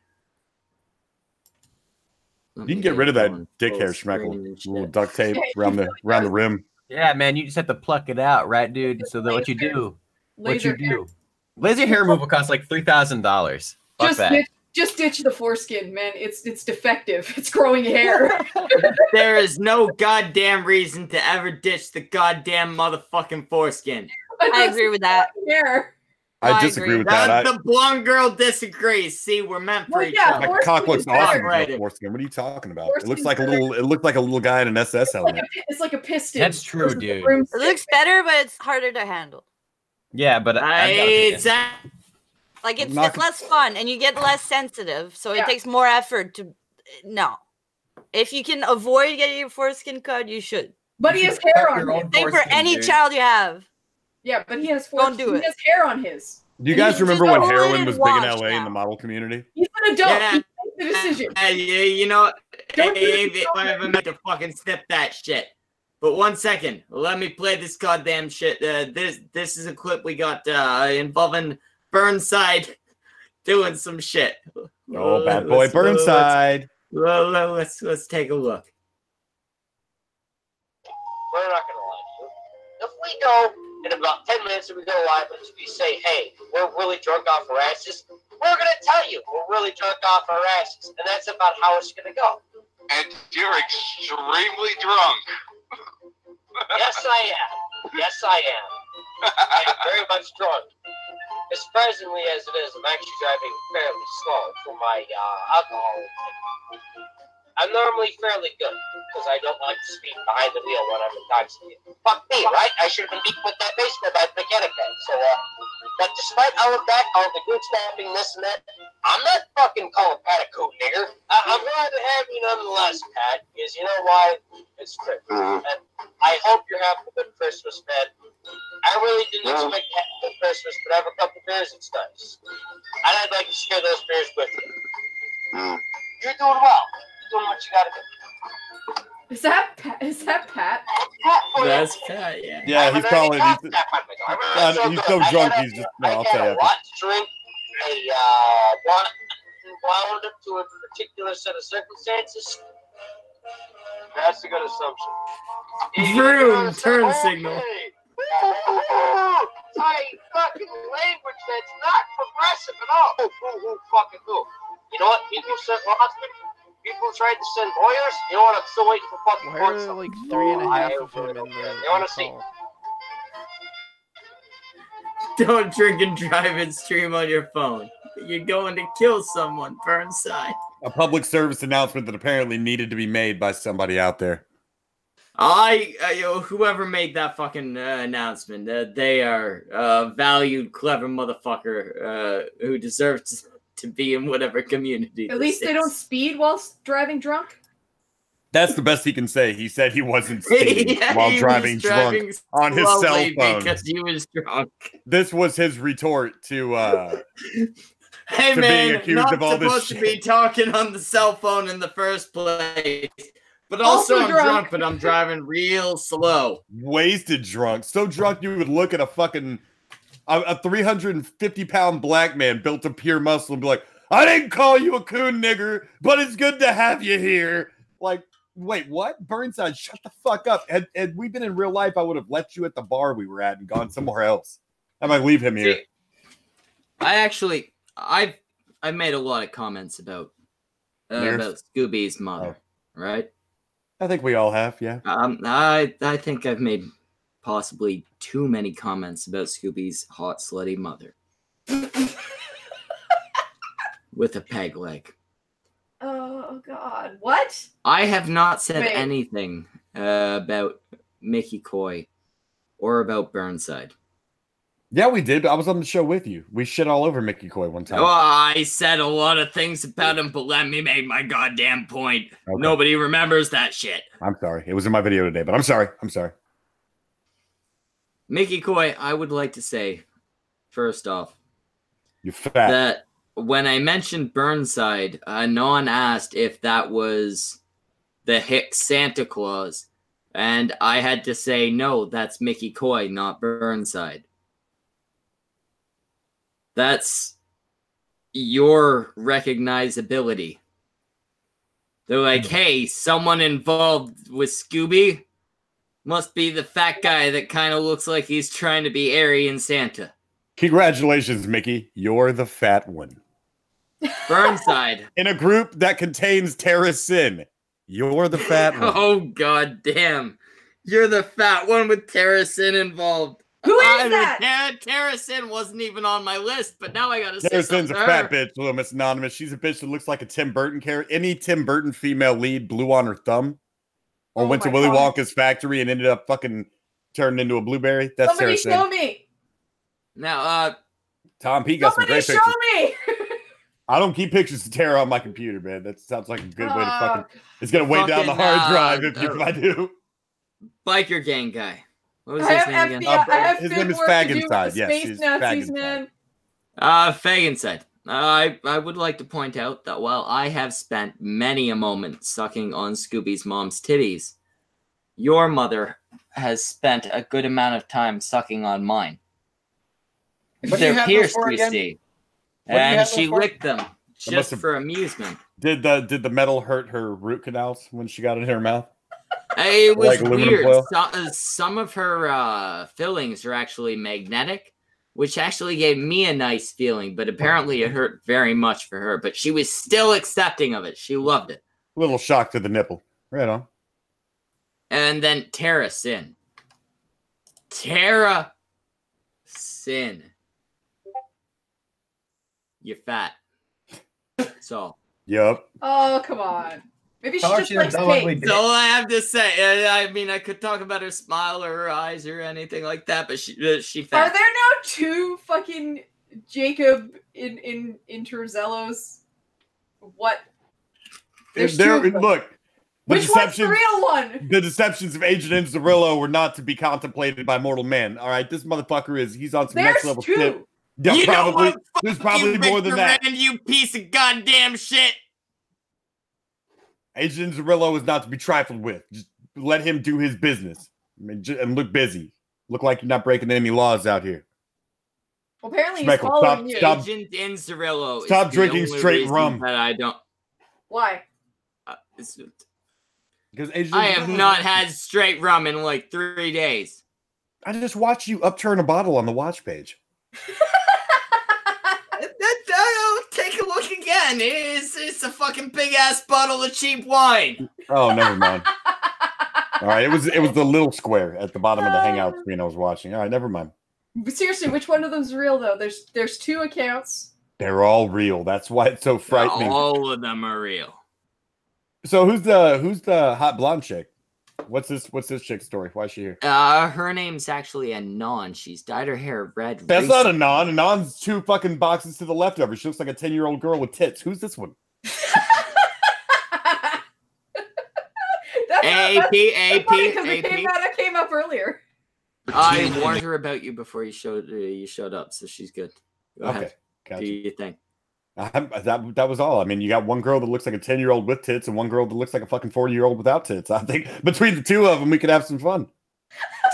you can get rid of that dick hair, Schmeckle. Little duct tape around the rim. Yeah, man, you just have to pluck it out, right, dude? So that what you do, laser hair removal costs like $3,000. Fuck that. Just ditch the foreskin, man. It's defective. It's growing hair. There is no goddamn reason to ever ditch the goddamn motherfucking foreskin. I agree with that. Hair. I disagree with that. The blonde girl disagrees. See, we're meant for each other. My cock looks awesome with foreskin. What are you talking about? It looks like a little. It looked like a little guy in an SS helmet. It's like a piston. That's true, dude. It looks better, but it's harder to handle. Yeah, but it's less fun, and you get less sensitive, so it takes more effort to. No, if you can avoid getting your foreskin cut, you should. But he has hair on him. Same for any child you have. Yeah, but he has Don't do it. He has hair on his. Do you guys remember when heroin was big in LA in the model community? He's an adult. Yeah. He makes the decision. You know, I haven't meant to fucking snip that shit. But 1 second, let me play this goddamn shit. This is a clip we got involving Burnside doing some shit. Oh, bad boy Burnside. Let's take a look. we go in about 10 minutes and we go live and we say, hey, we're really drunk off our asses, we're going to tell you we're really drunk off our asses. And that's about how it's going to go. And you're extremely drunk. Yes, I am. Yes, I am. I am very much drunk. As surprisingly as it is, I'm actually driving fairly slow for my alcohol intake. I'm normally fairly good, because I don't like to speed behind the wheel when I'm intoxicated. Fuck me, right? I should have been beaten with that baseball bat mechanic bag. So, but despite all of that, all the good stabbing, this and that, I'm not fucking calling Pat a cool nigger. I'm glad to have you nonetheless, Pat, because you know why? It's Christmas. And I hope you're having a good Christmas, man. I really didn't expect to have a good Christmas, but have a couple beers, it's nice. And I'd like to share those beers with you. You're doing well. You're doing what you gotta do. Is that Pat? Is that Pat? That's Pat, yeah. Yeah, he's probably he's so drunk. He's just no. I'll tell you. A lot to drink. Wound up to a particular set of circumstances. That's a good assumption. Vroom, turn signal. Hey, fucking language that's not progressive at all. Who fucking who? You know what? People sent people tried to send lawyers. You know what? I'm still waiting for fucking Why are there like 3.5 of him in the You want to see? Don't drink and drive and stream on your phone. You're going to kill someone, Burnside. A public service announcement that apparently needed to be made by somebody out there. Whoever made that fucking announcement, they are a valued, clever motherfucker who deserves to be in whatever community. At least they don't speed whilst driving drunk. That's the best he can say. He said he wasn't speeding while driving drunk on his cell phone because he was drunk. This was his retort to hey to man, being accused not of all this supposed to shit. be talking on the cell phone in the first place. But also I'm drunk, but I'm driving real slow. Wasted drunk. So drunk you would look at a fucking a 350-pound black man built of pure muscle and be like, I didn't call you a coon nigger, but it's good to have you here. Like, wait, what? Burnside, shut the fuck up. Had we been in real life, I would have left you at the bar we were at and gone somewhere else. I might leave him here. I've made a lot of comments about Scoobie's mother, right? I think we all have, yeah. I think I've made possibly too many comments about Scoobie's hot, slutty mother. With a peg leg. Oh, God. What? I have not said anything about Mickey Coy or about Burnside. Yeah, we did. I was on the show with you. We shit all over Mickey Coy one time. Oh, I said a lot of things about him, but let me make my goddamn point. Okay. Nobody remembers that shit. I'm sorry. It was in my video today, but I'm sorry. I'm sorry. Mickey Coy, I would like to say, first off, you're fat. That when I mentioned Burnside, Anon asked if that was the Hicks Santa Claus, and I had to say, no, that's Mickey Coy, not Burnside. That's your recognizability. They're like, hey, someone involved with Scoobie must be the fat guy that kind of looks like he's trying to be Aryan Santa. Congratulations, Mickey. You're the fat one. Burnside. In a group that contains Tara Sin, you're the fat one. Oh, god damn. You're the fat one with Tara Sin involved. Who is that? Tara Sin wasn't even on my list, but now I gotta say Tara something Sin's to a fat her. bitch, Miss Anonymous. She's a bitch that looks like a Tim Burton character. Any Tim Burton female lead blew on her thumb or went to Willy Wonka's factory and ended up fucking turned into a blueberry. That's Somebody Tara Sin. show me. Now, Tom P got some great Somebody pictures. show me. I don't keep pictures of Tara on my computer, man. That sounds like a good way to fucking. It's gonna weigh down the hard drive if I do. Biker gang guy. What was his name again? His name is Faginside. Yes, he's Nazis, Faginside. man. Faginside. I would like to point out that while I have spent many a moment sucking on Scoobie's mom's titties, your mother has spent a good amount of time sucking on mine. They're pierced, you see. And she licked them just for amusement. Did the metal hurt her root canals when she got it in her mouth? It was Like aluminum weird. foil? Some of her fillings are actually magnetic, which actually gave me a nice feeling, but apparently it hurt very much for her. But she was still accepting of it. She loved it. Little shock to the nipple. Right on. And then Tara Sin. Tara Sin. You're fat. So. Yup. Oh, come on. Maybe she How just she likes doesn't cake. That's all I have to say. I mean, I could talk about her smile or her eyes or anything like that, but she fat. Are there now 2 fucking Jacob in Terzellos? What? There's 2 of them. Look. Which one's the real one? The deceptions of Agent Inzarillo were not to be contemplated by mortal man. All right, this motherfucker he's on some next level shit. Yeah, You know probably. what? There's Fuck probably you, more than Victor that. Rand, you piece of goddamn shit. Agent Inzarillo is not to be trifled with. Just let him do his business. I mean, and look busy. Look like you're not breaking any laws out here. Well, apparently he's Schmeckle, following you. Agent Inzarillo. Stop is the drinking only straight reason rum. That I don't. Why? Because Agent I have not had straight rum in like 3 days. I just watched you upturn a bottle on the watch page. Take a look again. It's a fucking big ass bottle of cheap wine. Oh, never mind. All right, it was the little square at the bottom of the hangout screen I was watching. All right, never mind. But seriously, which one of them's real though? There's 2 accounts. They're all real. That's why it's so frightening. All of them are real. So who's the hot blonde chick? What's this chick's story? Why is she here? Her name's actually Anon. She's dyed her hair red. That's not Anon. Anon's 2 fucking boxes to the left of her. She looks like a 10-year-old girl with tits. Who's this one? AP. That came up earlier. I warned her about you before you showed up, so she's good. Go Okay, ahead. gotcha. Do your thing. That was all. I mean, you got one girl that looks like a 10-year-old with tits and one girl that looks like a fucking 40-year-old without tits. I think between the 2 of them, we could have some fun.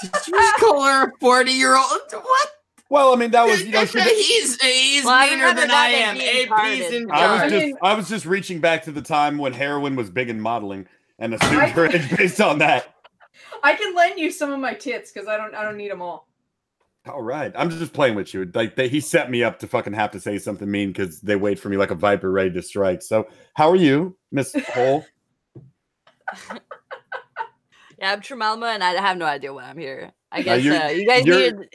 Did you just call her a 40-year-old? What? Well, I mean, that was he's meaner than I am. AP's in charge. I was just reaching back to the time when heroin was big in modeling and assumed her age based on that. I can lend you some of my tits because I don't need them all. All right, I'm just playing with you. Like he set me up to fucking have to say something mean because they wait for me like a viper ready to strike. So, how are you, Miss Cole? Yeah, I'm Malma, and I have no idea why I'm here. I guess you guys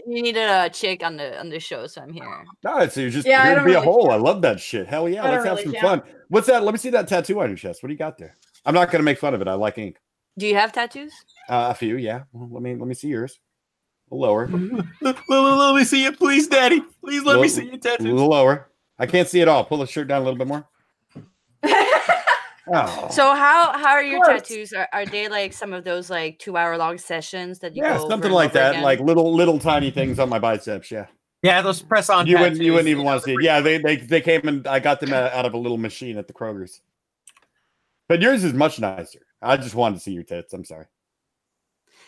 needed a chick on the show, so I'm here. All right, so you're just here to be a hole. I love that shit. Hell yeah, let's have some fun. What's that? Let me see that tattoo on your chest. What do you got there? I'm not gonna make fun of it. I like ink. Do you have tattoos? A few, yeah. Well, let me see yours. A little lower. Let me see it, please, Daddy. Please let me see your tattoos. A little lower. I can't see it all. Pull the shirt down a little bit more. Oh. So how are your tattoos? Are they like some of those like 2-hour-long sessions that you go over something like that, again? like little tiny things on my biceps. Yeah, those press-on. You wouldn't even want to see it. Yeah, they came and I got them out of a little machine at the Kroger's. But yours is much nicer. I just wanted to see your tits. I'm sorry.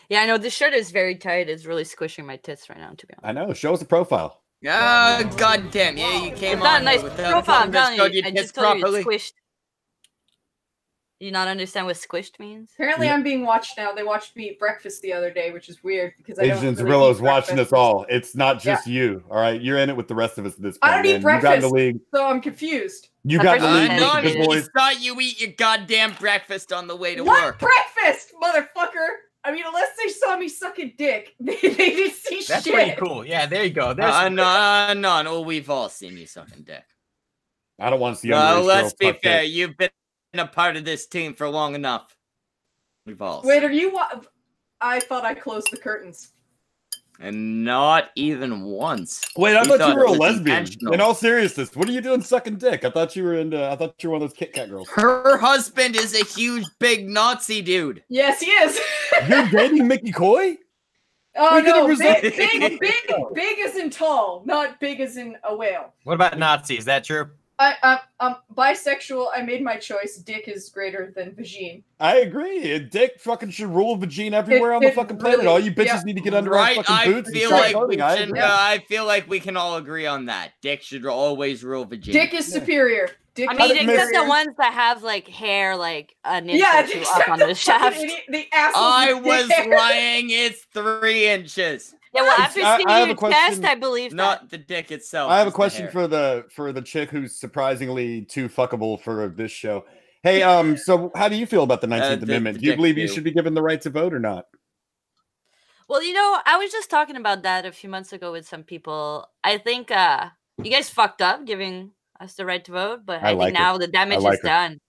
Yeah, I know this shirt is very tight. It's really squishing my tits right now, to be honest. I know. Show us the profile. Goddamn! Yeah, you came it's not on a nice without profile. I'm telling you, I tits just told you properly. it's squished. You not understand what squished means? Apparently, I'm being watched now. They watched me eat breakfast the other day, which is weird because I don't Agent really Zarillo's eat watching breakfast. us all. It's not just you. All right, you're in it with the rest of us at this point. I don't eat man. You got in breakfast, the league. so I'm confused. You got in the league No, with the big boys. thought you eat your goddamn breakfast on the way to What work. breakfast, motherfucker? I mean, unless they saw me sucking dick, they didn't see That's shit. pretty cool. Yeah, there you go. No, we've all seen you sucking dick. I don't want to see. Let's be fair. You've been a part of this team for long enough. We've all. Wait, are you? I thought I closed the curtains. And not even once. Wait, I thought you were a it was lesbian. intentional. In all seriousness, what are you doing sucking dick? I thought you were one of those Kit Kat girls. Her husband is a huge, big Nazi dude. Yes, he is. You're dating Mickey Coy? Oh We no, could've big as in tall, not big as in a whale. What about Nazi? Is that true? Bisexual. I made my choice. Dick is greater than vagine. I agree. Dick fucking should rule vagine everywhere on the fucking planet. All you bitches need to get under our fucking boots and start voting. I feel like we can all agree on that. Dick should always rule vagina. Dick is superior. I mean, except the ones that have like hair, like an inch or two up on the shaft. I was lying. It's 3 inches. Yeah, well, after seeing your test, I believe not the dick itself. I have a question for the chick who's surprisingly too fuckable for this show. Hey, so how do you feel about the 19th Amendment? Do you believe you should be given the right to vote or not? Well, you know, I was just talking about that a few months ago with some people. I think you guys fucked up giving us the right to vote, but I think now the damage is done.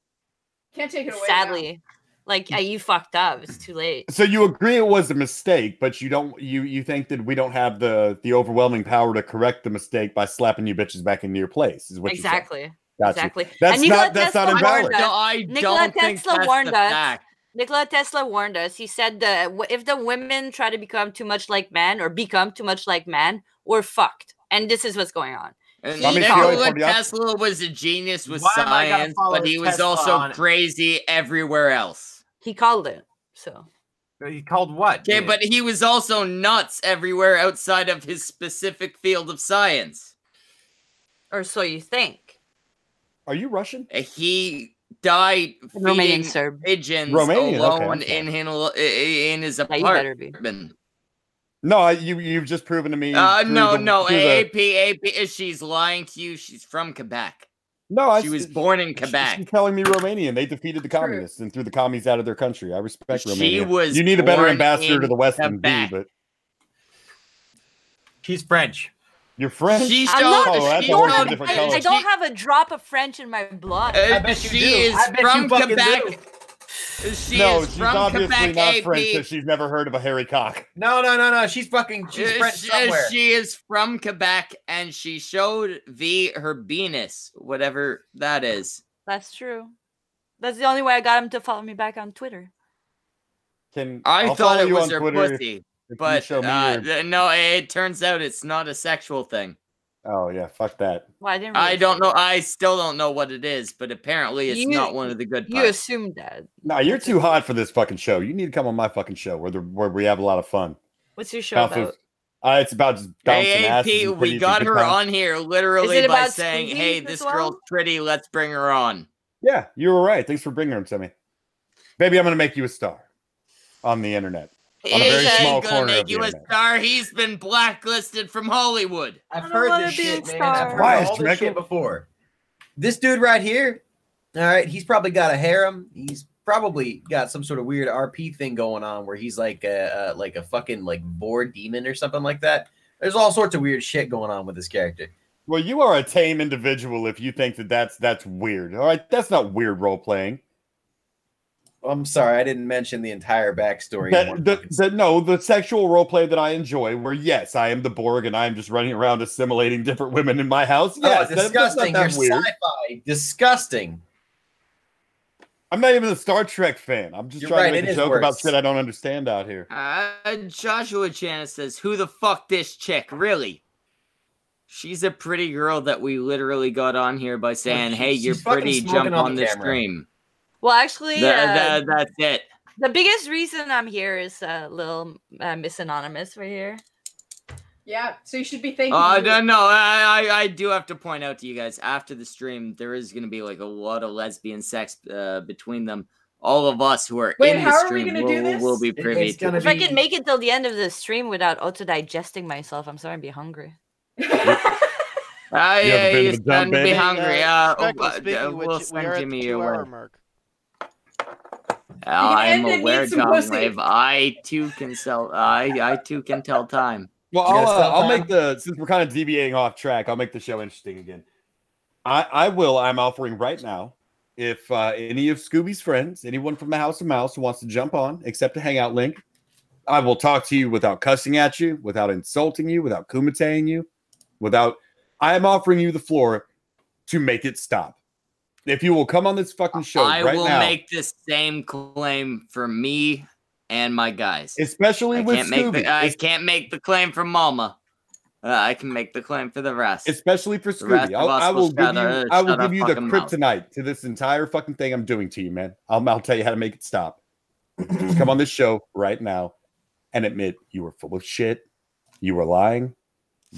Can't take it away. Sadly. Like you fucked up. It's too late. So you agree it was a mistake, but you think that we don't have the overwhelming power to correct the mistake by slapping you bitches back into your place, is what exactly. you said. Gotcha. Exactly. That's not invalid. No, I don't think that's the fact. Nikola Tesla warned us. He said that if the women try to become too much like men or become too much like men, we're fucked. And this is what's going on. Nikola Tesla was a genius with science, but he was also crazy everywhere else. He called it. So he called what? Okay, but he was also nuts everywhere outside of his specific field of science. Or so you think. Are you Russian? He died feeding pigeons alone in his apartment. No, you've just proven to me. No, AP, she's lying to you. She's from Quebec. No, she was born in Quebec. She's telling me Romanian. They defeated the communists and threw the commies out of their country. I respect Romania. Was you need a better ambassador to the West than me, but she's French. You're French? I don't have a drop of French in my blood. I bet you she is from Quebec. She's obviously Quebec, not AP. French, so she's never heard of a hairy cock. No. She's French somewhere. She is from Quebec, and she showed her penis, whatever that is. That's true. That's the only way I got him to follow me back on Twitter. I thought it was her pussy, but no, it turns out it's not a sexual thing. Oh yeah, fuck that. Well, I don't know. I still don't know what it is, but apparently it's not one of the good parts. You assumed that. Nah, you're too hot for this fucking show. You need to come on my fucking show where we have a lot of fun. What's your show about? It's about just bouncing asses. AP, we got her on here literally by saying, "Hey, this girl's pretty. Let's bring her on." Yeah, you were right. Thanks for bringing her to me, baby. I'm gonna make you a star on the internet. On a very small corner make you a star. He's been blacklisted from Hollywood. I've heard this shit, man. I've heard all this shit before. This dude right here, all right, he's probably got a harem. He's probably got some sort of weird RP thing going on where he's like a fucking boar demon or something like that. There's all sorts of weird shit going on with this character. Well, you are a tame individual if you think that's weird. All right, that's not weird role playing. I'm sorry, I didn't mention the entire backstory. The sexual roleplay that I enjoy, where yes, I am the Borg and I'm just running around assimilating different women in my house. Yes, disgusting. That's You're weird. sci-fi. Disgusting. I'm not even a Star Trek fan. I'm just trying to make a joke about shit I don't understand out here. Joshua Chan says, "Who the fuck this chick? Really? She's a pretty girl that we literally got on here by saying, hey, you're pretty, jump on the stream." Well, actually, that's it. The biggest reason I'm here is little Miss Anonymous right here. Yeah, so you should be thanking No, I do have to point out to you guys, after the stream, there is going to be a lot of lesbian sex between them. All of us who are in the stream will be privy to it. If I can make it till the end of the stream without auto-digesting myself, I'm starting to be hungry. You're starting to be hungry. We'll send Jimmy your way. I'm aware, John. I too can tell time. Well, I'll make since we're kind of deviating off track, I'll make the show interesting again. I'm offering right now, if any of Scoobie's friends, anyone from the House of Mouse who wants to jump on, accept a hangout link, I will talk to you without cussing at you, without insulting you, without kumateing you, I am offering you the floor to make it stop. If you will come on this fucking show right now. I will make the same claim for me and my guys. Especially with Scoobie. I can't make the claim for Malma. I can make the claim for the rest. Especially for The rest Scoobie. of us I will give you, I will shut our give you the fucking mouth. kryptonite to this entire fucking thing I'm doing to you, man. I'll tell you how to make it stop. Just come on this show right now and admit you were full of shit, you were lying,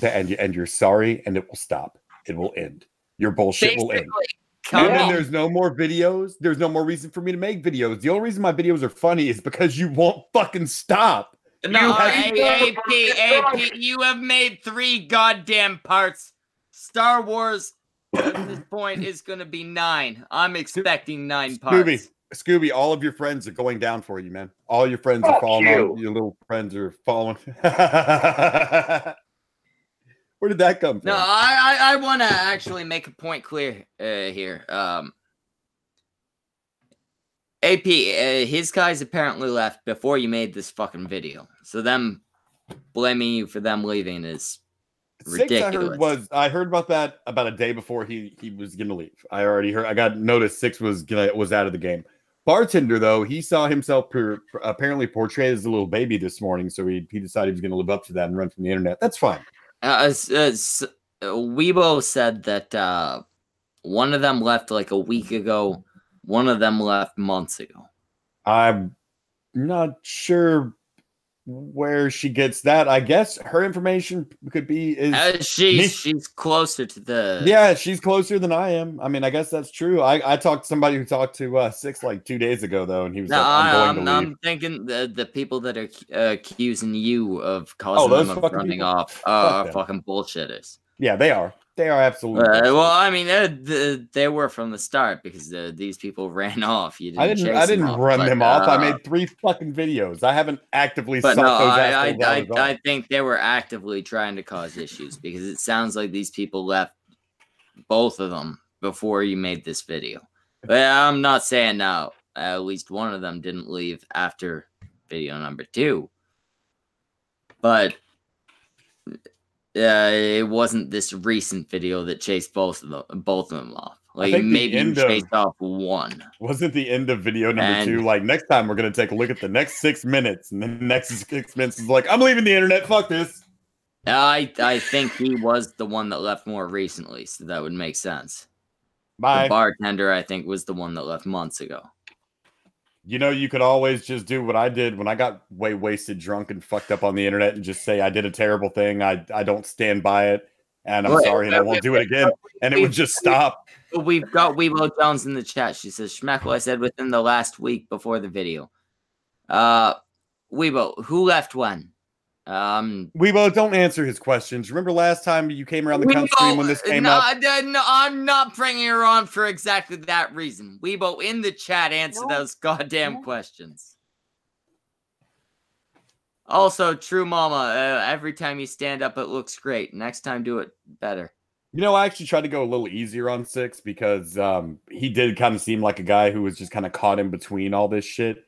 and you're sorry, and it will stop. It will end. Your bullshit will end. And then there's no more videos. There's no more reason for me to make videos. The only reason my videos are funny is because you won't fucking stop. No, AP, you have made 3 goddamn parts. Star Wars at this point is going to be 9. I'm expecting 9 parts. Scoobie, all of your friends are going down for you, man. All your friends are falling on. Your little friends are falling. Where did that come from? No, I want to actually make a point clear here. AP, his guys apparently left before you made this fucking video. So them blaming you for them leaving is ridiculous. I heard about that about a day before he was gonna leave. I already heard. I got notice 6 was out of the game. Bartender, though, he saw himself apparently portrayed as a little baby this morning, so he decided he was gonna live up to that and run from the internet. That's fine. Weibo said that one of them left like a week ago. One of them left months ago. I'm not sure where she gets that. I guess her information could be she's closer to the. Yeah, she's closer than I am. I mean, I guess that's true. I talked to somebody who talked to 6 like 2 days ago though, and he was like, I'm thinking the people that are accusing you of causing them of running off are fucking bullshitters. Yeah, they are. They are absolutely. Well, I mean, they were from the start because these people ran off. You didn't. I didn't run them off. I made 3 fucking videos. I haven't actively. But sought no, those I think they were actively trying to cause issues because it sounds like these people left, both of them, before you made this video. But I'm not saying now. At least one of them didn't leave after video number 2. But. It wasn't this recent video that chased both of them off. Like maybe you chased off one. Wasn't the end of video number 2 like next time we're gonna take a look at the next 6 minutes, and then the next 6 minutes is like I'm leaving the internet. Fuck this. I think he was the one that left more recently, so that would make sense. Bye. The bartender, I think, was the one that left months ago. You know, you could always just do what I did when I got way wasted, drunk, and fucked up on the internet and just say I did a terrible thing. I don't stand by it, and I'm sorry, and I won't do it again. And it would just stop. We've got Weibo Jones in the chat. She says, Schmeckle, I said within the last week before the video. Weibo, who left when? Weibo, don't answer his questions. Remember last time you came around the stream when this came up? No, I'm not bringing her on for exactly that reason. Weibo, in the chat, answer those goddamn questions. Also, True Mama, every time you stand up, it looks great. Next time, do it better. You know, I actually tried to go a little easier on 6 because he did kind of seem like a guy who was just kind of caught in between all this shit.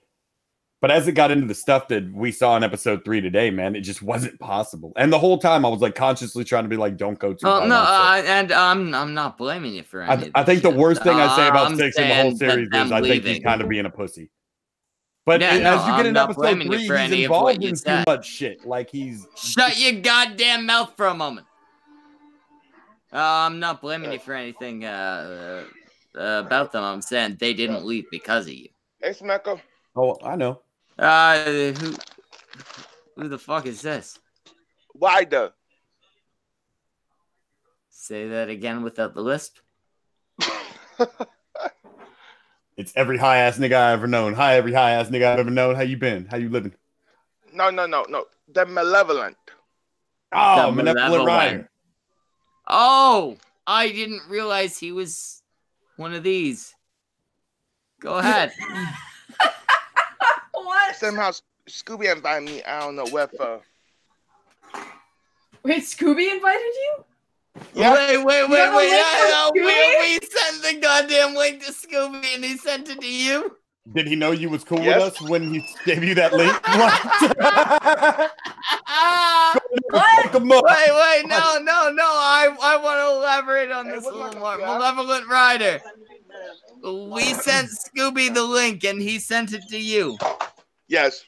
But as it got into the stuff that we saw in episode 3 today, man, it just wasn't possible. And the whole time I was like consciously trying to be like, don't go too hard. No, and I'm not blaming you for anything. I think the worst thing I say about 6 in the whole series is I think he's kind of being a pussy. But as you get in episode 3, he's involved in too much shit. Like he's... Shut your goddamn mouth for a moment. I'm not blaming you for anything about them. I'm saying they didn't leave because of you. Hey, Schmeckle. Oh, I know. Who the fuck is this? Why the? Say that again without the lisp. It's every high ass nigga I ever known. Hi, every high ass nigga I've ever known. How you been? How you living? No. The malevolent. Oh, malevolent Rider. Oh, I didn't realize he was one of these. Go ahead. What? Somehow Scoobie invited me. I don't know where for. Wait, Scoobie invited you? Yeah. Wait. We sent the goddamn link to Scoobie and he sent it to you? Did he know you was cool with us when he gave you that link? What? Wait, no. I want to elaborate on this a little more. Malevolent Rider. We sent Scoobie the link and he sent it to you. Yes.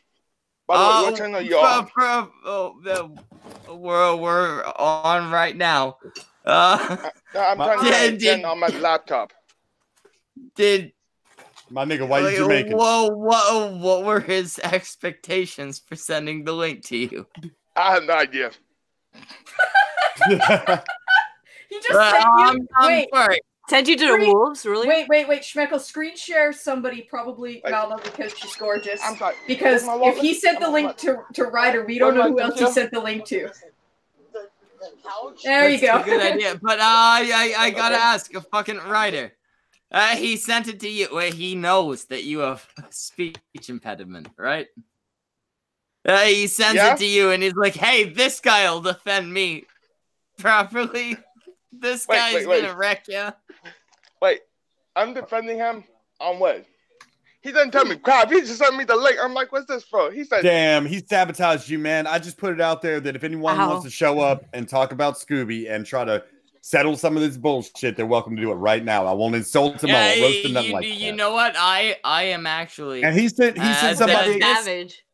What channel are you on? We're on right now. I'm trying to find a channel on my laptop. My nigga, why you Jamaican? What were his expectations for sending the link to you? I have no idea. He just sent you. Sent you to the wolves, really? Wait, Schmeckle, screen share somebody, probably Malma, because she's gorgeous. I'm sorry. Because if he sent the link to Ryder, we don't know who else he sent the link to. There you go. That's a good idea. But I gotta ask a fucking Ryder. He sent it to you. Wait, he knows that you have a speech impediment, right? He sends it to you, and he's like, "Hey, this guy will defend me properly. This guy's gonna wreck you." Wait, I'm defending him on what? He didn't tell me crap. He just sent me the link. I'm like, what's this for? He said, damn, he sabotaged you, man. I just put it out there that if anyone wants to show up and talk about Scoobie and try to settle some of this bullshit, they're welcome to do it right now. I won't insult him. I won't roast him, nothing like that. You know what? I am actually. And he sent somebody. Savage.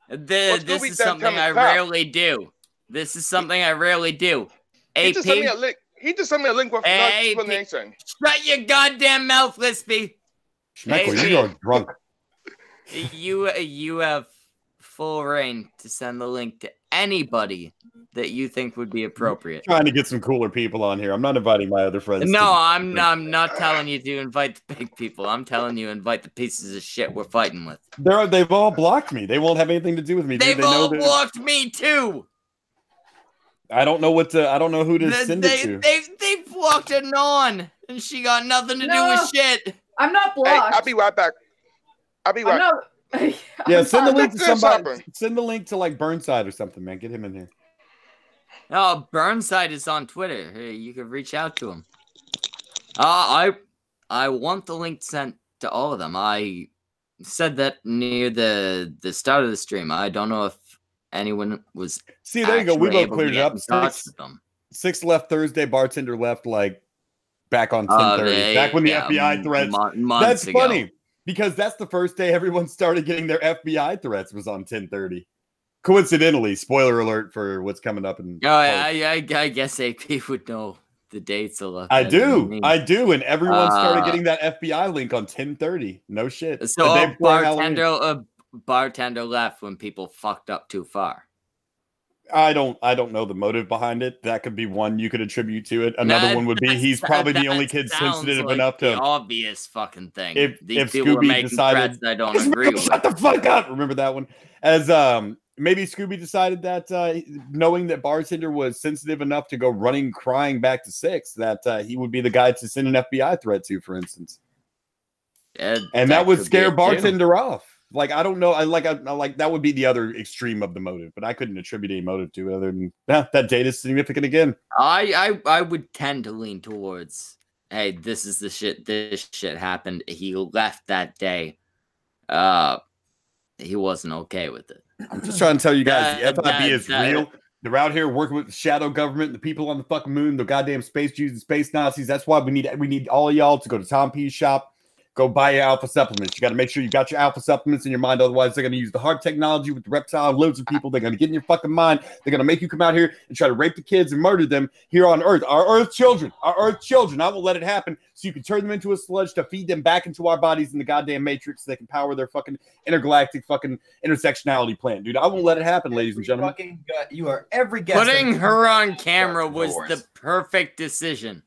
This is something I rarely do. This is something I rarely do. He just sent me a link. He just sent me a link with no explanation. Shut your goddamn mouth, Lispy. Schmeckle, you are drunk. You have full reign to send the link to anybody that you think would be appropriate. I'm trying to get some cooler people on here. I'm not inviting my other friends. No, I'm not telling you to invite the big people. I'm telling you to invite the pieces of shit we're fighting with. They've all blocked me. They won't have anything to do with me. They've all blocked me too. I don't know who to send it to. They blocked Anon, and she got nothing to do with shit. I'm not blocked. Hey, I'll be right back. Yeah, send the link to somebody. Send the link to like Burnside or something, man. Get him in here. Oh, Burnside is on Twitter. Hey, you can reach out to him. I want the link sent to all of them. I said that near the start of the stream. I don't know if anyone was. See, there you go. We both cleared it up. Six left Thursday. Bartender left like back on 10:30. Back when the FBI threats. That's funny because that's the first day everyone started getting their FBI threats was on 10:30. Coincidentally, spoiler alert for what's coming up. I guess AP would know the dates a lot. I do, and everyone started getting that FBI link on 10:30. No shit. So bartender left when people fucked up too far. I don't know the motive behind it. That could be one you could attribute to it. Another one would be he's probably the only kid sensitive enough to. The obvious fucking thing. If people Scoobie decided, I don't agree with. Shut the fuck up. Remember that one? As maybe Scoobie decided that knowing that bartender was sensitive enough to go running crying back to 6, that he would be the guy to send an FBI threat to, for instance. And that would scare bartender off. Like, I don't know. I like that would be the other extreme of the motive, but I couldn't attribute any motive to it other than that data is significant again. I would tend to lean towards, hey, this is the shit. This shit happened. He left that day. He wasn't okay with it. I'm just trying to tell you guys, the FIB is real. They're out here working with the shadow government, the people on the fucking moon, the goddamn space Jews and space Nazis. That's why we need all of y'all to go to Tom P's shop. Go buy your alpha supplements. You got to make sure you got your alpha supplements in your mind. Otherwise, they're going to use the hard technology with the reptile loads of people. They're going to get in your fucking mind. They're going to make you come out here and try to rape the kids and murder them here on Earth. Our Earth children. I will let it happen so you can turn them into a sludge to feed them back into our bodies in the goddamn matrix so they can power their fucking intergalactic fucking intersectionality plan. Dude, I won't let it happen, ladies and gentlemen. You are every guest. Putting her on camera was the perfect decision.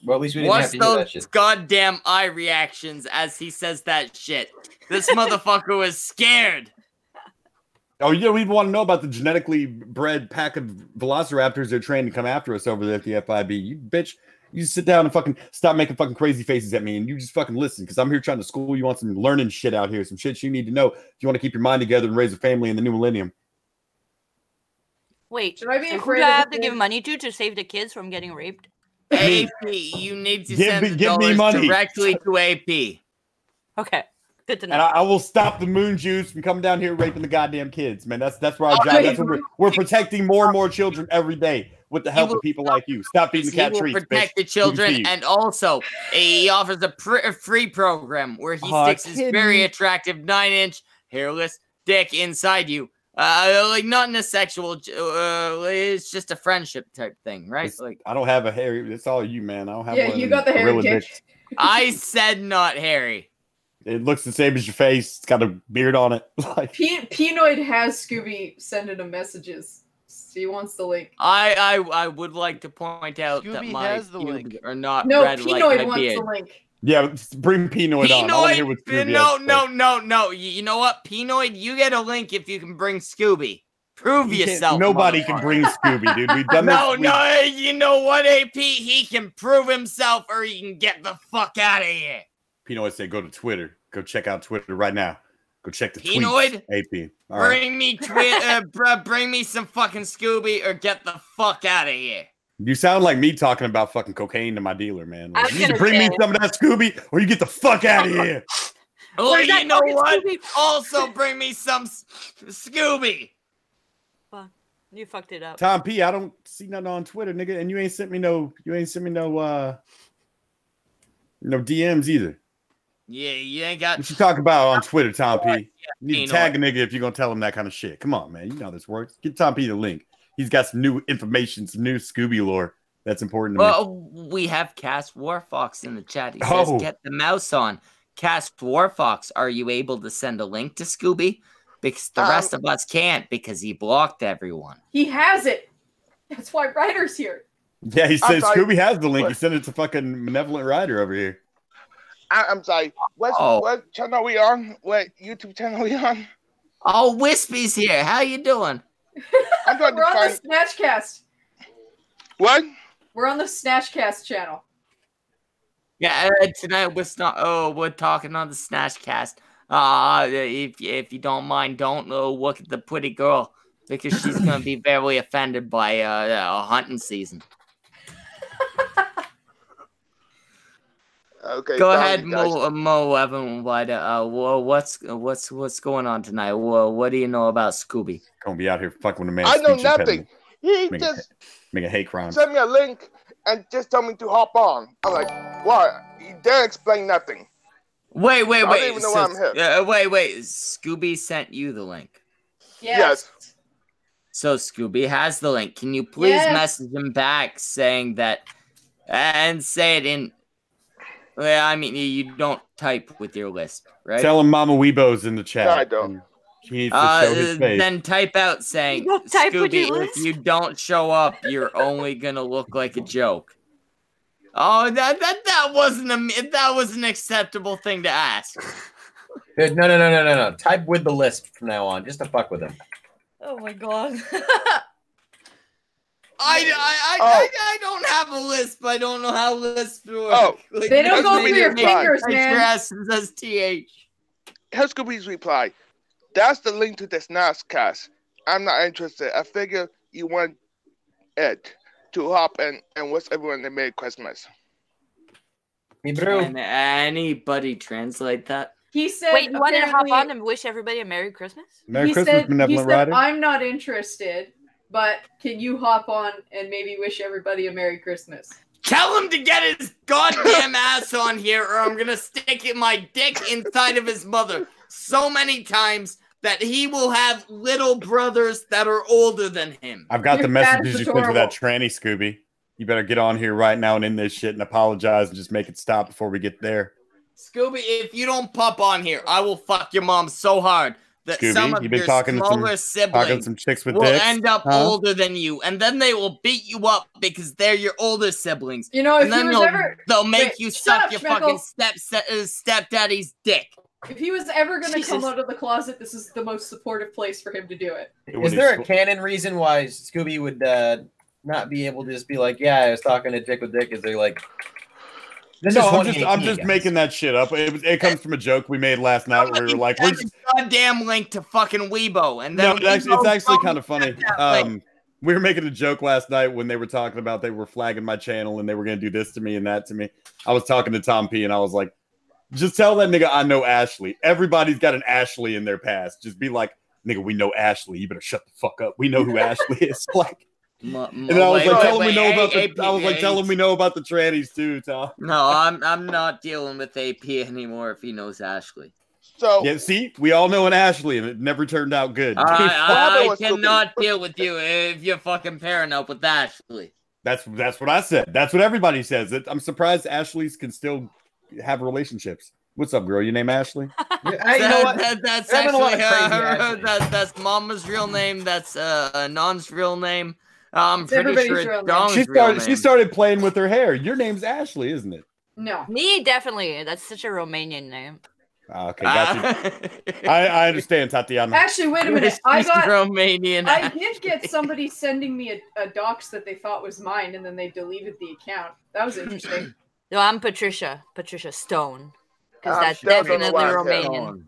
Well, at least we didn't have to do that shit. Watch those goddamn eye reactions as he says that shit. This motherfucker was scared. Oh, you don't even want to know about the genetically bred pack of velociraptors they're trained to come after us over there at the FIB. You bitch, you just sit down and fucking stop making fucking crazy faces at me and you just fucking listen because I'm here trying to school you on some learning shit out here, some shit you need to know if you want to keep your mind together and raise a family in the new millennium. Wait, should I be afraid? Who do I have to give money to save the kids from getting raped? AP, you need to send the dollars directly to AP. Okay, good to know. And I will stop the moon Jews from coming down here raping the goddamn kids, man. That's where our job. That's what we're protecting more and more children every day with the help of people like you. Stop feeding the cat treats. He will protect the children, and also he offers a free program where he sticks his very attractive 9-inch hairless dick inside you. Like not in a sexual. It's just a friendship type thing, right? Like I don't have a hairy. It's all you, man. I don't have. Yeah, one you got the hairy dick. I said not hairy. It looks the same as your face. It's got a beard on it. Pinoid has Scooby sending him messages. So he wants the link. I would like to point out that Scooby my has the link. pubes are not No, red like Pinoid my wants beard. the link. Yeah, bring Pinoid on. I want to hear what Scooby has to say. No. You know what, Pinoid? You get a link if you can bring Scooby. Prove yourself. Nobody can bring Scooby, dude. We've done this. No. You know what, AP? He can prove himself, or he can get the fuck out of here. Pinoid said, "Go to Twitter. Go check out Twitter right now. Go check the Pinoid, tweets." AP, all right. bring me some fucking Scooby, or get the fuck out of here. You sound like me talking about fucking cocaine to my dealer, man. Like, you need to bring me some of that Scooby, or you get the fuck out of here. Oh, you know what? Scooby? Also, bring me some Scooby. Fuck, you fucked it up. Tom P, I don't see nothing on Twitter, nigga, and you ain't sent me no DMs either. Yeah, you ain't got. What you talk about on Twitter, Tom P? Yeah, You need to tag a nigga if you're gonna tell him that kind of shit. Come on, man. You know how this works. Get Tom P the link. He's got some new information, some new Scooby lore that's important to me. Well, we have Cast Warfox in the chat. He says, "Get the mouse on." Cast Warfox, are you able to send a link to Scooby? Because the rest of us can't, because he blocked everyone. He has it. That's why Ryder's here. Yeah, he says Scooby has the link. He sent it to fucking Malevolent Rider over here. I'm sorry. What channel are we on? What YouTube channel are we on? Oh, Wispy's here. How you doing? We're on the SnatchCast. What? We're on the SnatchCast channel. Yeah, tonight we're talking on the SnatchCast. If you don't mind, don't look at the pretty girl, because she's gonna be very offended by a hunting season. Okay. Go ahead, Mo Evan. What's going on tonight? What do you know about Scooby? Gonna be out here fucking with a man. I know nothing. He make just a hate crime. sent me a link and just told me to hop on. I'm like, what? He didn't explain nothing. Wait. I don't even know why I'm here. Wait. Scooby sent you the link. Yes. So Scooby has the link. Can you please message him back saying that, and say it in? Well, I mean, you don't type with your list, right? Tell him Mama Weebo's in the chat. No, I don't. He needs to show his face. Then type out saying, Scooby, if you don't show up, you're only gonna look like a joke. Oh, that was an acceptable thing to ask. Dude, no. Type with the list from now on, just to fuck with him. Oh my god. I don't have a lisp. I don't know how lisps work. Oh, like, they don't go through your fingers, man. Says TH. Here's Scooby's reply. That's the link to the SnatchCast. I'm not interested. I figure you want it to hop and wish everyone a Merry Christmas. Hey, bro. Can anybody translate that? He said, wait, you wanted to hop on and wish everybody a Merry Christmas? Merry Christmas, Benevolent Rider. I'm not interested, but can you hop on and maybe wish everybody a Merry Christmas? Tell him to get his goddamn ass on here, or I'm gonna stick my dick inside of his mother so many times that he will have little brothers that are older than him. I've got the messages you sent for that tranny, Scooby. You better get on here right now and end this shit and apologize and just make it stop before we get there. Scooby, if you don't pop on here, I will fuck your mom so hard that Scooby, some of you've been your talking smaller to siblings some chicks with will dicks, end up older than you, and then they will beat you up because they're your older siblings. You know, if and then he was ever, they'll make you suck up, your Schmeckle. fucking stepdaddy's dick. If he was ever going to come out of the closet, this is the most supportive place for him to do it. Is there a canon reason why Scooby would not be able to just be like, yeah, I was talking to Dick with Dick? Is they like... I'm just making that shit up. It comes from a joke we made last night where we were like, "We're just goddamn link to fucking Weibo," and then it's actually kind of funny. We were making a joke last night when they were talking about they were flagging my channel and they were gonna do this to me and that to me. I was talking to Tom P and I was like, "Just tell that nigga I know Ashley. Everybody's got an Ashley in their past. Just be like, nigga, we know Ashley. You better shut the fuck up. We know who Ashley is." Like. And I was like, tell him we know about the trannies too, Tom. No, I'm not dealing with AP anymore if he knows Ashley. So yeah, see, we all know an Ashley, and it never turned out good. I cannot deal with you if you're fucking pairing up with Ashley. That's what I said. That's what everybody says. I'm surprised Ashleys can still have relationships. What's up, girl? Your name Ashley? You know what? That's There's been a lot of actually crazy Ashleys. that's Mama's real name. That's Anon's real name. I'm It's pretty everybody's sure real it's name. Dong's She real started. name. She started playing with her hair. Your name's Ashley, isn't it? No. Me, definitely. That's such a Romanian name. Okay, gotcha. I understand, Tatiana. Actually, wait a minute. I She's got Romanian. I did get somebody sending me a dox that they thought was mine, and then they deleted the account. That was interesting. No, I'm Patricia. Patricia Stone. Because I'm that's still don't know definitely why I'm Romanian.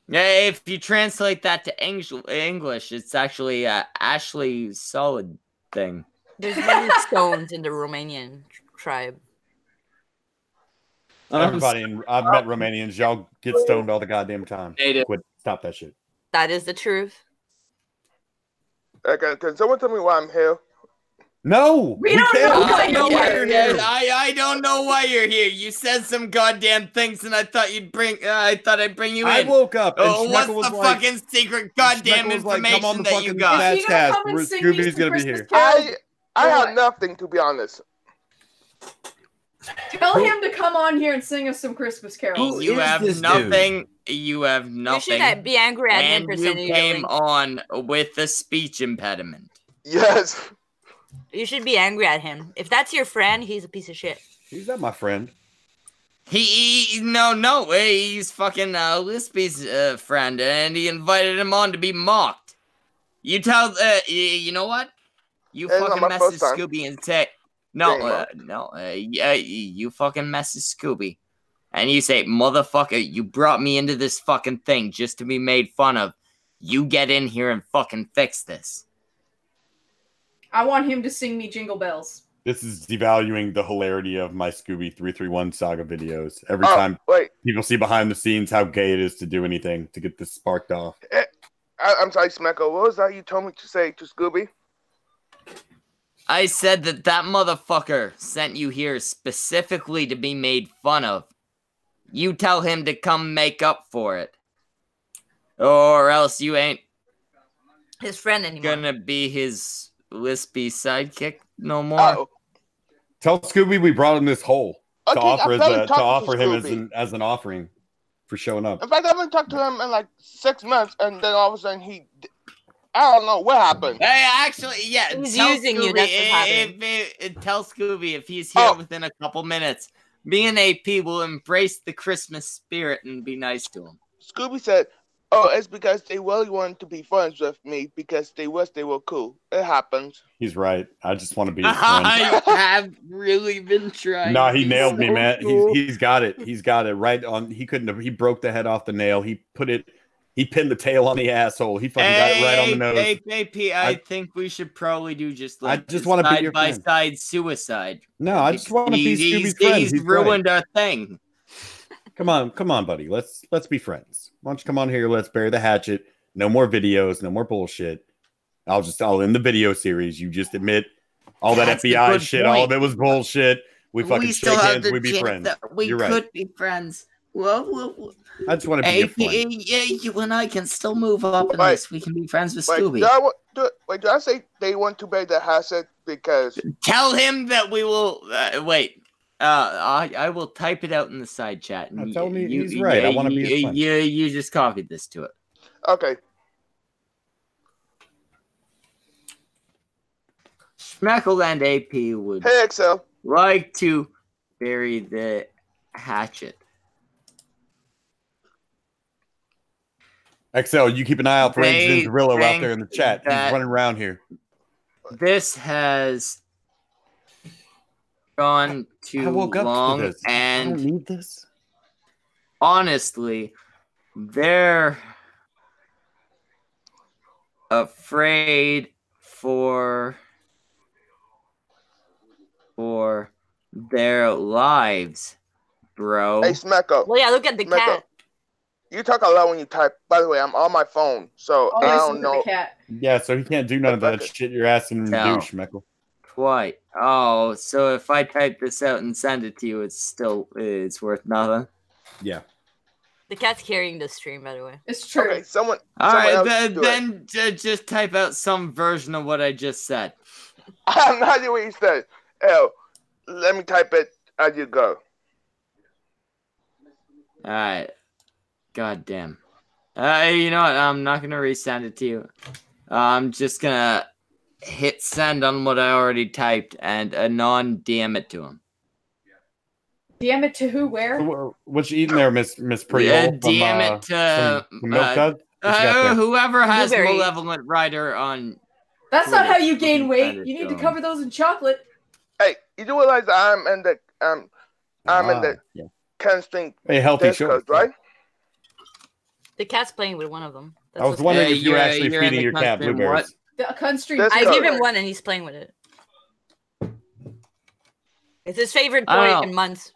Yeah, if you translate that to English, it's actually Ashley Solid thing. There's many stones in the Romanian tribe. Everybody, I've met Romanians. Y'all get stoned all the goddamn time. Quit. Stop that shit. That is the truth. Okay, can someone tell me why I'm here? No, we don't know why you're here. I don't know why you're here. You said some goddamn things, and I thought I'd bring you in. I woke up. And Oh, what's Schmeckle was the like, fucking secret goddamn Schmeckle was like, information come on the that you fucking got? SnatchCast, where Scoobie's gonna be here. I have nothing, to be honest. Tell him to come on here and sing us some Christmas carols. You have nothing. You have You nothing. should be angry at him and for you sending you came the link. on with a speech impediment. Yes. You should be angry at him. If that's your friend, he's a piece of shit. He's not my friend. No, he's fucking Lispy's friend, and he invited him on to be mocked. You tell, you know what? You It's not fucking my message first time. Scoobie and say, you fucking message Scoobie, and you say, motherfucker, you brought me into this fucking thing just to be made fun of. You get in here and fucking fix this. I want him to sing me Jingle Bells. This is devaluing the hilarity of my Scoobie331 Saga videos. Every time people see behind the scenes how gay it is to do anything to get this sparked off. I'm sorry, Schmeckle. What was that you told me to say to Scoobie? I said that motherfucker sent you here specifically to be made fun of. You tell him to come make up for it. Or else you ain't his friend anymore. Gonna be his lispy sidekick no more. Oh. Tell Scoobie we brought him this hole to Okay, offer, I've never to talked to offer him Scoobie. as an offering for showing up. In fact, I haven't talked to him in like 6 months, and then all of a sudden I don't know what happened. Hey, actually, yeah. He's tell using Scoobie, you, that's what's happening. Tell Scoobie if he's here within a couple minutes, me and AP will embrace the Christmas spirit and be nice to him. Scoobie said, "Oh, it's because they really wanted to be friends with me because they wish they were cool. It happens." He's right. I just want to be his friend. I have really been trying. No, he nailed me, so man. cool. He's got it. He's got it right on. He couldn't have. He broke the head off the nail. He pinned the tail on the asshole. He fucking got it right on the nose. AP, I think we should probably do just like I just want to be your friend. side suicide. No, I just want to be Scoobie's friend. He's ruined our thing. Come on, buddy. Let's be friends. Why don't you come on here? Let's bury the hatchet. No more videos. No more bullshit. I'll end the video series. You just admit all that That's a FBI good shit. point. All of it was bullshit. We fucking still shake have hands. the We be chance friends. that we You're could right. be friends. Well, I just want to be your AP, friend. yeah, you and I can still move up in Wait. this. We can be friends with Wait, Scoobie. did I say they want to bury the hatchet because? Tell him that we will wait. I will type it out in the side chat. And Tell me he's right. I want to be his friend. You just copied this to it. Okay. Schmeckle and AP would Hey, Excel. like to bury the hatchet. Excel, you keep an eye out for They Agent Derillo out think there in the chat. He's that- running around here. This has gone too I woke up long, to this. I and don't need this. honestly, they're afraid for their lives, bro. Hey, Schmeckle. Well, yeah, look at the Schmeckle. cat. You talk a lot when you type. By the way, I'm on my phone, so I Always don't look know. at the cat. Yeah, so he can't do none of that shit you're asking him to No. do, Schmeckle. Quite. Oh, so if I type this out and send it to you, it's worth nothing. Yeah. The cat's carrying the stream, by the way. It's true. Okay, someone. All someone right, else do it. then just type out some version of what I just said. I'm not doing what you said. Oh, let me type it as you go. All right. God damn. You know what? I'm not gonna resend it to you. I'm just gonna hit send on what I already typed and Anon DM it to him. DM it to who? Where? What you eating there, Miss Priol? Yeah, DM it to from Milk Dud? What you got there? whoever has Blueberry. Malevolent Rider on. That's not Twitter. how you gain weight. Send it You need to him. cover those in chocolate. Hey, you do realize I'm in the Ken String Hey, healthy Discord, show. right? The cat's playing with one of them. I was wondering if you were actually feeding your cat blueberries. The country. I give him one and he's playing with it. It's his favorite I don't toy know. in months.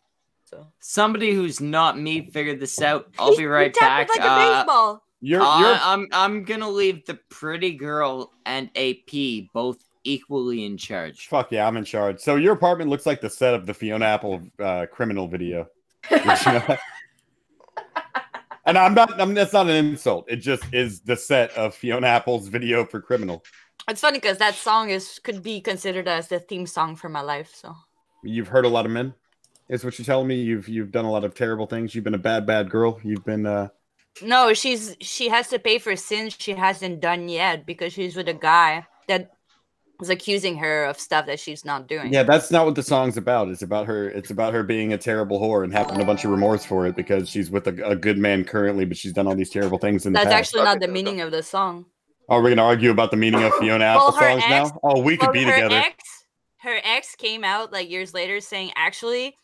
Somebody who's not me figured this out. I'll be right He tapped back. it like a baseball. I'm gonna leave the pretty girl and AP both equally in charge. Fuck yeah, I'm in charge. So your apartment looks like the set of the Fiona Apple criminal video. And that's not an insult. It just is the set of Fiona Apple's video for Criminal. It's funny because that song could be considered as the theme song for my life. So You've hurt a lot of men, is what you're telling me. You've done a lot of terrible things. You've been a bad girl. You've been no, she has to pay for sins she hasn't done yet because she's with a guy that was accusing her of stuff that she's not doing. Yeah, that's not what the song's about. It's about her being a terrible whore and having a bunch of remorse for it because she's with a good man currently, but she's done all these terrible things in the That's past. actually not the meaning of the song. Are we gonna argue about the meaning of Fiona Apple Well, her songs ex- now? Oh, we could be together. Her ex came out like years later saying, actually,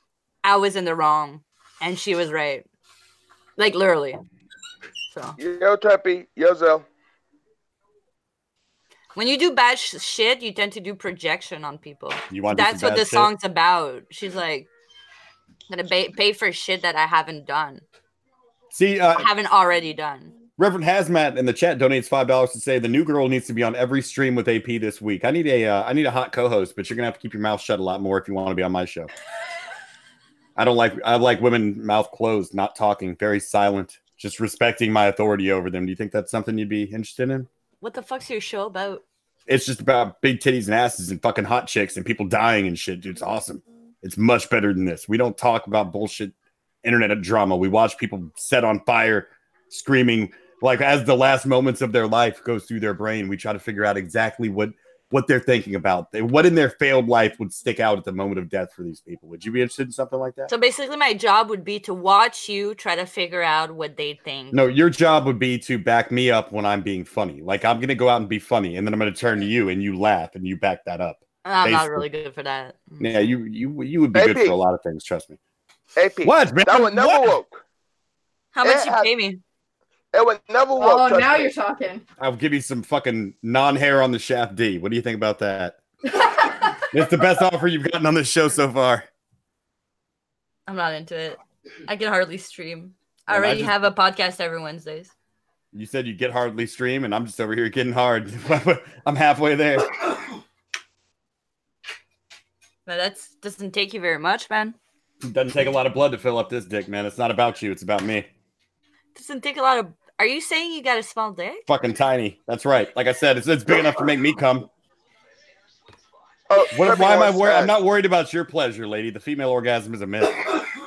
I was in the wrong and she was right. Like literally. So Yo, Trappy. Yo, Zell. when you do bad shit, you tend to do projection on people. You want to do That's some what bad the shit? song's about. She's like, gonna pay for shit that I haven't done. See, I haven't already done. Reverend Hazmat in the chat donates $5 to say the new girl needs to be on every stream with AP this week. I need a hot co-host, but you're gonna have to keep your mouth shut a lot more if you want to be on my show. I like women mouth closed, not talking, very silent, just respecting my authority over them. Do you think that's something you'd be interested in? What the fuck's your show about? It's just about big titties and asses and fucking hot chicks and people dying and shit, dude. It's awesome. It's much better than this. We don't talk about bullshit internet drama. We watch people set on fire, screaming like as the last moments of their life goes through their brain. We try to figure out exactly what they're thinking about. What in their failed life would stick out at the moment of death for these people. Would you be interested in something like that? So basically, my job would be to watch you try to figure out what they think. No, your job would be to back me up when I'm being funny. Like I'm going to go out and be funny, and then I'm going to turn to you and you laugh and you back that up. I'm not Basically. really good for that. Yeah, you would be good AP. for a lot of things. Trust me. AP. What, man? That would never What? work. How much It you has- pay me? It would never work. Oh, trust now me. you're talking. I'll give you some fucking non-hair on the shaft D. What do you think about that? It's the best offer you've gotten on this show so far. I'm not into it. I can hardly stream. I Well, I already just- have a podcast every Wednesdays. You said you get hardly stream, and I'm just over here getting hard. I'm halfway there. But that doesn't take you very much, man. It doesn't take a lot of blood to fill up this dick, man. It's not about you. It's about me. Doesn't take a lot of. Are you saying you got a small dick? Fucking tiny. That's right. Like I said, it's big enough to make me come. Oh, Why am I worried? I'm not worried about your pleasure, lady. The female orgasm is a myth.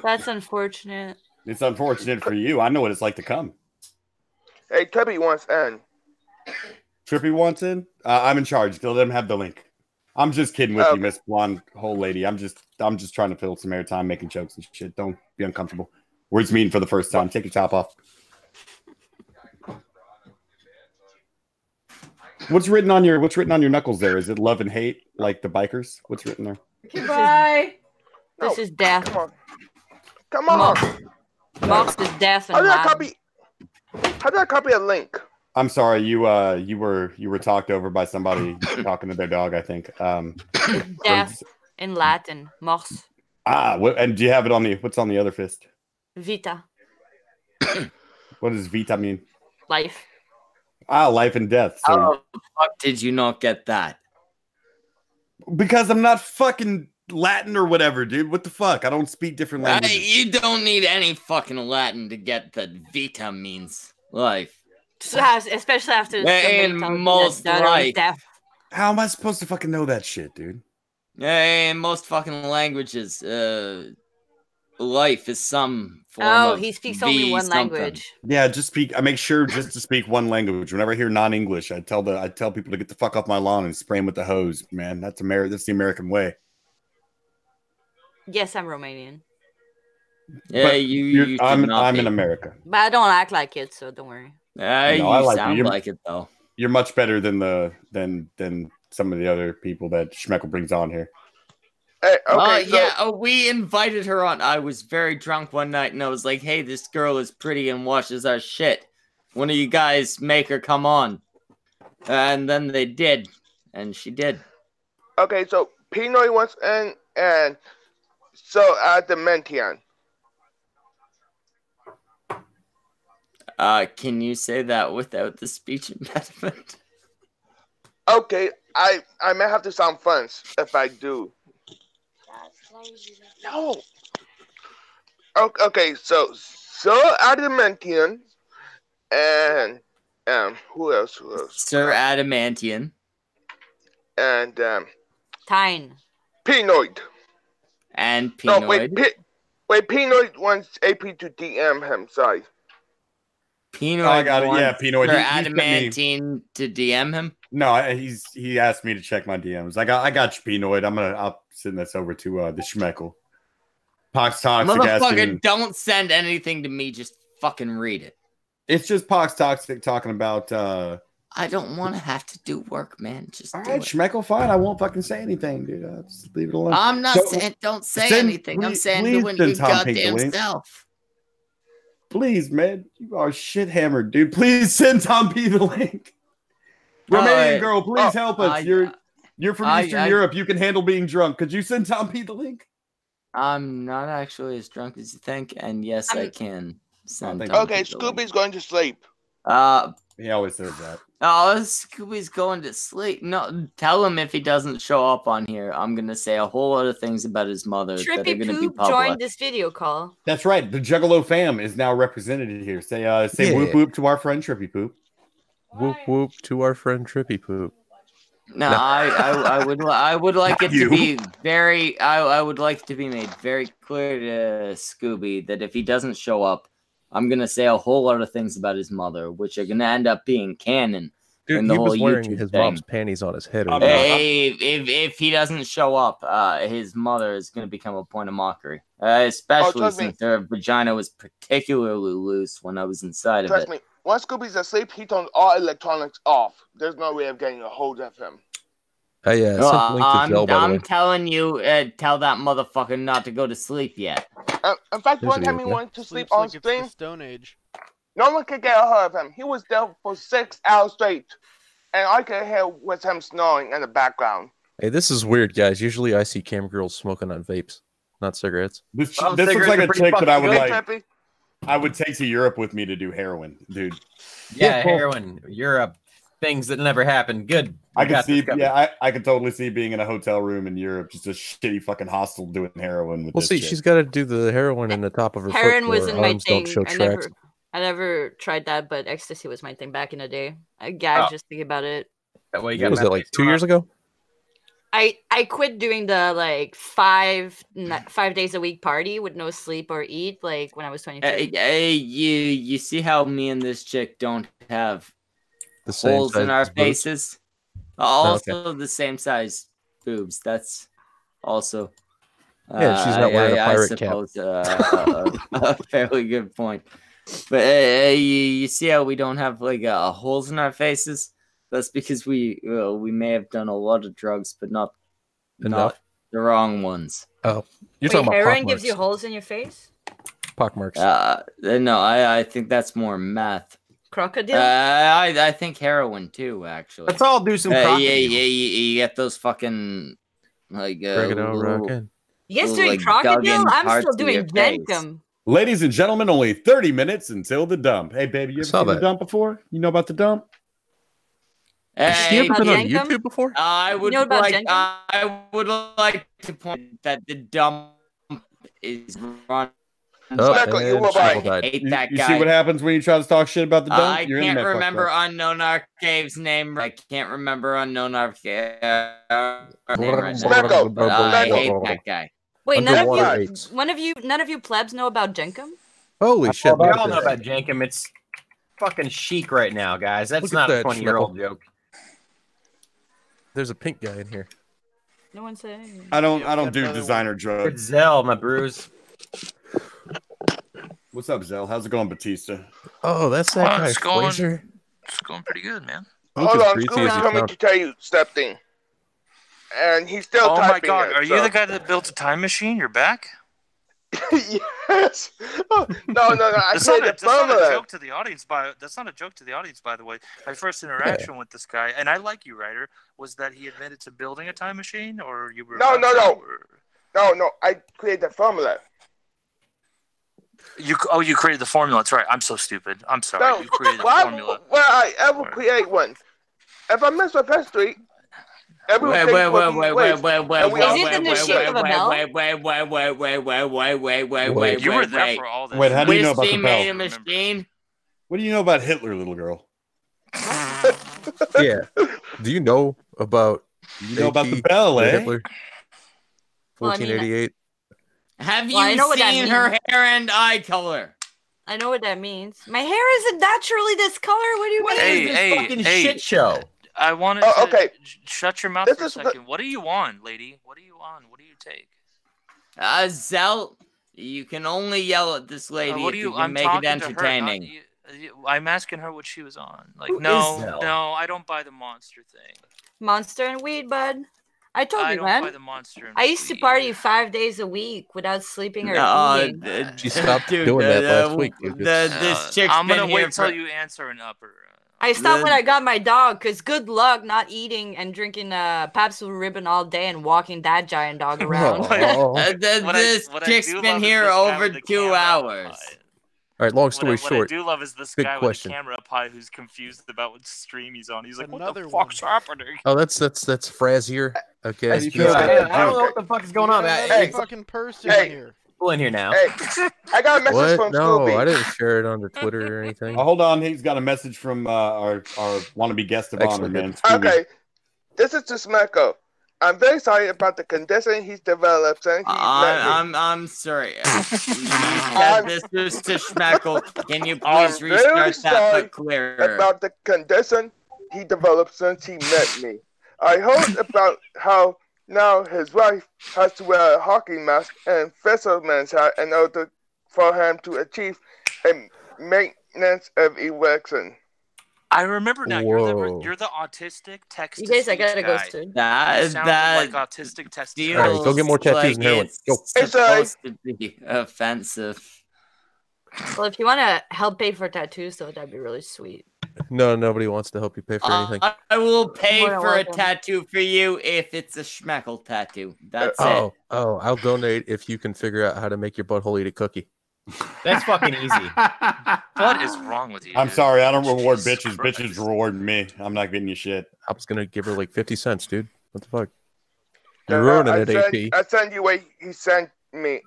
That's unfortunate. It's unfortunate for you. I know what it's like to come. Hey, Tubby wants in. Trippy wants in. I'm in charge. They'll let him have the link. I'm just kidding with Okay. you, Miss Blonde Hole Lady. I'm just trying to fill some airtime, making jokes and shit. Don't be uncomfortable. We're just meeting for the first time. Take your top off. What's written on your knuckles there? Is it love and hate like the bikers? What's written there? Goodbye. This is death. Come on. Mox is death and How did I loud. copy? How did I copy a link? I'm sorry, you were talked over by somebody talking to their dog, I think. Death in Latin. Mox. And do you have it on what's on the other fist? Vita. What does vita mean? Life. Life and death. So How the fuck did you not get that? because I'm not fucking Latin or whatever, dude. What the fuck? I don't speak different languages. You don't need any fucking Latin to get that vita means life. Especially after in most life. How am I supposed to fucking know that shit, dude? In most fucking languages, life is some form of he speaks only one language. Yeah, just speak. I make sure just to speak one language. Whenever I hear non-English, I tell people to get the fuck off my lawn and spray them with the hose. Man, that's the American way. Yes, I'm Romanian. Yeah, I'm in America. But I don't act like it, so don't worry. You sound like it though. You're much better than some of the other people that Schmeckle brings on here. Hey, okay, we invited her on. I was very drunk one night, and I was like, "Hey, this girl is pretty and washes our shit. One of you guys make her come on." And then they did, and she did. Okay, so Pinoy wants and so Adamantian. Can you say that without the speech impediment? Okay, I may have to sound fun if I do. No. Okay, so Adamantian and who else? Sir Adamantian and Tyne. Pinoid. And Pinoid. No, wait, Pinoid wants AP to DM him. Sorry. Pinoid. I got it. Yeah, Pinoid. Sir Adamantian to DM him. No, he asked me to check my DMs. I got you, Pinoid. I'll send this over to the Schmeckle. Pox Toxic. Motherfucker, don't send anything to me. Just fucking read it. It's just Pox Toxic talking about. I don't want to have to do work, man. Just all right, Schmeckle, fine. I won't fucking say anything, dude. I'll just leave it alone. I'm not saying don't say anything. I'm saying do it your goddamn self. Please, man. You are shit hammered, dude. Please send Tom P the link. Romanian girl, please help us. You're from Eastern Europe. You can handle being drunk. Could you send Tom P the link? I'm not actually as drunk as you think, and yes, I can send. Okay, Scoobie's going to sleep. He always says that. Oh, Scoobie's going to sleep. No, tell him if he doesn't show up on here, I'm gonna say a whole lot of things about his mother that are gonna be public. Joined this video call. That's right. The Juggalo fam is now represented here. Say whoop whoop to our friend Trippy Poop. Whoop whoop to our friend Trippy Poop. No, I would like it to be very. I would like to be made very clear to Scoobie that if he doesn't show up, I'm gonna say a whole lot of things about his mother, which are gonna end up being canon. Dude, in the he whole was wearing YouTube his thing. mom's panties on his head. If he doesn't show up, his mother is gonna become a point of mockery. Especially since her vagina was particularly loose when I was inside of it. Trust me. Once Scoobie's asleep, he turns all electronics off. There's no way of getting a hold of him. Hey, I'm telling you, tell that motherfucker not to go to sleep yet. In fact, one time he went to sleep on It's stream. the Stone Age. No one could get a hold of him. He was there for 6 hours straight, and I could hear with him snoring in the background. Hey, this is weird, guys. Usually I see cam girls smoking on vapes, not cigarettes. This looks like a chick that I would like. I would take to Europe with me to do heroin, dude. Yeah, heroin, Europe, things that never happened. Good. I could see, I could totally see being in a hotel room in Europe, just a shitty fucking hostel doing heroin with. Well, see, she's got to do the heroin in the top of her. Heroin foot wasn't my arms thing. Don't show tracks. I never tried that, but ecstasy was my thing back in the day. I gagged just thinking about it. That way, What was it like 2 years ago? I quit doing the like 5 days a week party with no sleep or eat like when I was 22. Hey, you see how me and this chick don't have the same holes in our size boobs? faces? Also the same size boobs. That's also Yeah, she's not wearing a pirate cap. A fairly good point. But you see how we don't have like holes in our faces? That's because we may have done a lot of drugs, but not the wrong ones. Oh, you're talking about heroin gives you holes in your face? Pockmarks. No, I think that's more meth. Crocodile? I think heroin too, actually. Let's all do some crocodile. You get those fucking like You guys doing crocodile? I'm still doing Venkum. Ladies and gentlemen, only 30 minutes until the dump. Hey, baby, you ever seen the dump before? You know about the dump? Has she ever been on YouTube before? I would like to point that the dump is run. Schmeckle, you were I right. hate that You guy. see what happens when you try to talk shit about the dump? I Your can't internet fucked remember up. Unknown Arcave's name. I can't remember Unknown Arcave's name right now. Schmeckle, But I hate Schmeckle. that guy. Wait, Underwater none of you plebs know about Jenkum? Holy shit! We look all at know this. about Jenkum. It's fucking chic right now, guys. That's Look at not a that, 20-year-old Schmeckle. joke. There's a pink guy in here. No one said anything. I don't do designer drugs. It's Zell, my bruise. What's up, Zell? How's it going, Batista? Oh, that's that guy, It's going, Fraser. it's going pretty good, man. Hold on, Scoobie's coming to tell you something. And he's still Oh my typing god, it, are so. you the guy that built a time machine? You're back? Yes. Oh, no. I That's said not, the that's not a formula. joke to the audience. That's not a joke to the audience, by the way. My first interaction with this guy, and I like you, Ryder, was that he admitted to building a time machine, or you were No. about to, or- No. I created the formula. You created the formula. That's right. I'm so stupid. I'm sorry. No. You created the Why formula. would I ever create one? If I mess with history, everyone Wait, thinks wait, what he wait, waits, wait, and we all wait, think wait, the shape wait, of a bell. wait. You were there for all this. Wait, how do you know about Whiskey the made a bell? machine. What do you know about Hitler, little girl? Yeah. Do you know about? You know about AP, the bell, eh? Hitler? Well, I mean, 1488. Have Well, I you know what that seen her means. hair and eye color? I know what that means. My hair isn't naturally this color. What do you mean? Hey, show? I wanted Oh, to okay. shut your mouth This for a is the- second. What do you want, lady? What do you want? What do you take? Zell, you can only yell at this lady What if do you can I'm make it talking to her, not entertaining. I'm asking her what she was on. Like, Who is no, Zell? I don't buy the monster thing. Monster and weed, bud. I told I you, don't man. buy the monster. And I used to party 5 days a week without sleeping or eating. She stopped Dude, doing that last week. Dude. This chick's I'm gonna been here wait till for- you answer an upper. I stopped when I got my dog, because good luck not eating and drinking Pabst Blue Ribbon all day and walking that giant dog around. This chick's been here over 2 hours. All right, long story What I short. do love is this big guy question. with the camera up high who's confused about what stream he's on. He's like, what Another the fuck's happening? Oh, that's Frazier. Okay. I don't know what the fuck is going on. Hey, fucking person here. People in here now. Hey, I got a message What? from No, Scoobie. I didn't share it on the Twitter or anything. Oh, hold on, he's got a message from our wannabe guest of honor, Excellent. man. Scoobie. Okay, this is to Schmeckle. I'm very sorry about the condition he's developed since he met me. I'm sorry. You said this was to Schmeckle. Can you please I'm very restart that sorry but clearer? about the condition he developed since he met me. I heard about how now his wife has to wear a hockey mask and fisherman's hat in order for him to achieve a maintenance of erection. I remember now. Whoa. You're the autistic text. You guys, I gotta go soon. You sound like autistic text. feels All right, go get more tattoos and heroin. Go. It's supposed to be offensive. Well, if you want to help pay for tattoos, though, that'd be really sweet. No, nobody wants to help you pay for anything. I will pay More than for a welcome. tattoo for you if it's a Schmeckle tattoo. That's it. Oh, I'll donate if you can figure out how to make your butthole eat a cookie. That's fucking easy. What is wrong with you? I'm sorry, I don't reward Jesus bitches. Christ. Bitches reward me. I'm not getting you shit. I was gonna give her like 50 cents, dude. What the fuck? You're ruining it, AP. I send you what he sent me.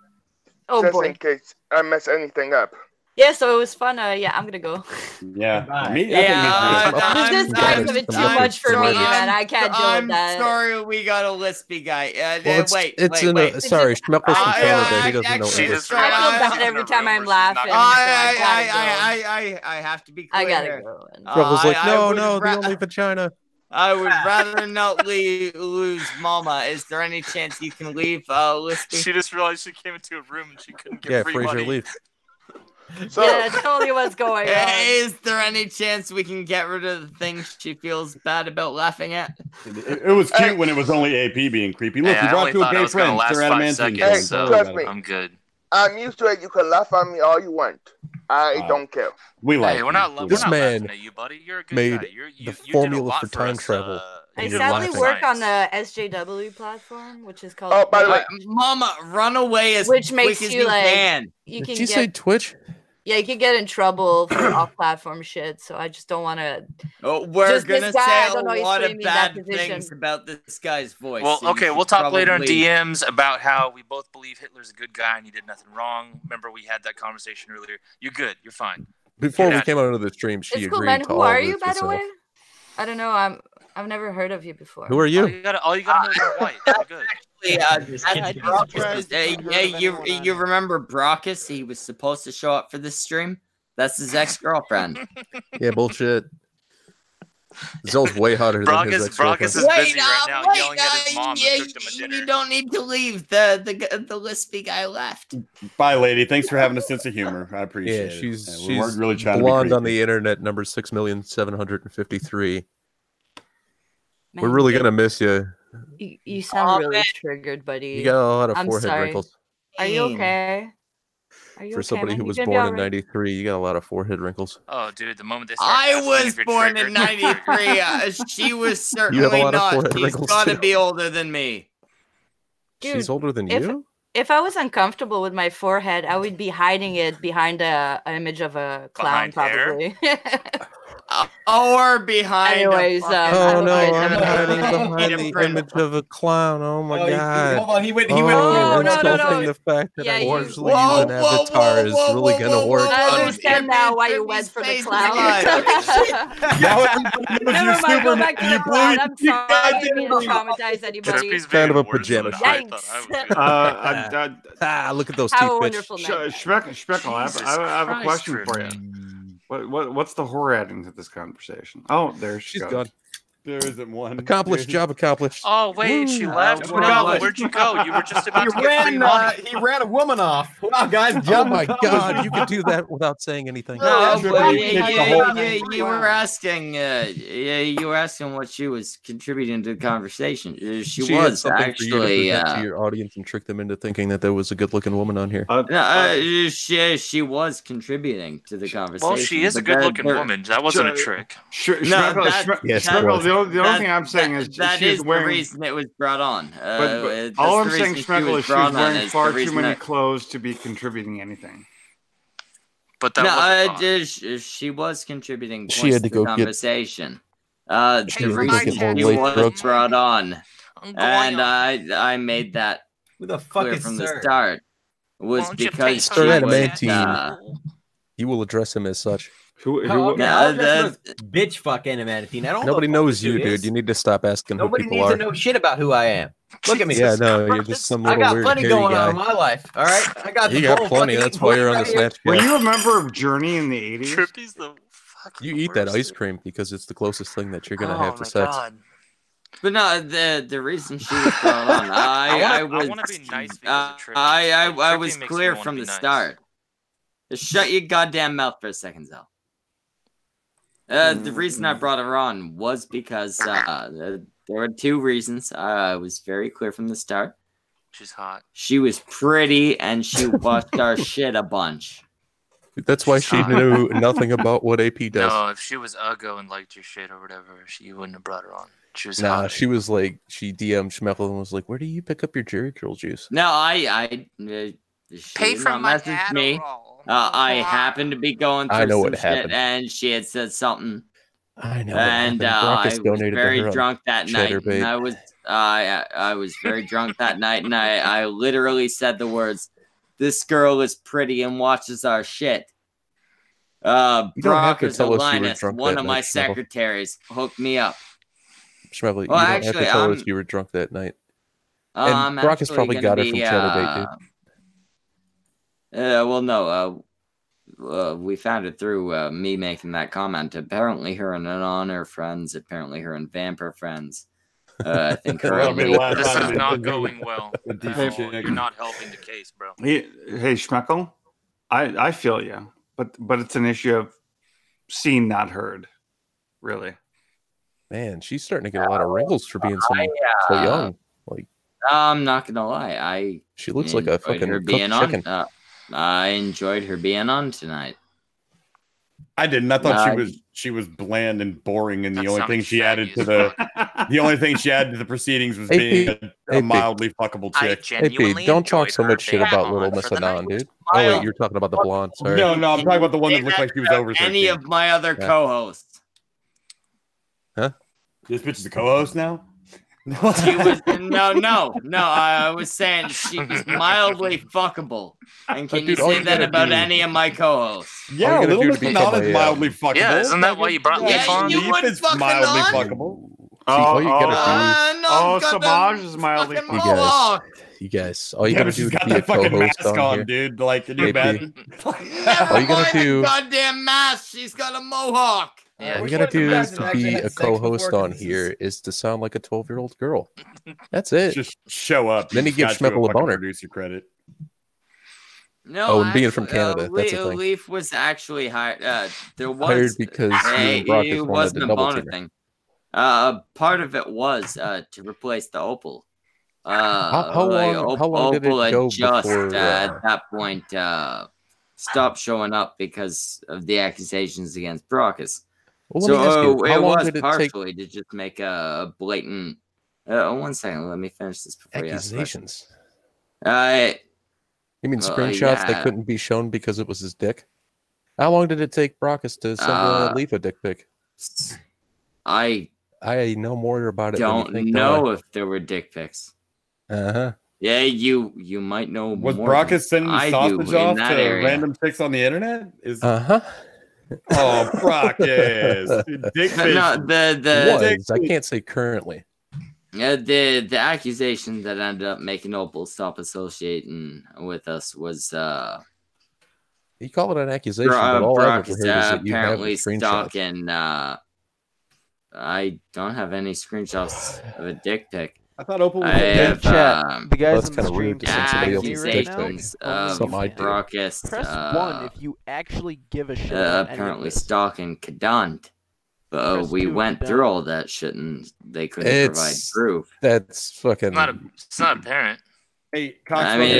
Oh, just boy. in case I mess anything up. Yeah, so it was fun. Yeah, I'm gonna go. Yeah. Me, This guy's a bit too much for me, man. I can't deal I'm with that. sorry we got a lispy guy. Well, wait. Sorry, Schmeckle's from Canada. He doesn't know English. I feel bad every time I'm laughing. I have to be clear. I gotta go. Schmeckle's like, I no, would the ra- only vagina. I would rather not lose Malma. Is there any chance you can leave, Lispy? She just realized she came into a room and she couldn't get Yeah, free Fraser, money. leave. So, Yeah, tell me what's going on. Is there any chance we can get rid of the things she feels bad about laughing at? It was cute when it was only AP being creepy. Look, Hey, you I brought only two thought I gay was gonna friends. last They're 5 adamantine. seconds, so trust me. I'm good. I'm used to it. You can laugh at me all you want. I don't care. We like Hey, we're not, we're This not man laughing at you, buddy. You're a good made guy. the You did a formula lot for for time us, travel. I You did sadly laughing. work on the SJW platform, which is called. Oh, by the way, Mama, run away as Which quick makes as you, you like, can. You Did can you get. say Twitch? Yeah, you could get in trouble for off-platform shit, so I just don't want to. Oh, we're Just gonna this guy, I say don't know, a he's lot of putting me in that bad position. things about this guy's voice. Well, so you okay, should we'll talk later in probably- DMs about how we both believe Hitler's a good guy and he did nothing wrong. Remember, we had that conversation earlier. You're good. You're fine. Before Get we out came out of the stream, she It's cool, agreed man. to Who all are of you, this by the herself. way? I don't know. I've never heard of you before. Who are you? All you gotta know is you're white. You're good. You remember Brockus? He was supposed to show up for this stream. That's his ex-girlfriend. Yeah, bullshit. Zell's way hotter than his ex-girlfriend. Brockus is busy right now yelling at his mom who cooked him a dinner. You don't need to leave. The lispy guy left. Bye, lady. Thanks for having a sense of humor. I appreciate Yeah, it. she's We weren't really trying blonde to on the internet, number 6,753,000. We're really gonna miss you. You sound really triggered, buddy. You got a lot of I'm forehead sorry. wrinkles. Are you okay? Are you For okay, somebody man? who You was gonna be born in alright? '93, you got a lot of forehead wrinkles. Oh, dude, the moment they start I asking was if you're born in triggered- '93. She was You have a certainly lot of not. forehead She's wrinkles, got to too. be older than me. She's older than if, you? If I was uncomfortable with my forehead, I would be hiding it behind an image of a clown, Behind hair? probably. Or behind. Anyways, Oh no, I'm anyways, hiding anyways. behind the image of a clown. Oh my god. Hold on, he went. Oh, no, insulting the fact that Yeah, I you- usually use an avatar is really gonna work. I understand now why you went for the clown. Never mind, go back to the clown. I'm sorry, I didn't mean to traumatize anybody. Kind of a pajama shirt. Yikes. Look at those Have teeth, a bitch. wonderful night. Schmeckle, I have a question for you. What's the whore adding to this conversation? Oh, there she She's goes. gone. There isn't one. Accomplished, job accomplished. Oh wait, she left. what No, about- where'd you go? You were just about to He get free ran. money. He ran a woman off. Wow, guys! Oh Job my accomplished. god, you could do that without saying anything. No, Sure, but you kicked the whole- you were asking. You were asking what she was contributing to the conversation. She had was something actually. for you to present to your audience and trick them into thinking that there was a good-looking woman on here. She was contributing to the conversation. Well, she is a but there- good-looking there- woman. That wasn't a trick. Yes, it was. The only thing I'm saying is that she's is wearing. the reason it was brought on. But That's all I'm the saying, reason she Schmeckle, was is she's brought on wearing is far the too reason many that- clothes to be contributing anything. But that No, she was contributing She points had to to go the get- conversation. She The had to go reason get more she late was drugs. brought on, I'm and going I made that Who the fuck clear is from the Sir? start, was Won't you because take she Sir some was, Adamantine. You will address him as such. Who? Oh, okay, No, I'll address the- those bitch fuck Adamantine. I don't. Nobody know knows you, who dude. You need to stop asking Nobody who people needs are. to know shit about who I am. Look at me. Yeah, no, you're just some I little got weird plenty hairy going guy. on in my life. All right, I got. You the got whole plenty. fucking That's why you're on the right here. SnatchCast. Were you a member of Journey in the 80s? Trippy's the fucking You eat that worst. ice cream because it's the closest thing that you're gonna Oh have to my sex. God. But no, the reason she was brought on, I was wanna be nice because of Trippy. I Like, was Trippy makes clear me wanna from be the nice. start. Just shut your goddamn mouth for a second, Zell. The reason I brought her on was because there were two reasons. I was very clear from the start. She's hot. She was pretty and she washed our shit a bunch. That's why she knew nothing about what AP does. No, if she was Uggo and liked your shit or whatever, you wouldn't have brought her on. She was Nah, hot. she was like, she DM'd Schmeckle and was like, "Where do you pick up your Jerry Curl juice?" No, she Pay did for not my message me. Adderall. I happened to be going through I know some what shit, happened. and she had said something. I know. And what I happened. was Brockus donated to very her on drunk that night. Chatterbait. And I was very drunk that night, and I literally said the words, "This girl is pretty and watches our shit." You don't have to Brockus tell us you were Linus, drunk one that of my night, Schmeckle. secretaries, hooked me up. Schmeckle, you Well, don't actually, have to tell us you were drunk that night. And I'm Brockus actually probably gonna got it be, from Chatterbait, dude. well, no. We found it through me making that comment. Apparently, her and Anon are friends. Apparently, her and Vamp are friends. I think her That'll and be the last This time is we- not going well. Hey, You're not helping the case, bro. Hey, Schmeckle, I feel you, but it's an issue of seen, not heard, really. Man, she's starting to get a lot of wrinkles for being so young. Like, I'm not gonna lie. She looks like a enjoyed fucking her cooked being on. chicken. I enjoyed her being on tonight. I didn't. I thought she was bland and boring, and the only thing she added to the proceedings was being a mildly fuckable chick. AP, don't talk so much shit about little Miss Anon, dude. Oh wait, you're talking about the blonde. Sorry. No, I'm talking about the one that looked like she was over 13. Any of my other co-hosts? Huh? This bitch is a co-host now. She was no. I was saying she was mildly fuckable. And can you say that about any of my co-hosts? Yeah, Little Miss Anon is mildly fuckable. Yeah, isn't that why you brought Leaf on? Leaf is mildly fuckable. Samaj is mildly fuckable. You guys, all you gotta do is be a co-host on here. Dude. Like, can you imagine? All you gotta do. Goddamn mask. She's got a mohawk. Yeah, all you gotta do is to be a co-host on here is to sound like a 12-year-old girl. That's it. Just show up. Then you give Schmeckle a boner. Producer credit. No, and being from Canada, that's the thing. Leaf was actually hired. There was hired because it wasn't a boner thing. Part of it was to replace the Opal. How long did it go before at that point stopped showing up because of the accusations against Brockus? Well, so it was partially to just make a blatant. 1 second, let me finish this before accusations. You ask you mean screenshots that couldn't be shown because it was his dick? How long did it take Brockus to send Leaf a dick pic? I know more about it. Don't know if there were dick pics. Uh-huh. Yeah, you might know. Was more Brockus sending sausage off to random chicks on the internet? Uh-huh. Oh, Brockus. Dick pics. No, I can't say currently. The accusation that ended up making Opal stop associating with us was you call it an accusation, but all I've ever heard is that you have apparently stalking. I don't have any screenshots of a dick pic. I thought Opal was in chat. The guys that's kind of weird to send somebody else's dick pic. Something I do. Brockus, press 1 if you actually give a shit. Apparently stalking Kadant. But we went through all that shit and they couldn't provide proof. That's fucking. It's not apparent. Hey, I mean,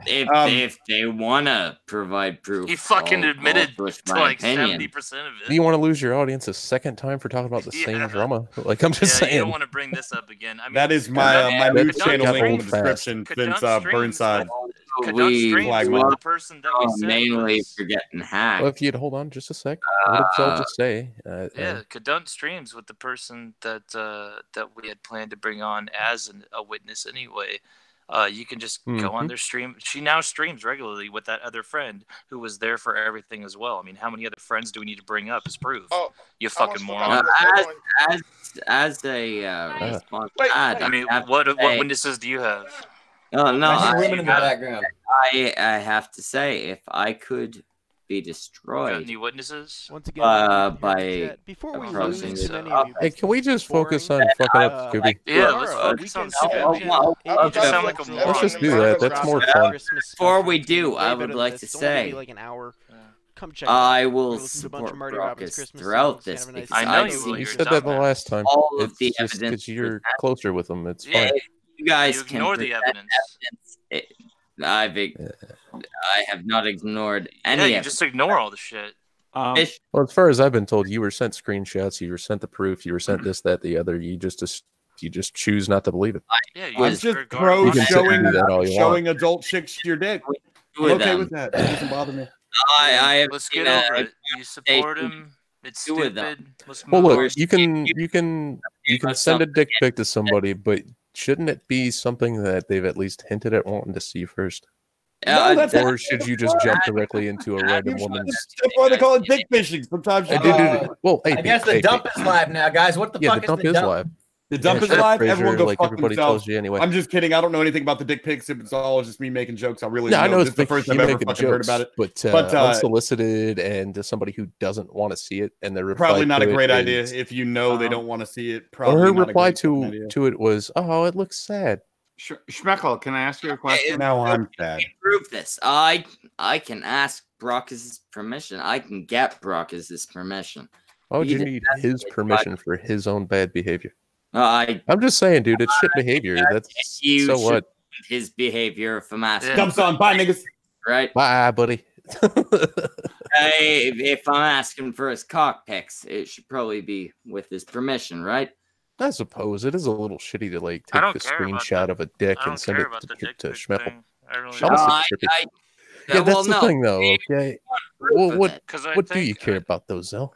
if they want to provide proof, he fucking admitted to like 70% of it. Do you want to lose your audience a second time for talking about the same drama? Like, I'm just saying. You don't want to bring this up again. I mean, that is my news channel link in the description since Burnside. We the person that we mainly for getting hacked. Well, if you'd hold on just a sec, what did y'all just say? Kadunt streams with the person that we had planned to bring on as a witness anyway. You can just go on their stream. She now streams regularly with that other friend who was there for everything as well. I mean, how many other friends do we need to bring up as proof? You fucking moron. As a response, I mean, what witnesses do you have? No, women in the background. I have to say, if I could be destroyed. Got any witnesses? Once again, by before we approaching lose the Hey, can we just focus on fucking up Scoobie? Yeah, let's focus on Scoobie. Let's just do that. That's more fun. Before we do, I would like to say, like an hour. Come check I will support Brockus throughout this. I know you will. You said that the last time. All of the evidence evidence you're closer with them. It's fine. You guys can ignore the evidence. I have not ignored any. Yeah, you just ignore all the shit. Well, as far as I've been told, you were sent screenshots, you were sent the proof, you were sent this, that, the other. You just choose not to believe it. Yeah, I'm just pro showing adult chicks your dick. I'm okay with that. It doesn't bother me. Let's get over it. You support him. It's stupid. Well, look, you can send a dick pic to somebody, but shouldn't it be something that they've at least hinted at wanting to see first? Or should you just jump directly into a random woman's? That's why they call it dick fishing. Sometimes you Well, I guess the dump is live now, guys. What the fuck the dump is live. The dump is live. Everyone go fuck everybody themselves. Tells you anyway. I'm just kidding. I don't know anything about the dick pics. It's all just me making jokes. I really I know it's the first time I've ever fucking heard about it. But unsolicited and to somebody who doesn't want to see it, and they're probably not a great idea if you know they don't want to see it. Probably her reply to it was, "Oh, it looks sad." Schmeckle, can I ask you a question? Now I'm sad. Prove this. I can ask Brockus' permission. I can get Brockus' permission. Oh, you need his permission for his own bad behavior. I'm just saying, dude, it's shit behavior. That's so what? His behavior from asking. Dumps on. Bye, niggas. Right. Bye, buddy. If I'm asking for his cock pics, it should probably be with his permission, right? I suppose it is a little shitty to like take the screenshot of a dick and send it to Schmeckle. Yeah, that's the thing, though. Okay, well, what do you care about those, though?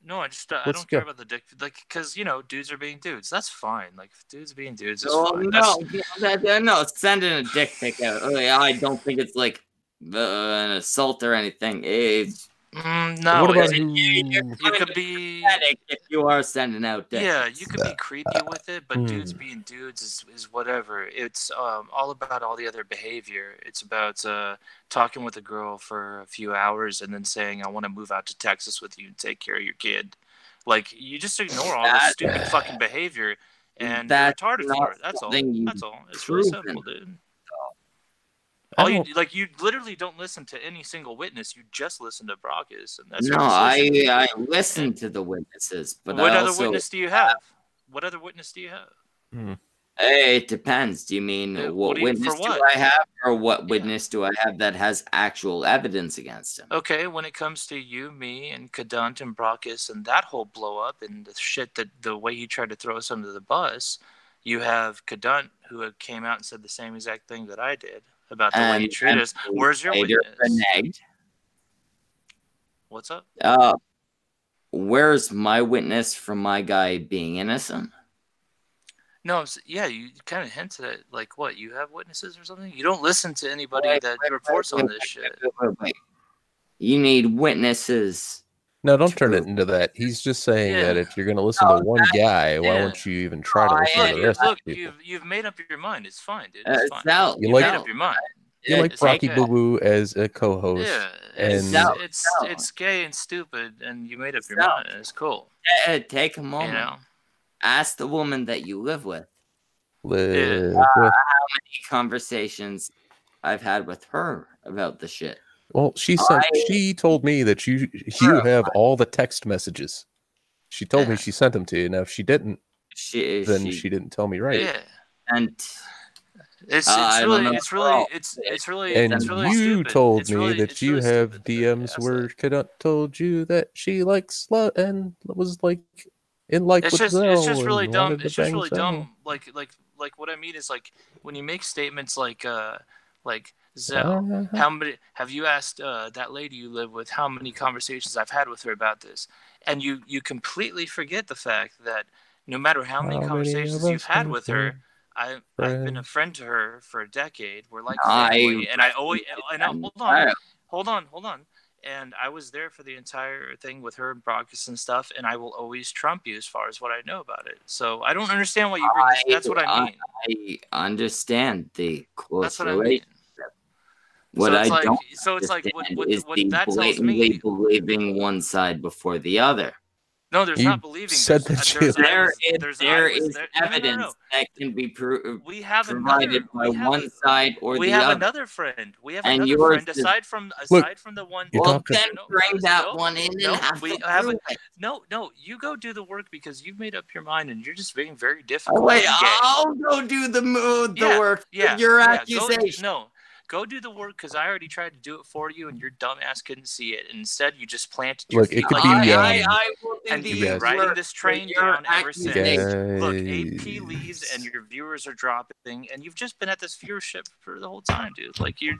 No, I don't care about the dick, like, because dudes are being dudes. That's fine. Like, dudes being dudes is fine. No, sending a dick pic out. I don't think it's like an assault or anything. It's no. What about you could be if you are sending out dicks. Yeah, you could be creepy with it, but dudes being dudes is whatever. It's all about all the other behavior. It's about talking with a girl for a few hours and then saying, "I want to move out to Texas with you and take care of your kid." Like, you just ignore all this stupid fucking behavior, and you're retarded for it. That's all. That's all. It's really simple, dude. You literally don't listen to any single witness. You just listen to Brockus, and that's I listen to the witnesses, but what other witness do you have? What other witness do you have? It depends. Do you mean what witness do I have, or what witness do I have that has actual evidence against him? Okay, when it comes to you, me, and Kadunt and Brockus and that whole blow up and the shit that the way he tried to throw us under the bus, you have Kadunt who came out and said the same exact thing that I did about the way you treat us. Where's your witness? What's up? Where's my witness from my guy being innocent? No, yeah, you kind of hinted at, like, what, you have witnesses or something? You don't listen to anybody that reports on this shit. You need witnesses. No, don't turn it into that. He's just saying that if you're going to listen to one guy, why don't you even try to listen to the rest of the people? You've made up your mind. It's fine, dude. It's fine. You made up your mind. You like Rocky Boo Boo as a co-host. Yeah, and it's gay and stupid, and you made up your mind. And it's cool. Take a moment. Ask the woman that you live with. How many conversations I've had with her about the shit. Well, she told me that you have all the text messages. She told me she sent them to you. Now, if she didn't, then she didn't tell me right. Yeah, and it's really. And you stupid. told me that you have DMs where Kadut told you that she likes slut and was like in like with it's Zell just really and dumb. wanted to It's just bang really Zell. dumb. Like what I mean is, like, when you make statements like Zell, how many have you asked that lady you live with how many conversations I've had with her about this? And you completely forget the fact that no matter how many conversations you've had with her, I've been a friend to her for a decade. We're like family, and I always hold on. And I was there for the entire thing with her and Brockus and stuff, and I will always trump you as far as what I know about it. So I don't understand why you bring this. That's what I mean. I understand the close relationship. I mean. What I don't understand is what the that tells blatantly me. believing one side before the other. No, there's not believing. Said There is evidence that can be provided by one side or the other. We have another friend. We have And another yours friend is- aside from the one. Well, then bring that one in and have we to have prove it. No. You go do the work because you've made up your mind and you're just being very difficult. Wait, and gay. I'll go do the work. Yeah, Your yeah, accusation. Go do the work because I already tried to do it for you and your dumbass couldn't see it. Instead, you just planted your Look, feet. it could like be, and you you've been guys- riding this train down ever since. Guys. Look, AP leaves and your viewers are dropping, and you've just been at this viewership for the whole time, dude. Like you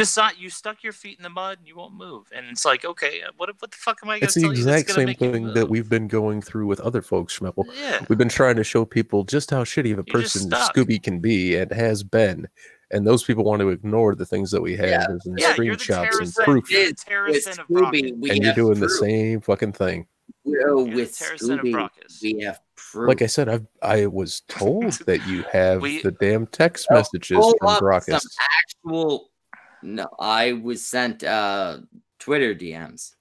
stuck your feet in the mud and you won't move. And it's like, okay, what the fuck am I going It's to the tell you that's exact going to same make you thing move? that we've been going through with other folks, Schmeckle. Yeah. We've been trying to show people just how shitty of a You're just person stuck. Scoobie can be and has been. And those people want to ignore the things that we have and you're the screenshots and terrorist proof. You're the terrorist of Brockus. And you're doing the same fucking thing. With terrorist of Scoobie, Brockus. we have proof. Like I said, I was told that you have We- the damn text messages Pull from up Brockus. some actual. No, I was sent Twitter DMs.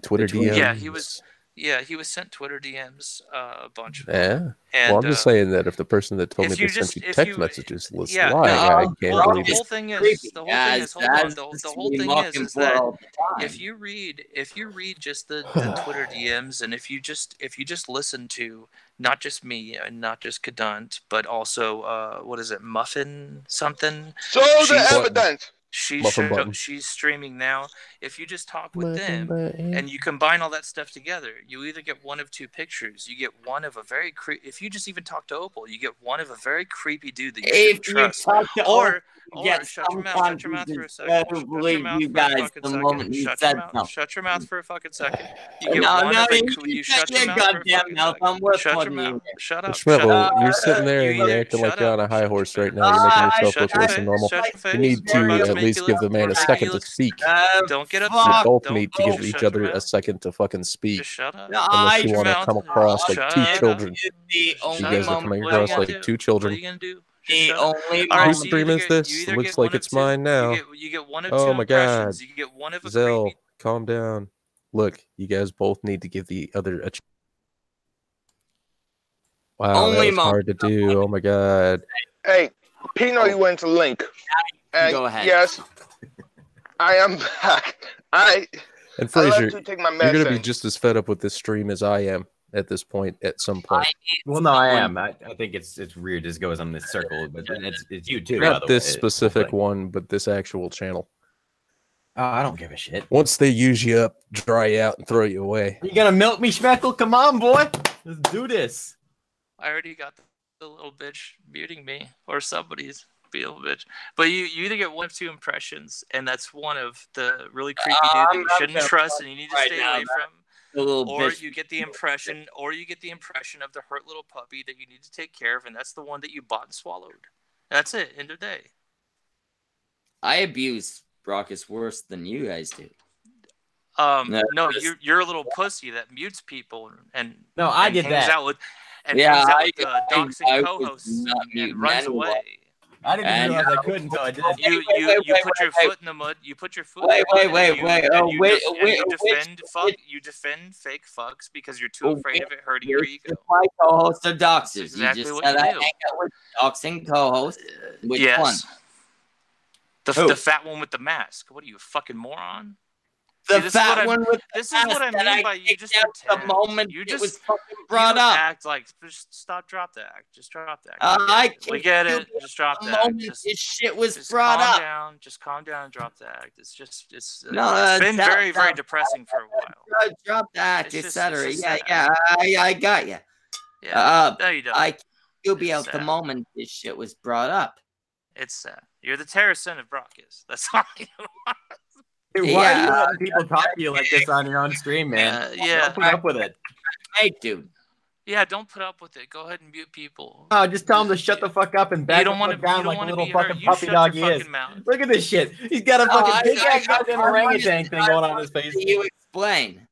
Twitter DMs. He was sent Twitter DMs a bunch. Yeah. And, Well, I'm just saying that if the person that told me if you to send just- you if text you- messages was yeah, lying, no, I can't well, believe the it. whole thing is, hold on. The whole thing is that if you read just the Twitter DMs, and if you just listen to not just me and not just Kadunt, but also what is it, Muffin something? Show the evidence. She's streaming now. If you just talk with them and you combine all that stuff together, you either get one of two pictures. You get one of a very if you just even talk to Opal, you get one of a very creepy dude that you shouldn't trust. Or shut your mouth for a second. Shut your mouth for a fucking second. You get shut your goddamn mouth. Shut up. Schmeckle, you're sitting there and you're acting like you're on a high horse right now. You're making yourself look worse than normal. You need to at least give the man a second to speak. Don't get You upset. both need to give each other a second to fucking speak. Shut up. Unless you want to come across like two children. You guys are coming across like two children. What are you gonna do? Whose stream is this? Looks like it's mine now. You get one of oh two my god. impressions. You get one of a Zell, creepy. calm down. Look, you guys both need to give the other a wow, that was hard to do. Oh my god. Hey, Pino, you went to Link. And go ahead. Yes, I am back. And Fraser, you're going to be just as fed up with this stream as I am at this point, at some point. Well, no, I am. I think it's weird as goes on this circle, but then it's you too. Not this specific one, but this actual channel. Oh, I don't give a shit. Once they use you up, dry you out, and throw you away. You gonna milk me, Schmeckle? Come on, boy. Let's do this. I already got the little bitch muting me, or somebody's being a little bitch. But you either get one of two impressions, and that's one of the really creepy dude that you shouldn't trust and you need to stay away from. Or you get the impression, of the hurt little puppy that you need to take care of, and that's the one that you bought and swallowed. That's it. End of day. I abuse Brockus worse than you guys do. No, you're a little pussy that mutes people and I did hangs that. Out with doxing co-hosts and runs away. I didn't realize I could until I did. You put your foot in the mud. You put your foot. Wait. You defend fake fucks because you're too afraid of it hurting your ego. My co-hosts are doxers. Exactly you just what said you I do. hang out with doxing co-hosts. Which yes. one? The fat one with the mask. What are you, a fucking moron? The fat one with this is what I mean by you just pretend. The moment you it just was fucking brought up. Act like just drop the act. Just drop the act. We get it. Just drop the act. This shit was brought up. Just calm down and drop the act. It's been very depressing for a while. Drop the act, etc. Yeah, I got you. Yeah. No, you don't. You'll be out the moment this shit was brought up. It's sad. You're the terror son of Brockus. That's all you want. Dude, why are you letting people talk to you like this on your own stream, man? Don't put up with it. Hey, dude. Yeah, don't put up with it. Go ahead and mute people. Oh, just tell him to shut the fuck up and back the fuck down like a little fucking puppy dog he is. Look at this shit. He's got a fucking big ass goddamn orangutan thing going on his face. You explain.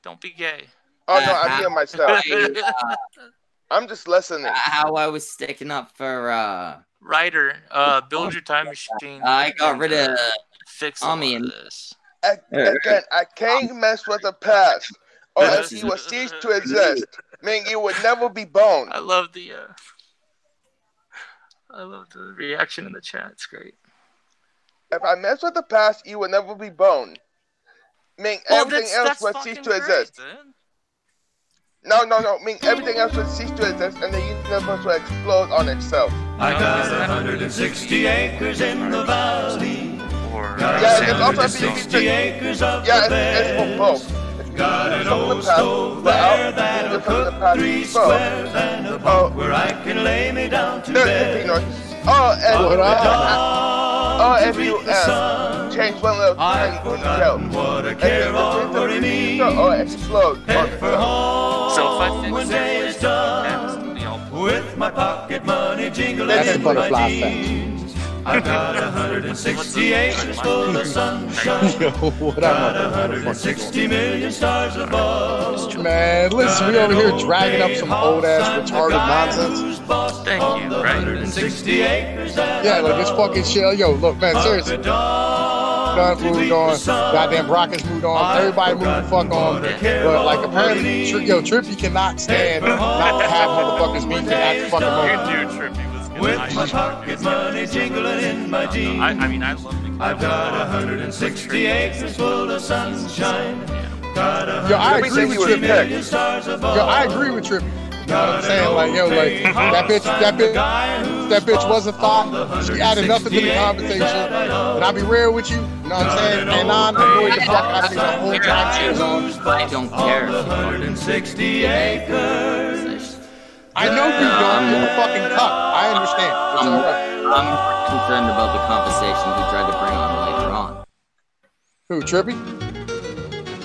Don't be gay. Oh no, I'm being myself. I'm just listening. How I was sticking up for Ryder, build your time machine. I got rid of fix Tommy and this. Again, I can't mess with the past, or else you will cease to exist. Meaning you would never be born. I love the reaction in the chat. It's great. If I mess with the past, you will never be born. Meaning everything else will cease to exist. No. Meaning everything else will cease to exist, and the universe will explode on itself. I got 160 acres in the valley. It's also 60 acres of it's for both. Got an old stove there that'll cook 3 squares and a bunk where I can lay me down to bed. If you change one little tiny detail, what a care already means. Or explode. Head for home when day is done, with my pocket money jingling in my jeans. I've got 160 acres full of sunshine. Got 160 million stars above. Man, listen, we over here dragging up some old ass retarded nonsense. Thank you, right? 160 acres. Yeah, like this fucking shit. Yo, look, man, seriously. Gun moved on. Goddamn Brockus moved on. Everybody moved the fuck on. But like apparently, Trippy cannot stand not to have motherfuckers beefing at the fucking moment. You do, Trippy. With my pocket money jingling in my jeans. I love the I've got 160 acres full of sunshine. Got Yo, I agree with Trippy. stars above. Yo, I agree with Trippy. You know what I'm saying? Like, yo, like that bitch was a thought. She added nothing to the conversation. And I'll be real with you. You know what I'm saying? And I'm annoyed the fuck out of me the whole time she was on. I don't care. 160 acres. I know you don't. You're a fucking cuck. I understand. It's all right. I'm more concerned about the conversation he tried to bring on later on. Who, Trippy?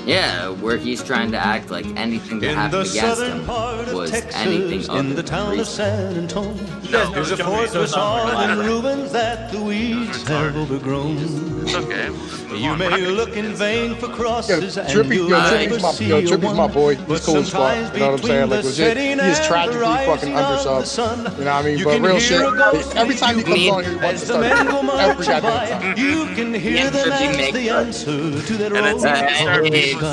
Yeah, where he's trying to act like anything that happened against him was anything other than town of San Antonio. No, There's a fortress all in ruins that the weeds have overgrown. It's okay. You may look in vain for crosses and you'll Trippy's my boy. He's cool as fuck. You know what I'm saying? Like, legit, he is tragically fucking undersubs. You know what I mean? But real shit, every time he comes on here, he wants to start every goddamn time. You can hear them as the answer to that road. You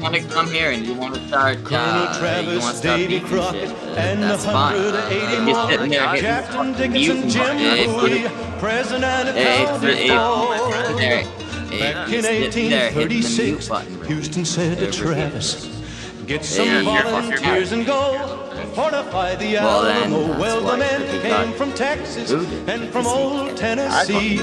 want to come here and you want to start, Davy Crockett, and that's fine. You're sitting there Captain hitting Dickinson, Jim Bowie, President of Back in 1836, Houston said to Travis, get some volunteers and go fortify the Alamo. Well, the men came from Texas and from old Tennessee,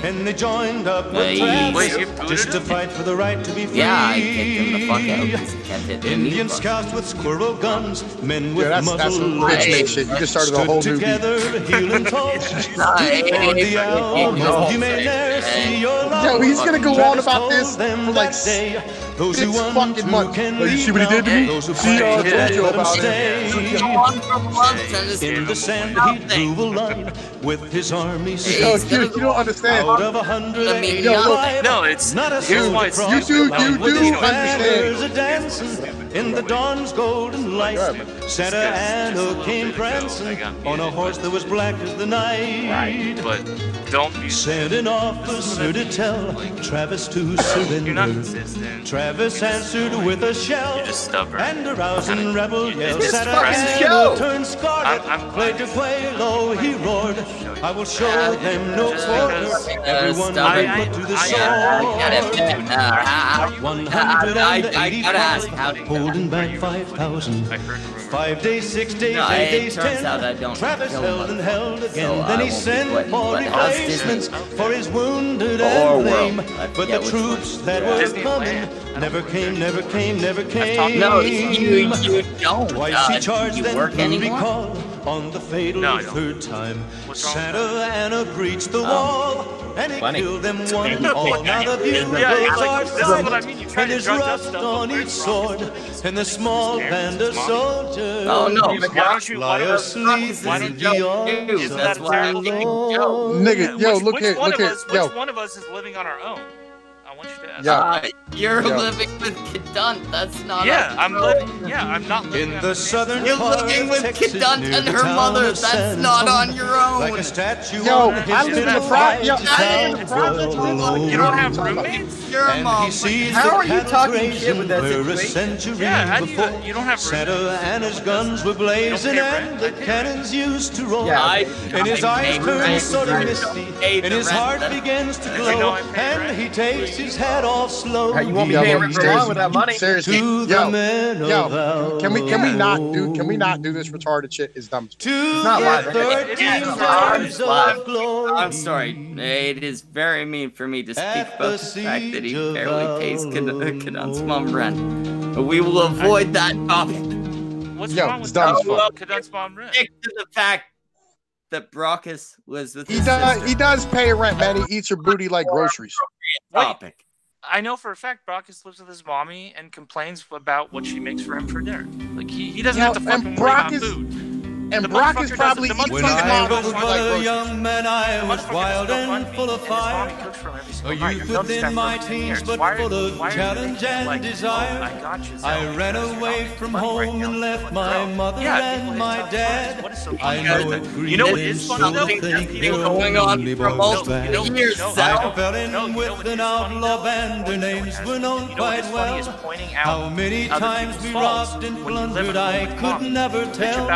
and they joined up with Travis just to fight for the right to be free. Yeah, I kicked him the fuck out because he kept hitting Indian scouts with squirrel guns, men with that's bitch shit. You just started a whole new beat. Together, heel and toe, the Alamo. You may never see your love. Yo, he's gonna go on about this for like 6 fucking months. Like, you see what he did to me? See, I told you about it. In the sand he drew a line with his army. Yo, you don't understand. Out of 180 no, it's not a here's why it's you do understand. Dancing in the dawn's golden light. Santa Anna came prancing on a horse that was black as the night. But don't be sent an officer to tell Travis to surrender. You're not consistent. Travis answered with a shell. You're just stubborn. And a rousing rebel yell. It's Santa depressing. Anna turned scarlet. Played to Quelo, he roared. I will show them no quarter. Everyone I put to the sword. 185 holding back 5,000. 5 days, 6 days, 8 days, 10. Travis held and held again. Then he sent for replacements for his wounded and lame. But the troops that were coming never came, never came, never came. No, you don't. Twice he charged them to recall on the fatal third time. Santa Anna breached the wall. And he killed them one. Now the beautiful are and there's rust on each sword. And the small band of soldiers lie asleep in the arms of the Lord. Nigga, yo, look here, yo. Which one of us is living on our own? I want you to ask. You're living with Kadunt. That's not. Yeah, I'm living. Yeah, I'm not living in the southern. You're living with Kadunt and her mother. That's not on your own. Like a statue. Yo, I live in a private. Yo, I live in a private. You don't have roommates. Your mom. How are you talking shit with that situation? Yeah, you don't have roommates. Santa Anna's guns were blazing and the cannons used to roll. Yeah, and his eyes turn sort of misty, and his heart begins to glow, and he takes his hat off slow. You won't be paying rent for long with that money. Seriously, yo, can we not do this retarded shit? Is dumb. It's not live. I'm sorry. It is very mean for me to speak about the fact that he barely pays Kadunt's mom rent. We will avoid that topic. What's wrong with Kadunt's mom rent? Stick to the fact that Brockus lives with he does pay rent, man. He eats her booty like groceries. Topic. I know for a fact Brockus lives with his mommy and complains about what she makes for him for dinner. Like he doesn't have to fucking worry about food. And Brockus probably eats his mom was a young man, I was wild and full of fire. A youth within my teens, but full of challenge and desire. I ran away from home and left my mother and my dad. I know it grieves something going on for multiple years. I fell in with an outlaw band, their names were known quite well. How many times we robbed and plundered, I could never tell.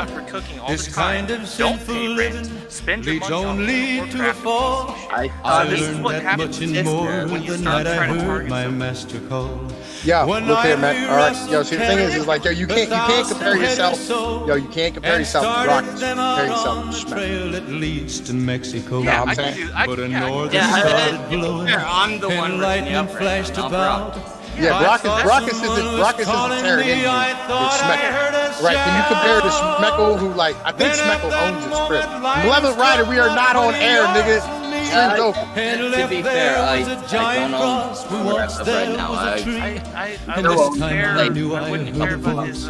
all This the time. kind of Don't sinful pay rent. Spend your leads money on only to a Warcraft. fall. I This is learned what that happens much and more when you the start night I trying to heard target my something. master call. Yo, When look here, I man. hear All right, Russell yo. See, the thing is like, yo, you can't compare yourself. Yo, you can't compare yourself to Brockus. Compare yourself to Schmeckle. trail that leads to Mexico. Yeah, I'm saying. But a northern started blowing, I'm the one and ripping lightning you up right flashed now, about. Yeah, Brockus isn't tearing into you with Schmeckle. Right? Can you compare to Schmeckle, who like I think Schmeckle owns his script. Malevolent Rider, we are not on air, nigga. Stream's open. To be fair, I don't know Brockus right now. I wouldn't care. I wouldn't care about his.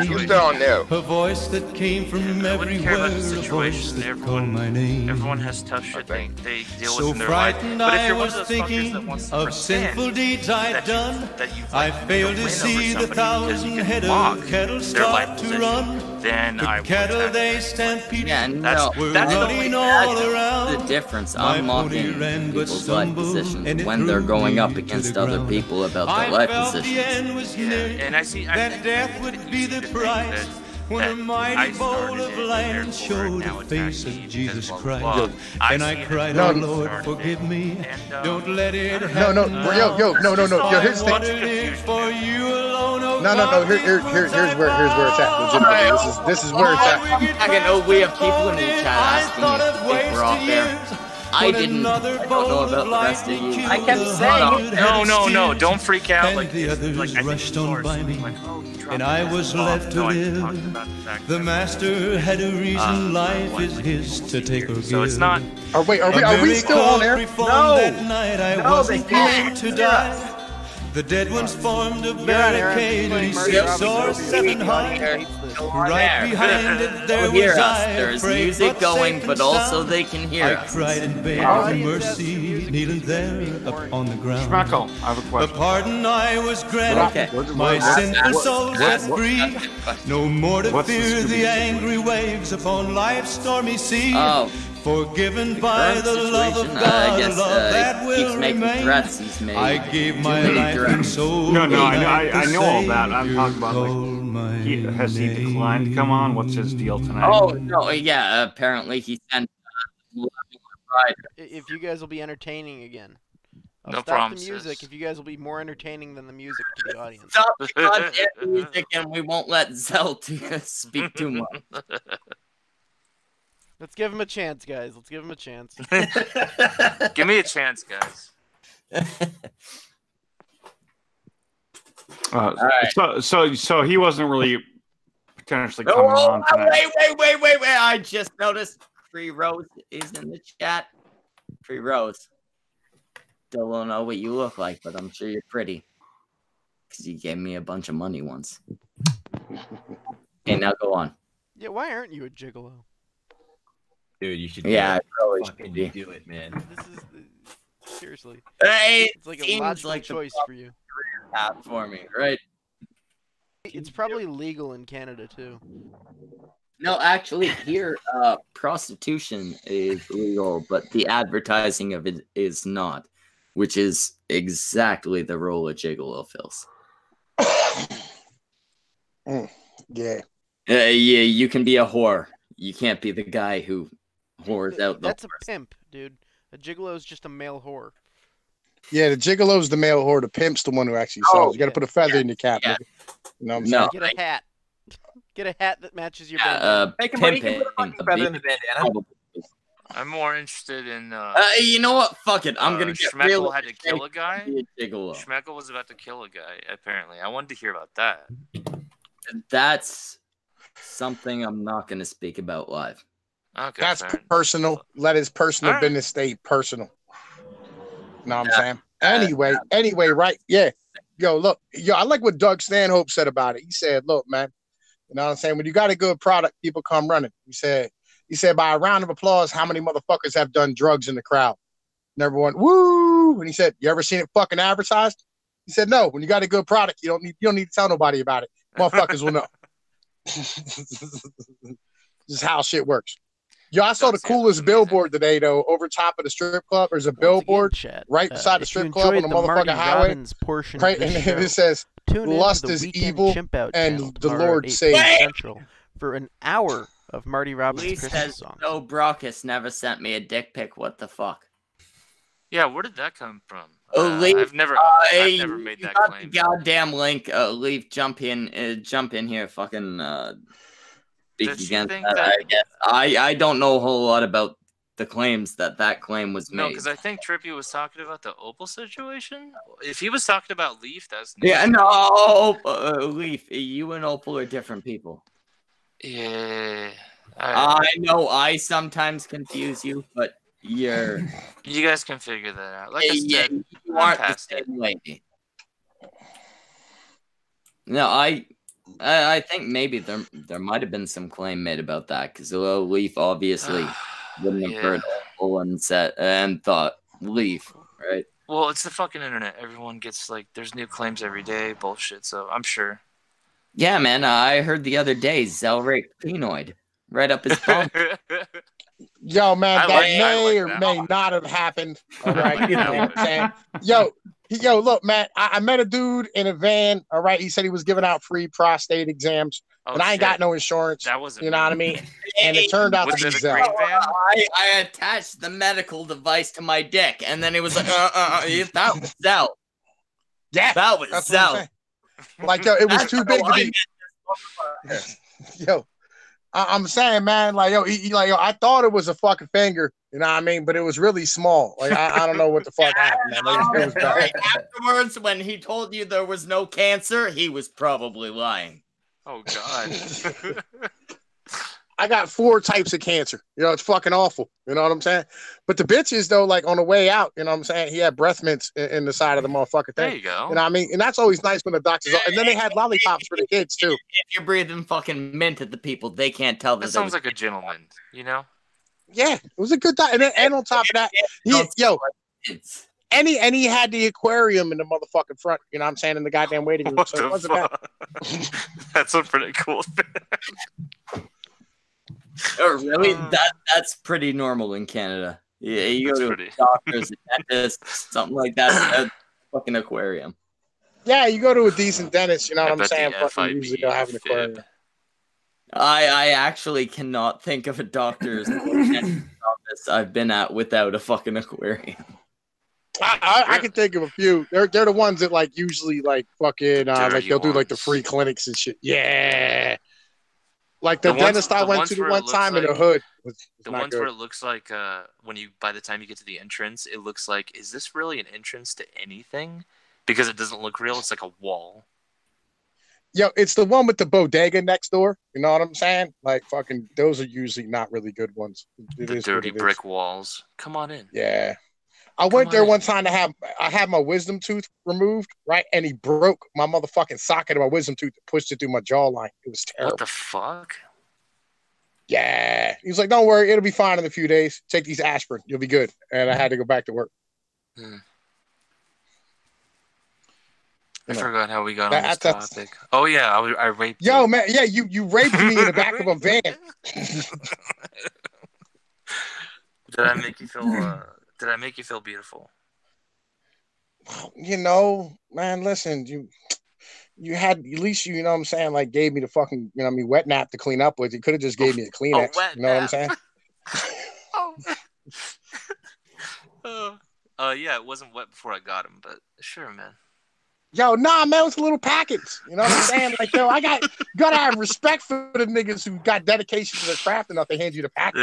You're still on there. A voice that came from I wouldn't care about the everywhere, a voice situation. that called my name. Everyone has tough shit they deal with So in their life. frightened But if I you're one was of those fuckers that thinking wants to of pretend sinful deeds I'd done. that you've I like, failed to win see over the somebody because you thousand can head mock of cattle their life start to position, run. then I would Cattle attack they them. stampede. Yeah, no, That's the running way all that's around. the difference. My I'm pony mocking ran but people's life stumbled, positions and it when they're threw going me up to against the other ground. people about I their life felt the positions. end was near, And I see that death would be the price. When a mighty bowl of lion showed the face of Jesus Christ, and I cried, "Oh Lord, forgive me, don't let it happen." No, here's the thing. No. Here's where it's at. Legitimately, this is where it's at. I know we have people in the chat asking if we're off there. I don't know about the rest of you. I kept saying, no, don't freak out. And Like, the others like I think rushed people on are by me, like, oh, you dropped and it. I was Oh, left to no, I live. talked about the fact The master had a reason life is his to take or give. So it's not. Are we still on air? No. That night I wasn't meant to die. The dead ones formed a barricade, and he saw 7 high. Right behind it, there hear was us. I. There's afraid, music but going, safe but and also sound. they can hear I us. cried and begged mercy, kneeling there upon the ground. Schmeckle, I have a The question. pardon I was granted, my sinful soul set free. No more to fear the angry waves upon life's stormy sea. Oh. Forgiven by the love of God, I guess love that keeps will making remain. threats. He's made I gave my too many life and threats. soul. No, tonight I to know all say that. I'm talking about like, has he declined to come on? What's his deal tonight? Oh no, yeah. Apparently he sent. If you guys will be entertaining again. I'll No stop promises. the music if you guys will be more entertaining than the music to the audience. Stop the goddamn music, and we won't let Zell speak too much. Let's give him a chance, guys. Let's give him a chance. Give me a chance, guys. So he wasn't really potentially coming on tonight. Wait! I just noticed Free Rose is in the chat. Free Rose. Still don't know what you look like, but I'm sure you're pretty. Because you gave me a bunch of money once. Okay, now go on. Yeah, why aren't you a gigolo? Dude, you should. Yeah, I probably fucking should do it, man. This is seriously. Hey, It's like a seems logical like the choice for you. career path for me, right? It's probably legal in Canada too. No, actually, here, prostitution is legal, but the advertising of it is not, which is exactly the role a gigolo fills. Yeah. Yeah, you can be a whore. You can't be the guy who whores out the That's a pimp, dude. A gigolo is just a male whore. Yeah, the gigolo's the male whore. The pimp's the one who actually sells. You got to put a feather in your cap. Yeah. Nigga. You know what I'm saying? Get a hat. Get a hat that matches your bandana. Make money, you can put a fucking feather in the bandana. I'm more interested in. You know what? Fuck it. I'm gonna get real. Schmeckle had to kill a guy. Gigolo. Schmeckle was about to kill a guy. Apparently, I wanted to hear about that. That's something I'm not gonna speak about live. Okay, That's personal. Let his personal business stay personal. Know what I'm saying? Anyway, right? Yeah. Yo, look, I like what Doug Stanhope said about it. He said, look, man, you know what I'm saying? When you got a good product, people come running. He said, by a round of applause, how many motherfuckers have done drugs in the crowd? And everyone, woo! And he said, you ever seen it fucking advertised? He said, no. When you got a good product, you don't need to tell nobody about it. Motherfuckers will know. This is how shit works. Yo, I saw the coolest billboard today, though, over top of the strip club. There's a billboard right beside the strip club on the motherfucking highway. Right, and it says, lust is evil and the Lord saves. for an hour of Marty Robbins' Lee Christmas says, songs. no, Brockus never sent me a dick pic. What the fuck? Yeah, where did that come from? Leaf, I've never made that claim. The goddamn link. Leaf, jump in here. Fucking speak against that. I guess I don't know a whole lot about the claims that claim was made. No, because I think Trippy was talking about the Opal situation. If he was talking about Leaf, that's yeah. No, Leaf, you and Opal are different people. Yeah, I know. I sometimes confuse you, but you guys can figure that out. Like I said, you aren't the same lady. No, I think maybe there might have been some claim made about that because Leaf obviously wouldn't have heard Opal and thought Leaf, right? Well, it's the fucking internet. Everyone gets like, there's new claims every day, bullshit. So I'm sure. Yeah, man. I heard the other day Zell raped Penoid right up his bum. Yo, man, that may or may not have happened. All right, you know what I'm saying? Yo, look, man, I met a dude in a van. All right, he said he was giving out free prostate exams, and I ain't got no insurance. That wasn't, you know what I mean? And it turned out to be Zell. I attached the medical device to my dick, and then it was like, that was Zell. Yeah, that was Zell. Like, yo, it was too big to be. Yo, I'm saying, man, like, yo, I thought it was a fucking finger, you know what I mean? But it was really small. Like, I don't know what the fuck happened, man. It was bad. Afterwards, when he told you there was no cancer, he was probably lying. Oh, God. I got 4 types of cancer. You know, it's fucking awful. You know what I'm saying? But the bitches, though, like on the way out, you know what I'm saying? He had breath mints in the side of the motherfucking thing. There you go. You know what I mean? And that's always nice when the doctors are. And then they had lollipops for the kids, too. If you're breathing fucking mint at the people, they can't tell that sounds like a gentleman, you know? Yeah, it was a good time. And on top of that, and he had the aquarium in the motherfucking front, you know what I'm saying, in the goddamn waiting room. So it wasn't bad. That's a pretty cool thing. Oh, really? That's pretty normal in Canada. Yeah, you go to doctors, dentists, something like that. Fucking aquarium. Yeah, you go to a decent dentist, you know what I'm saying? Fucking usually go have an aquarium. I actually cannot think of a doctor's office I've been at without a fucking aquarium. I can think of a few. They're the ones that like usually like fucking like they'll do like the free clinics and shit. Yeah. Like the dentist I went to the one time in the hood. The ones where it looks like when you by the time you get to the entrance, it looks like, is this really an entrance to anything? Because it doesn't look real. It's like a wall. Yo, it's the one with the bodega next door. You know what I'm saying? Like fucking, those are usually not really good ones. The dirty brick walls. Come on in. Yeah. I went there one time I had my wisdom tooth removed, right? And he broke my motherfucking socket of my wisdom tooth and pushed it through my jawline. It was terrible. What the fuck? Yeah. He was like, don't worry, it'll be fine in a few days. Take these aspirin. You'll be good. And I had to go back to work. I forgot how we got on this topic. Oh, yeah, I raped you. Yo, man, yeah, you raped me in the back of a van. Did I make you feel... Did I make you feel beautiful? You know, man, listen, you had, at least you know what I'm saying, like gave me the fucking, you know what I mean, wet nap to clean up with. You could have just gave me a Kleenex. You know what I'm saying? Yeah, it wasn't wet before I got him, but sure, man. Yo, nah, man, it was a little package. You know what I'm saying? Like, yo, gotta have respect for the niggas who got dedication to their craft enough to hand you the package.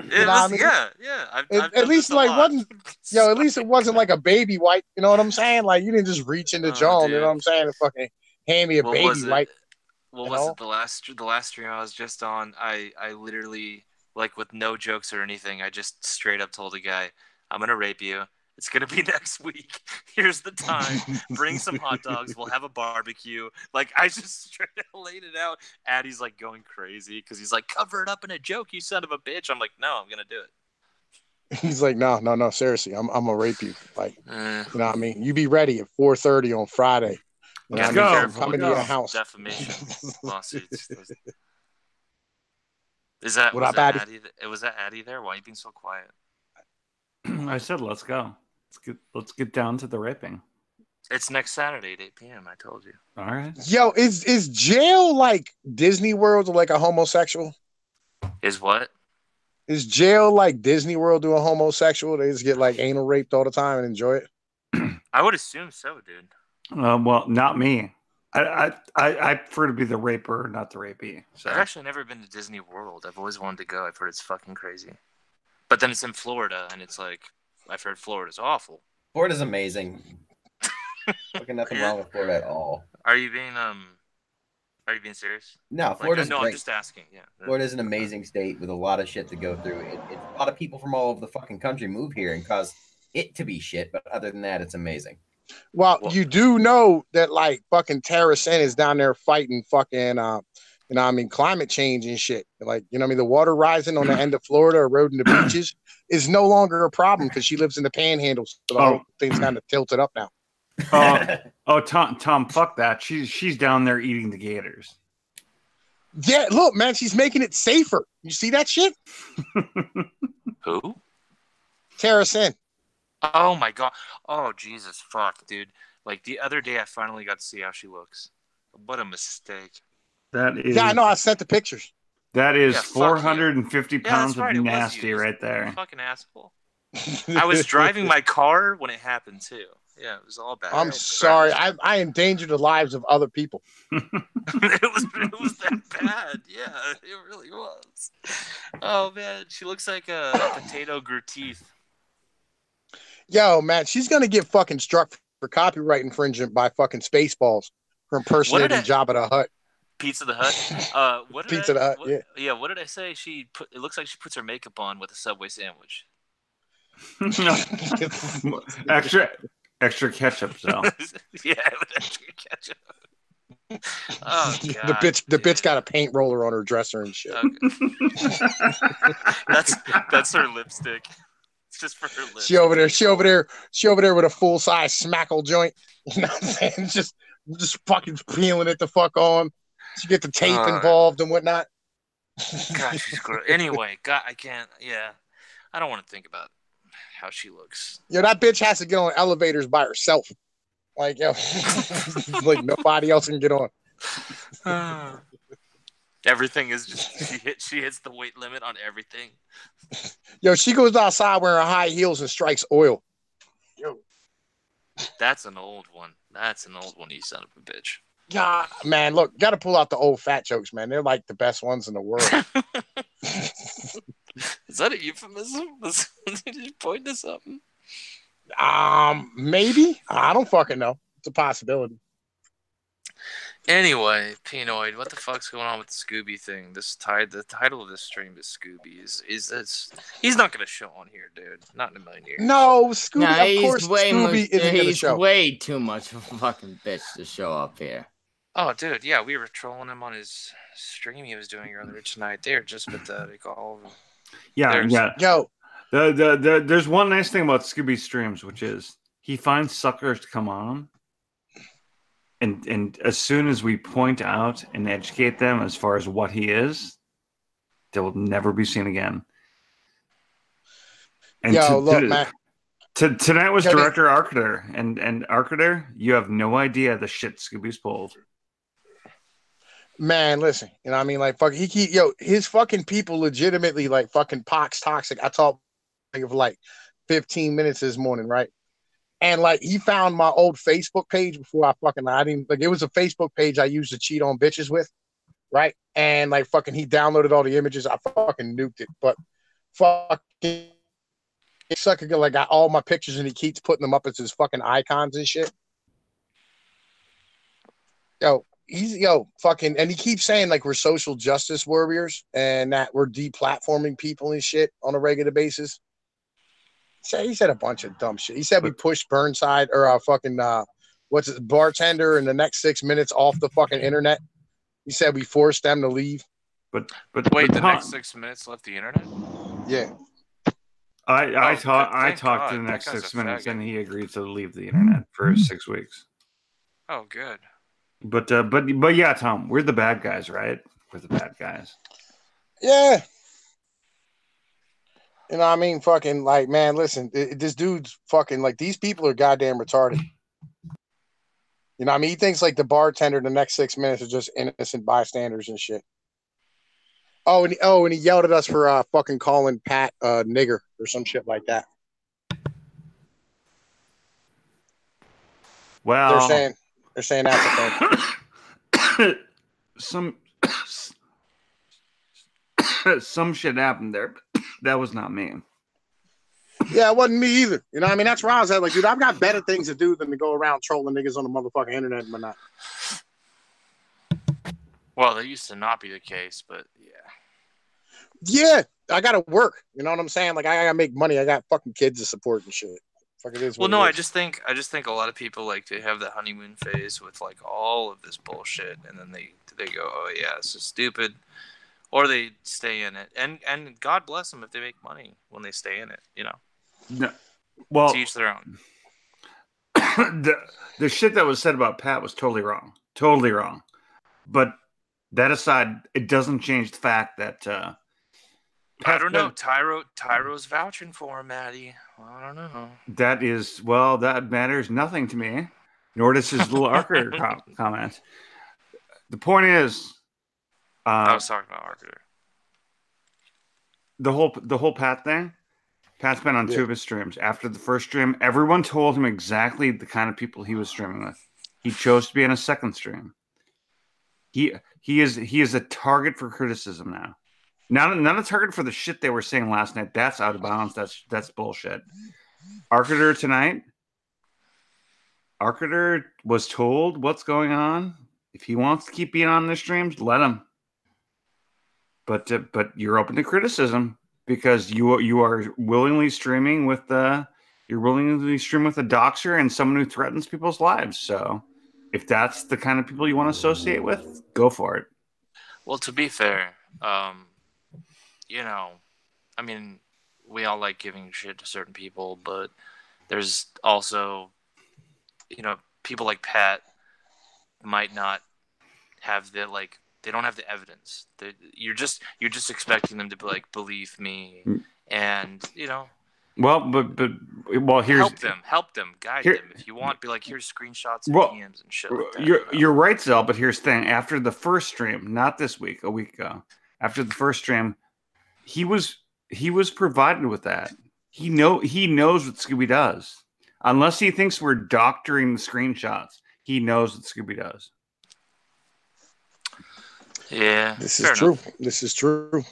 You know what I mean? Yeah. At least like wasn't, yo, at least it wasn't like a baby wipe. You know what I'm saying? Like you didn't just reach into John. You know what I'm saying? And fucking hand me a baby wipe. What was it? The last stream I was just on, I literally, like, with no jokes or anything, I just straight up told a guy, I'm gonna rape you. It's going to be next week. Here's the time. Bring some hot dogs. We'll have a barbecue. Like, I just straight up laid it out. Addie's, like, going crazy because he's like, cover it up in a joke, you son of a bitch. I'm like, no, I'm going to do it. He's like, no, seriously. I'm going to rape you. Like, you know what I mean? You be ready at 4:30 on Friday. You know what I mean? Come into your house. Defamation lawsuits. Was that Addie? Was that Addie there? Why are you being so quiet? I said, let's go. Let's get down to the raping. It's next Saturday at 8 p.m. I told you. All right. Yo, is jail like Disney World or like a homosexual? Is what? Is jail like Disney World to a homosexual? They just get like anal raped all the time and enjoy it. I would assume so, dude. Well, not me. I prefer to be the raper, not the rapee. So. I've actually never been to Disney World. I've always wanted to go. I've heard it's fucking crazy. But then it's in Florida, and it's like, I've heard Florida's awful. Florida's amazing. Fucking nothing wrong with Florida at all. Are you being serious? No, Florida's no, great. I'm just asking. Yeah. Florida's an amazing state with a lot of shit to go through. A lot of people from all over the fucking country move here and cause it to be shit, but other than that, it's amazing. Well, you do know that like fucking Tara Sen is down there fighting fucking climate change and shit. Like, the water rising on the end of Florida, eroding the beaches is no longer a problem because she lives in the panhandle. So the whole thing's kind of tilted up now. Tom, fuck that. She's down there eating the gators. Yeah, look, man, she's making it safer. You see that shit? Who? Tara Sen. Oh my god. Oh Jesus, fuck, dude. Like the other day, I finally got to see how she looks. What a mistake. That is. Yeah, I know. I sent the pictures. That is 450 pounds right, of nasty right there. Fucking asshole. I was driving my car when it happened too. Yeah, it was all bad. I'm sorry. I endangered the lives of other people. it was that bad. Yeah, it really was. Oh man, she looks like a potato grew teeth. Yo, man, she's gonna get fucking struck for copyright infringement by fucking Spaceballs for impersonating Jabba the Hutt. Pizza the Hut. What did Pizza the Hut. Yeah. Yeah. What did I say? It looks like she puts her makeup on with a Subway sandwich. extra ketchup, though. Yeah, with extra ketchup. Oh god. The bitch got a paint roller on her dresser and shit. Okay. that's her lipstick. It's just for her lips. She over there with a full size Schmeckle joint. You know what I'm saying? Just fucking peeling it the fuck on. She get the tape involved and whatnot. God, she's gross. Anyway, God, I can't. Yeah, I don't want to think about how she looks. Yo, that bitch has to get on elevators by herself. Like, yo, like nobody else can get on. Everything is just she hits the weight limit on everything. Yo, she goes outside wearing high heels and strikes oil. Yo, that's an old one. That's an old one, you son of a bitch. Yeah, man, look, got to pull out the old fat jokes, man. They're like the best ones in the world. Is that a euphemism? Did you point to something? Maybe. I don't fucking know. It's a possibility. Anyway, Pinoid, what the fuck's going on with the Scoobie thing? The title of this stream is Scoobie. Is this? He's not gonna show on here, dude. Not in a million years. No, Scoobie. Of course, Scoobie isn't gonna He's show. way too much of a fucking bitch to show up here. Oh, dude, yeah, we were trolling him on his stream he was doing earlier tonight. They're just pathetic, all of them. Yeah. Yo, there's one nice thing about Scooby streams, which is he finds suckers to come on, and as soon as we point out and educate them as far as what he is, they will never be seen again. And man. Tonight was Director Arcater, and Arcater, you have no idea the shit Scooby's pulled. Man, listen, you know what I mean? Like, fuck, his fucking people legitimately, like, fucking pox toxic. I talked for like 15 minutes this morning, right? And, like, he found my old Facebook page before it was a Facebook page I used to cheat on bitches with, right? And, like, fucking, he downloaded all the images. I fucking nuked it, but fucking sucker, like, got all my pictures and he keeps putting them up as his fucking icons and shit. Fucking, and he keeps saying like we're social justice warriors and that we're deplatforming people and shit on a regular basis. So he said a bunch of dumb shit. He said we pushed Burnside or bartender in the next 6 minutes off the fucking internet. He said we forced them to leave. But wait, the next 6 minutes left the internet? Yeah. I talked to the next 6 minutes and he agreed to leave the internet for 6 weeks. Oh, good. But yeah, Tom, we're the bad guys, right? We're the bad guys. Yeah. You know what I mean? Fucking, like, man, listen, this dude's fucking, like, these people are goddamn retarded. You know what I mean? He thinks like the bartender the next 6 minutes are just innocent bystanders and shit. And he yelled at us for fucking calling Pat nigger or some shit like that. Well, they're saying that's a thing. Some shit happened there, but that was not me. Yeah, it wasn't me either. You know what I mean? That's where I was at. Like, dude, I've got better things to do than to go around trolling niggas on the motherfucking internet and whatnot. Well, that used to not be the case, but yeah. Yeah, I gotta work. You know what I'm saying? Like, I gotta make money. I got fucking kids to support and shit. Fuck, it is. Well, no, I just think a lot of people like to have the honeymoon phase with like all of this bullshit, and then they go, oh yeah, this is stupid, or they stay in it, and God bless them if they make money when they stay in it. You know. No, well, to each their own. The shit that was said about Pat was totally wrong. Totally wrong. But that aside, it doesn't change the fact that I don't know. Tyro's vouching for him, Maddie. I don't know. That matters nothing to me, nor does his little Archer comment. The point is, I was talking about Archer. The whole Pat thing. Pat's been on 2 of his streams. After the first stream, everyone told him exactly the kind of people he was streaming with. He chose to be on a second stream. He is a target for criticism now. Not a target for the shit they were saying last night. That's out of bounds. That's bullshit. Arcater tonight. Arcater was told what's going on. If he wants to keep being on the streams, let him. But you're open to criticism. Because you are willingly streaming with a doxer and someone who threatens people's lives. So if that's the kind of people you want to associate with, go for it. Well, to be fair, you know, I mean, we all like giving shit to certain people, but there's also, you know, people like Pat might not have the like. They don't have the evidence. You're just expecting them to be like, believe me, and you know. Well, here's help them, guide them. If you want, be like, here's screenshots and DMs and shit like that. You're right, Zell. But here's the thing: after the first stream, not this week, a week ago, after the first stream, he was provided with that. He knows what Scoobie does. Unless he thinks we're doctoring the screenshots, he knows what Scoobie does. Yeah, this is true. This is true.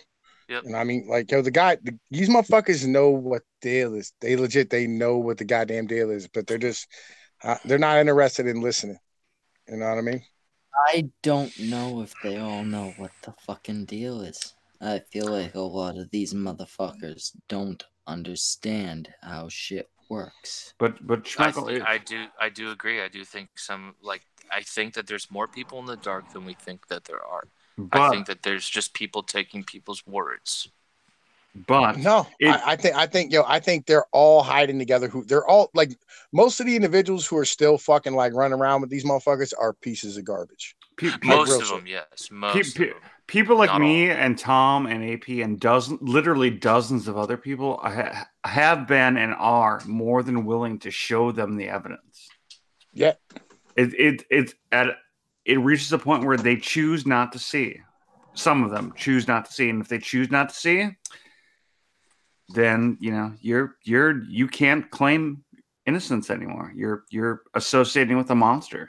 Yep. And I mean, like, yo, these motherfuckers know what the deal is. They know what the goddamn deal is, but they're just, they're not interested in listening. You know what I mean? I don't know if they all know what the fucking deal is. I feel like a lot of these motherfuckers don't understand how shit works. But Schmeckle, I do agree. I do think I think that there's more people in the dark than we think that there are. I think that there's just people taking people's words. But no, I think they're all hiding together. They're all like, most of the individuals who are still fucking like running around with these motherfuckers are pieces of garbage. Most of them, yes. People like me and Tom and AP and literally dozens of other people have been and are more than willing to show them the evidence. Yeah. It reaches a point where they choose not to see. Some of them choose not to see, and if they choose not to see, then you know you can't claim innocence anymore. You're associating with a monster.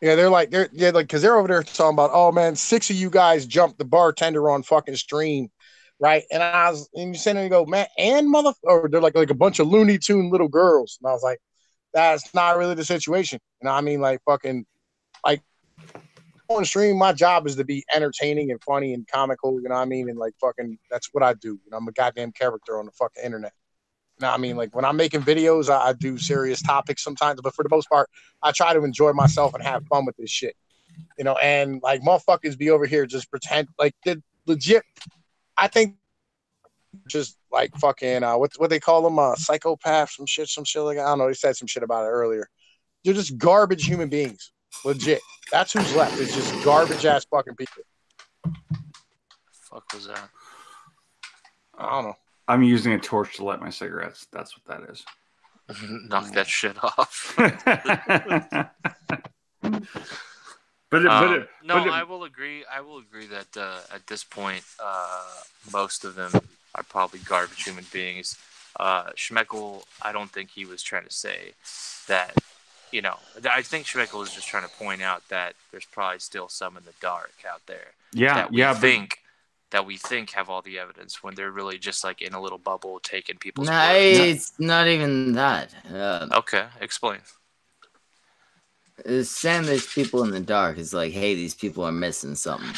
Yeah, they're like because they're over there talking about, oh man, 6 of you guys jumped the bartender on fucking stream, right? And you sitting there and go, man, and or they're like a bunch of Looney Tune little girls, and I was like, that's not really the situation. You know what I mean? Like fucking. Like on stream, my job is to be entertaining and funny and comical, you know what I mean? And like fucking, that's what I do. You know, I'm a goddamn character on the fucking internet. You know what I mean? Like when I'm making videos, I do serious topics sometimes, but for the most part, I try to enjoy myself and have fun with this shit. You know, and like motherfuckers be over here just pretend like they're legit. I think just like fucking what they call them, psychopaths, some shit like, I don't know. They said some shit about it earlier. They're just garbage human beings. Legit. That's who's left. It's just garbage ass fucking people. Fuck was that? I don't know. I'm using a torch to light my cigarettes. That's what that is. Knock that shit off. I will agree. I will agree that at this point, most of them are probably garbage human beings. Schmeckle, I don't think he was trying to say that. I think Schmeckle was just trying to point out that there's probably still some in the dark out there. Yeah, that we think have all the evidence when they're really just like in a little bubble taking people's No, it's not even that. Okay, explain. Saying there's people in the dark is like, hey, these people are missing something.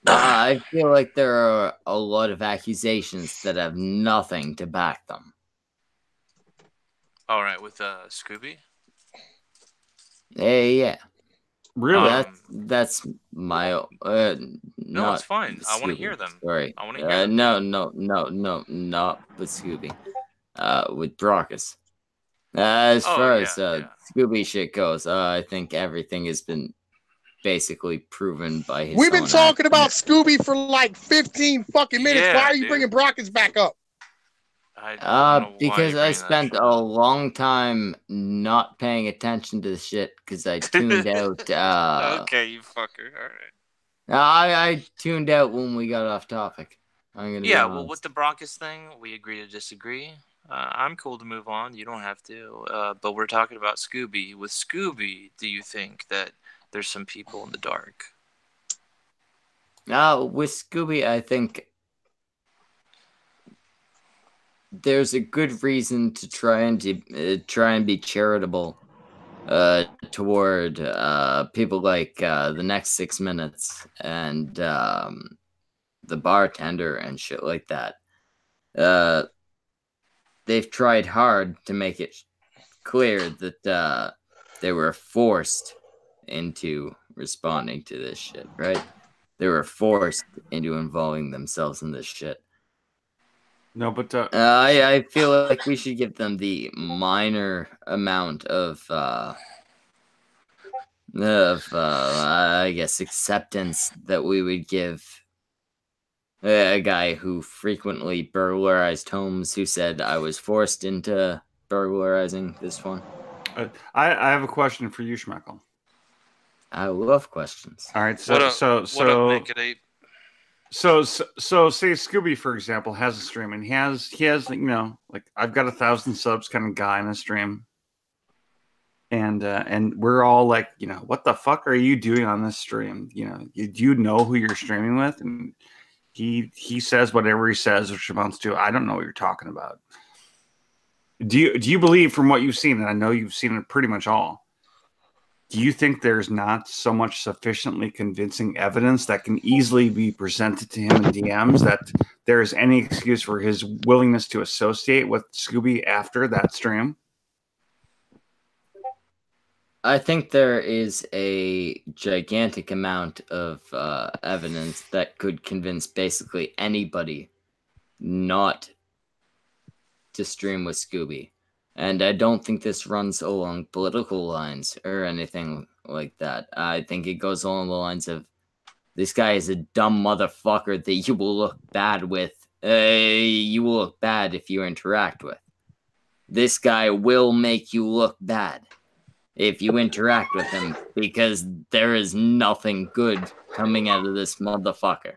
I feel like there are a lot of accusations that have nothing to back them. All right, with Scoobie? Yeah. Really? That's my no, it's fine. I want to hear them. Sorry. I want to hear them. No, not with Scoobie. With Brockus. As far as Scoobie shit goes, I think everything has been basically proven by his We've been talking about Scoobie for like 15 fucking minutes. Yeah, why are you bringing Brockus back up? Because I spent a long time not paying attention to the shit because I tuned out. Okay, you fucker. All right. I tuned out when we got off topic. Well, with the Brockus thing, we agree to disagree. I'm cool to move on. You don't have to. But we're talking about Scoobie. With Scoobie, do you think that there's some people in the dark? With Scoobie, I think there's a good reason to try and be charitable toward people like the Next 6 Minutes and the bartender and shit like that. They've tried hard to make it clear that they were forced into responding to this shit, right? They were forced into involving themselves in this shit. No, but I feel like we should give them the minor amount of I guess acceptance that we would give a guy who frequently burglarized homes, who said I was forced into burglarizing this one. I have a question for you, Schmeckle. I love questions. All right, so say Scoobie, for example, has a stream, and he has like I've got 1,000 subs kind of guy in a stream, and we're all like, what the fuck are you doing on this stream? Do you know who you're streaming with? And he says whatever he says, which amounts to I don't know what you're talking about. Do you believe from what you've seen, and I know you've seen it pretty much all, do you think there's not so much sufficiently convincing evidence that can easily be presented to him in DMs that there is any excuse for his willingness to associate with Scoobie after that stream? I think there is a gigantic amount of evidence that could convince basically anybody not to stream with Scoobie. And I don't think this runs along political lines or anything like that. I think it goes along the lines of, this guy is a dumb motherfucker that you will look bad with. You will look bad if you interact with. This guy will make you look bad if you interact with him, because there is nothing good coming out of this motherfucker.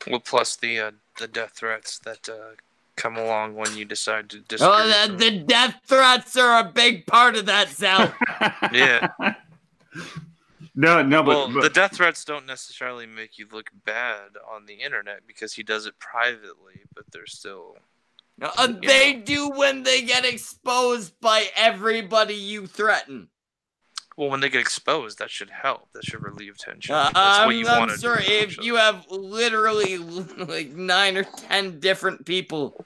Well, plus the death threats that come along when you decide to disagree. Oh, the death threats are a big part of that, Sal. Yeah. No, but the death threats don't necessarily make you look bad on the internet because he does it privately, but they're still. They do when they get exposed by everybody you threaten. Well, when they get exposed, that should help. That should relieve tension. That's what you want to do. I'm sorry, if you have literally like 9 or 10 different people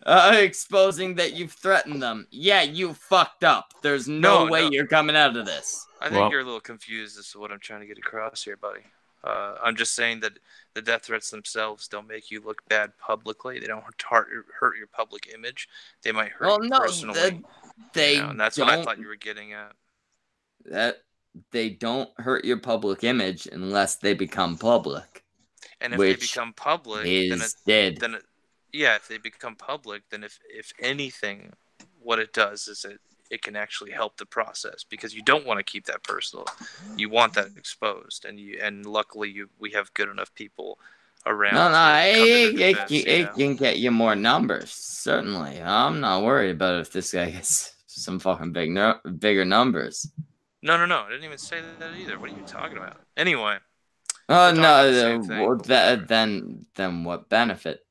exposing that you've threatened them, yeah, you fucked up. There's no way you're coming out of this. I think you're a little confused as to what I'm trying to get across here, buddy. I'm just saying that the death threats themselves don't make you look bad publicly. They don't hurt your public image. They might hurt you personally. And that's what I thought you were getting at. That they don't hurt your public image unless they become public. And if they become public, if they become public, then if anything, what it does is it can actually help the process, because you don't want to keep that personal. You want that exposed, and luckily we have good enough people around. No, it can get you more numbers. Certainly, I'm not worried about if this guy gets some fucking bigger numbers. No, I didn't even say that either. What are you talking about? Anyway. Oh no, then what benefit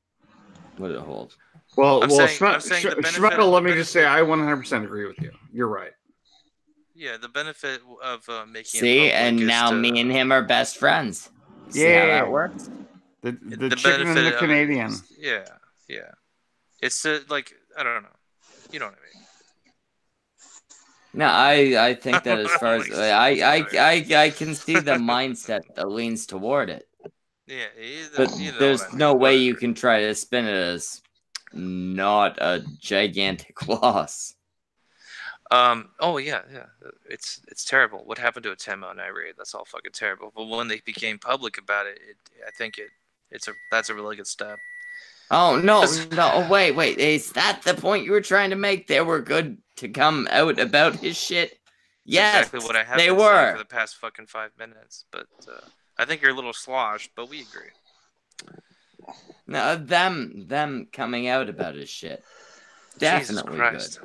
would it hold? Well, Schmeckle, let me just say, I 100% agree with you. You're right. Yeah, the benefit of making See, it and now me and him are best friends. See how that works? The chicken and the Canadian. Yeah. It's like, I don't know. You know what I mean? No, I think that as far as I can see the mindset that leans toward it. Yeah, but there's no way you can try to spin it as not a gigantic loss. Oh yeah. It's terrible. What happened to a 10-mile night raid? That's all fucking terrible. But when they became public about it, I think that's a really good step. Oh no! Wait! Is that the point you were trying to make? They were good to come out about his shit. Yes, exactly what I have they been were saying for the past fucking 5 minutes. But I think you're a little sloshed, but we agree. No, them coming out about his shit, definitely good.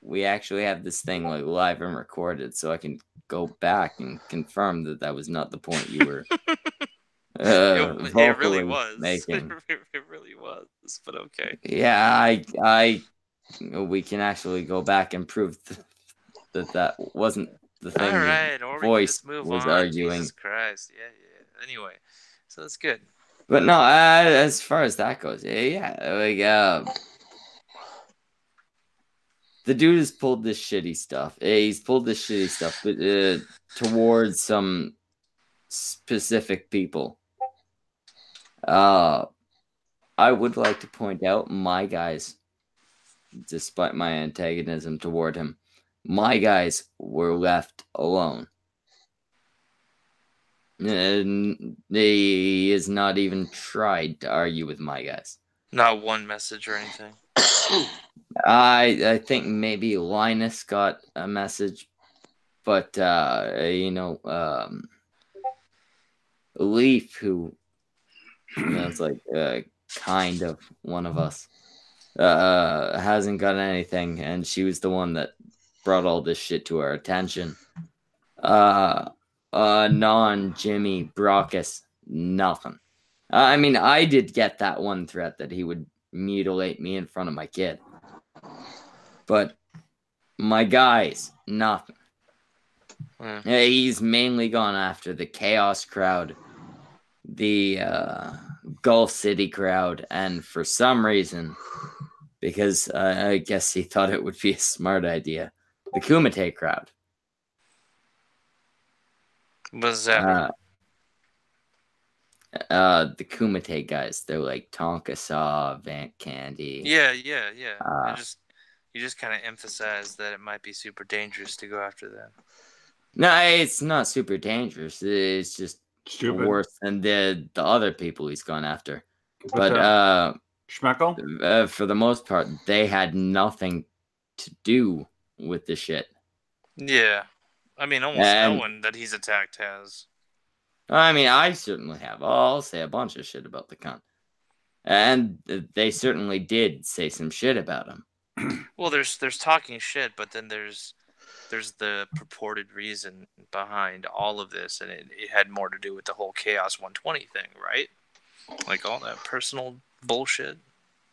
We actually have this thing like live and recorded, so I can go back and confirm that was not the point you were. It really was. Making. It really was, but okay. Yeah, we can actually go back and prove that wasn't the thing. All right, the or voice we can just move was on. arguing. Jesus Christ, yeah. Anyway, so that's good. But no, as far as that goes, like the dude has pulled this shitty stuff. He's pulled this shitty stuff towards some specific people. I would like to point out my guys, despite my antagonism toward him, my guys were left alone. And he has not even tried to argue with my guys. Not one message or anything. I think maybe Linus got a message, but Leaf, who is like kind of one of us, hasn't got anything, and she was the one that brought all this shit to our attention. Anon, Jimmy, Brockus, nothing. I mean, I did get that one threat that he would mutilate me in front of my kid. But my guys, nothing. He's mainly gone after the Chaos crowd, the Gulf City crowd, and for some reason, because I guess he thought it would be a smart idea, the Kumite crowd. What's that? The Kumite guys, they're like Tonka Saw, Vant Candy. Yeah. You just kind of emphasize that it might be super dangerous to go after them. No, it's not super dangerous. It's just stupid. Worse than the other people he's gone after. But Schmeckle? For the most part, they had nothing to do with the shit. Yeah. I mean, almost no one that he's attacked has. I mean, I certainly have. I'll say a bunch of shit about the cunt. And they certainly did say some shit about him. Well, there's talking shit, but then there's the purported reason behind all of this, and it had more to do with the whole Chaos 120 thing, right? Like all that personal bullshit.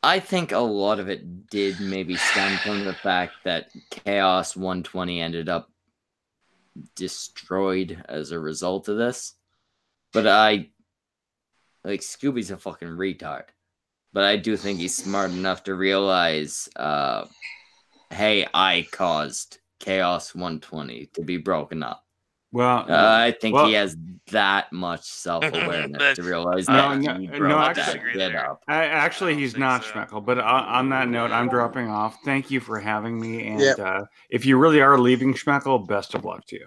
I think a lot of it did maybe stem from the fact that Chaos 120 ended up destroyed as a result of this. But Scoobie's a fucking retard. But I do think he's smart enough to realize, hey, I caused Chaos 120 to be broken up. Well, I think he has that much self-awareness to realize that he broke that shit up. Actually, he's not, Schmeckle. But on that note, I'm dropping off. Thank you for having me. And if you really are leaving, Schmeckle, best of luck to you.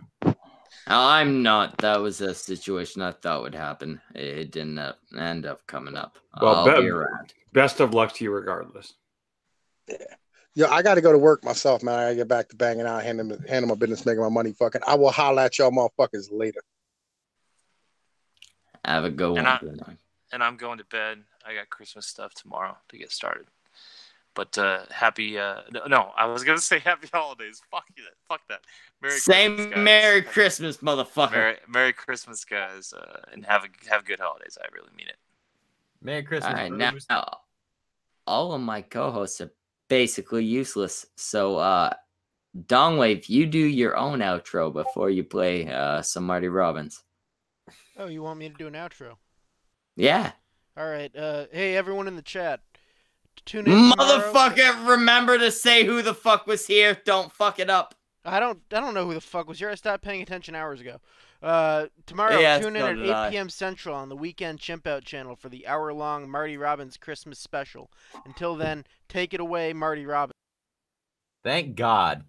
I'm not. That was a situation I thought would happen. It didn't end up coming up. Well, I'll be around. Best of luck to you regardless. Yo, I got to go to work myself, man. I got to get back to banging out, handling my business, making my money. Fucking, I will holler at y'all motherfuckers later. Have a good one. And I'm going to bed. I got Christmas stuff tomorrow to get started. But happy, no, I was going to say happy holidays. Fuck that. Merry Christmas, guys. Merry Christmas, motherfucker. Merry Christmas, guys. And have good holidays. I really mean it. Merry Christmas. All right, now, all of my co-hosts are basically useless. So, Dongwave, you do your own outro before you play some Marty Robbins. Oh, you want me to do an outro? Yeah. All right. Hey, everyone in the chat. Tune in Motherfucker, tomorrow. remember to say who the fuck was here. Don't fuck it up. I don't know who the fuck was here. I stopped paying attention hours ago. Tomorrow, tune in at 8 p.m. Central on the Weekend Chimp Out channel for the hour-long Marty Robbins Christmas special. Until then, take it away, Marty Robbins. Thank God.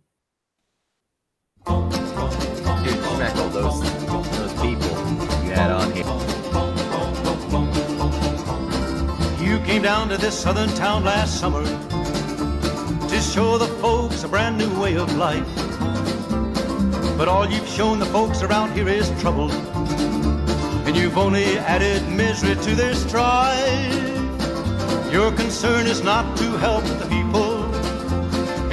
Dude, Schmeckle, those people you had on here. You came down to this southern town last summer to show the folks a brand new way of life. But all you've shown the folks around here is trouble, and you've only added misery to their strife. Your concern is not to help the people,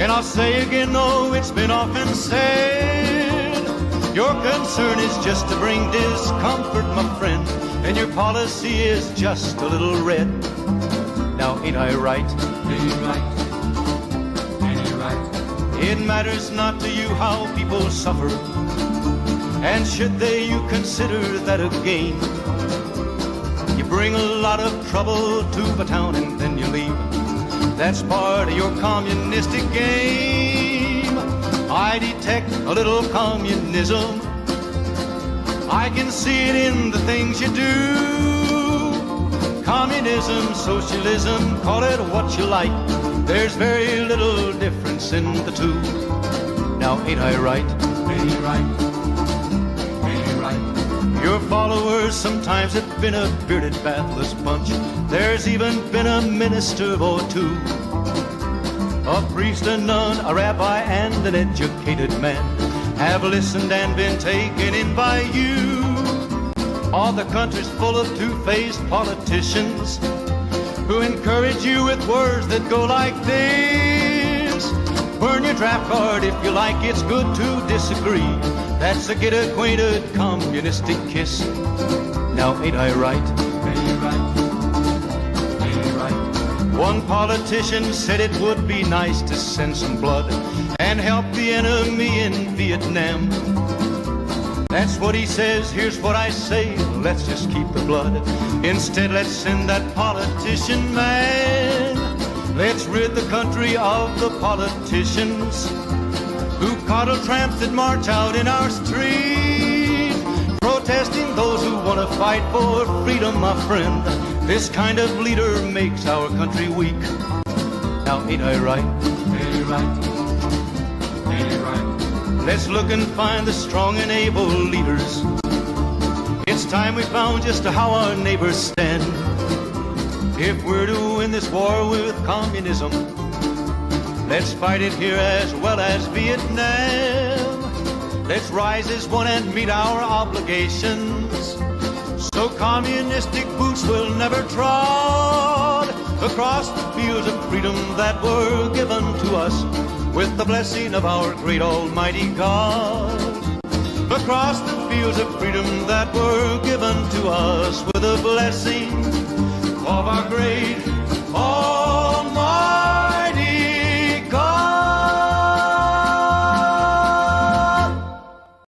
and I'll say again, though it's been often said, your concern is just to bring discomfort, my friend, and your policy is just a little red. Now ain't I right? Ain't you right? Ain't you right? It matters not to you how people suffer, and should they, you consider that a gain. You bring a lot of trouble to the town and then you leave. That's part of your communistic game. I detect a little communism. I can see it in the things you do. Communism, socialism, call it what you like. There's very little difference in the two. Now ain't I right? Ain't you right? Ain't you right? Your followers sometimes have been a bearded, bathless bunch. There's even been a minister or two, a priest, a nun, a rabbi, and an educated man have listened and been taken in by you. All the country's full of two-faced politicians who encourage you with words that go like this. Burn your draft card if you like, it's good to disagree. That's a get acquainted communistic kiss. Now ain't I right? Ain't you right? Ain't you right? One politician said it would be nice to send some blood and help the enemy in Vietnam. That's what he says, here's what I say, let's just keep the blood. Instead, let's send that politician man. Let's rid the country of the politicians who coddle tramps that march out in our street, protesting those who want to fight for freedom, my friend. This kind of leader makes our country weak. Now ain't I right? Ain't you right? Ain't you right? Let's look and find the strong and able leaders. It's time we found just how our neighbors stand. If we're to win this war with communism, let's fight it here as well as Vietnam. Let's rise as one and meet our obligations, so communistic boots will never trod across the fields of freedom that were given to us with the blessing of our great almighty God. Across the fields of freedom that were given to us with the blessing of our great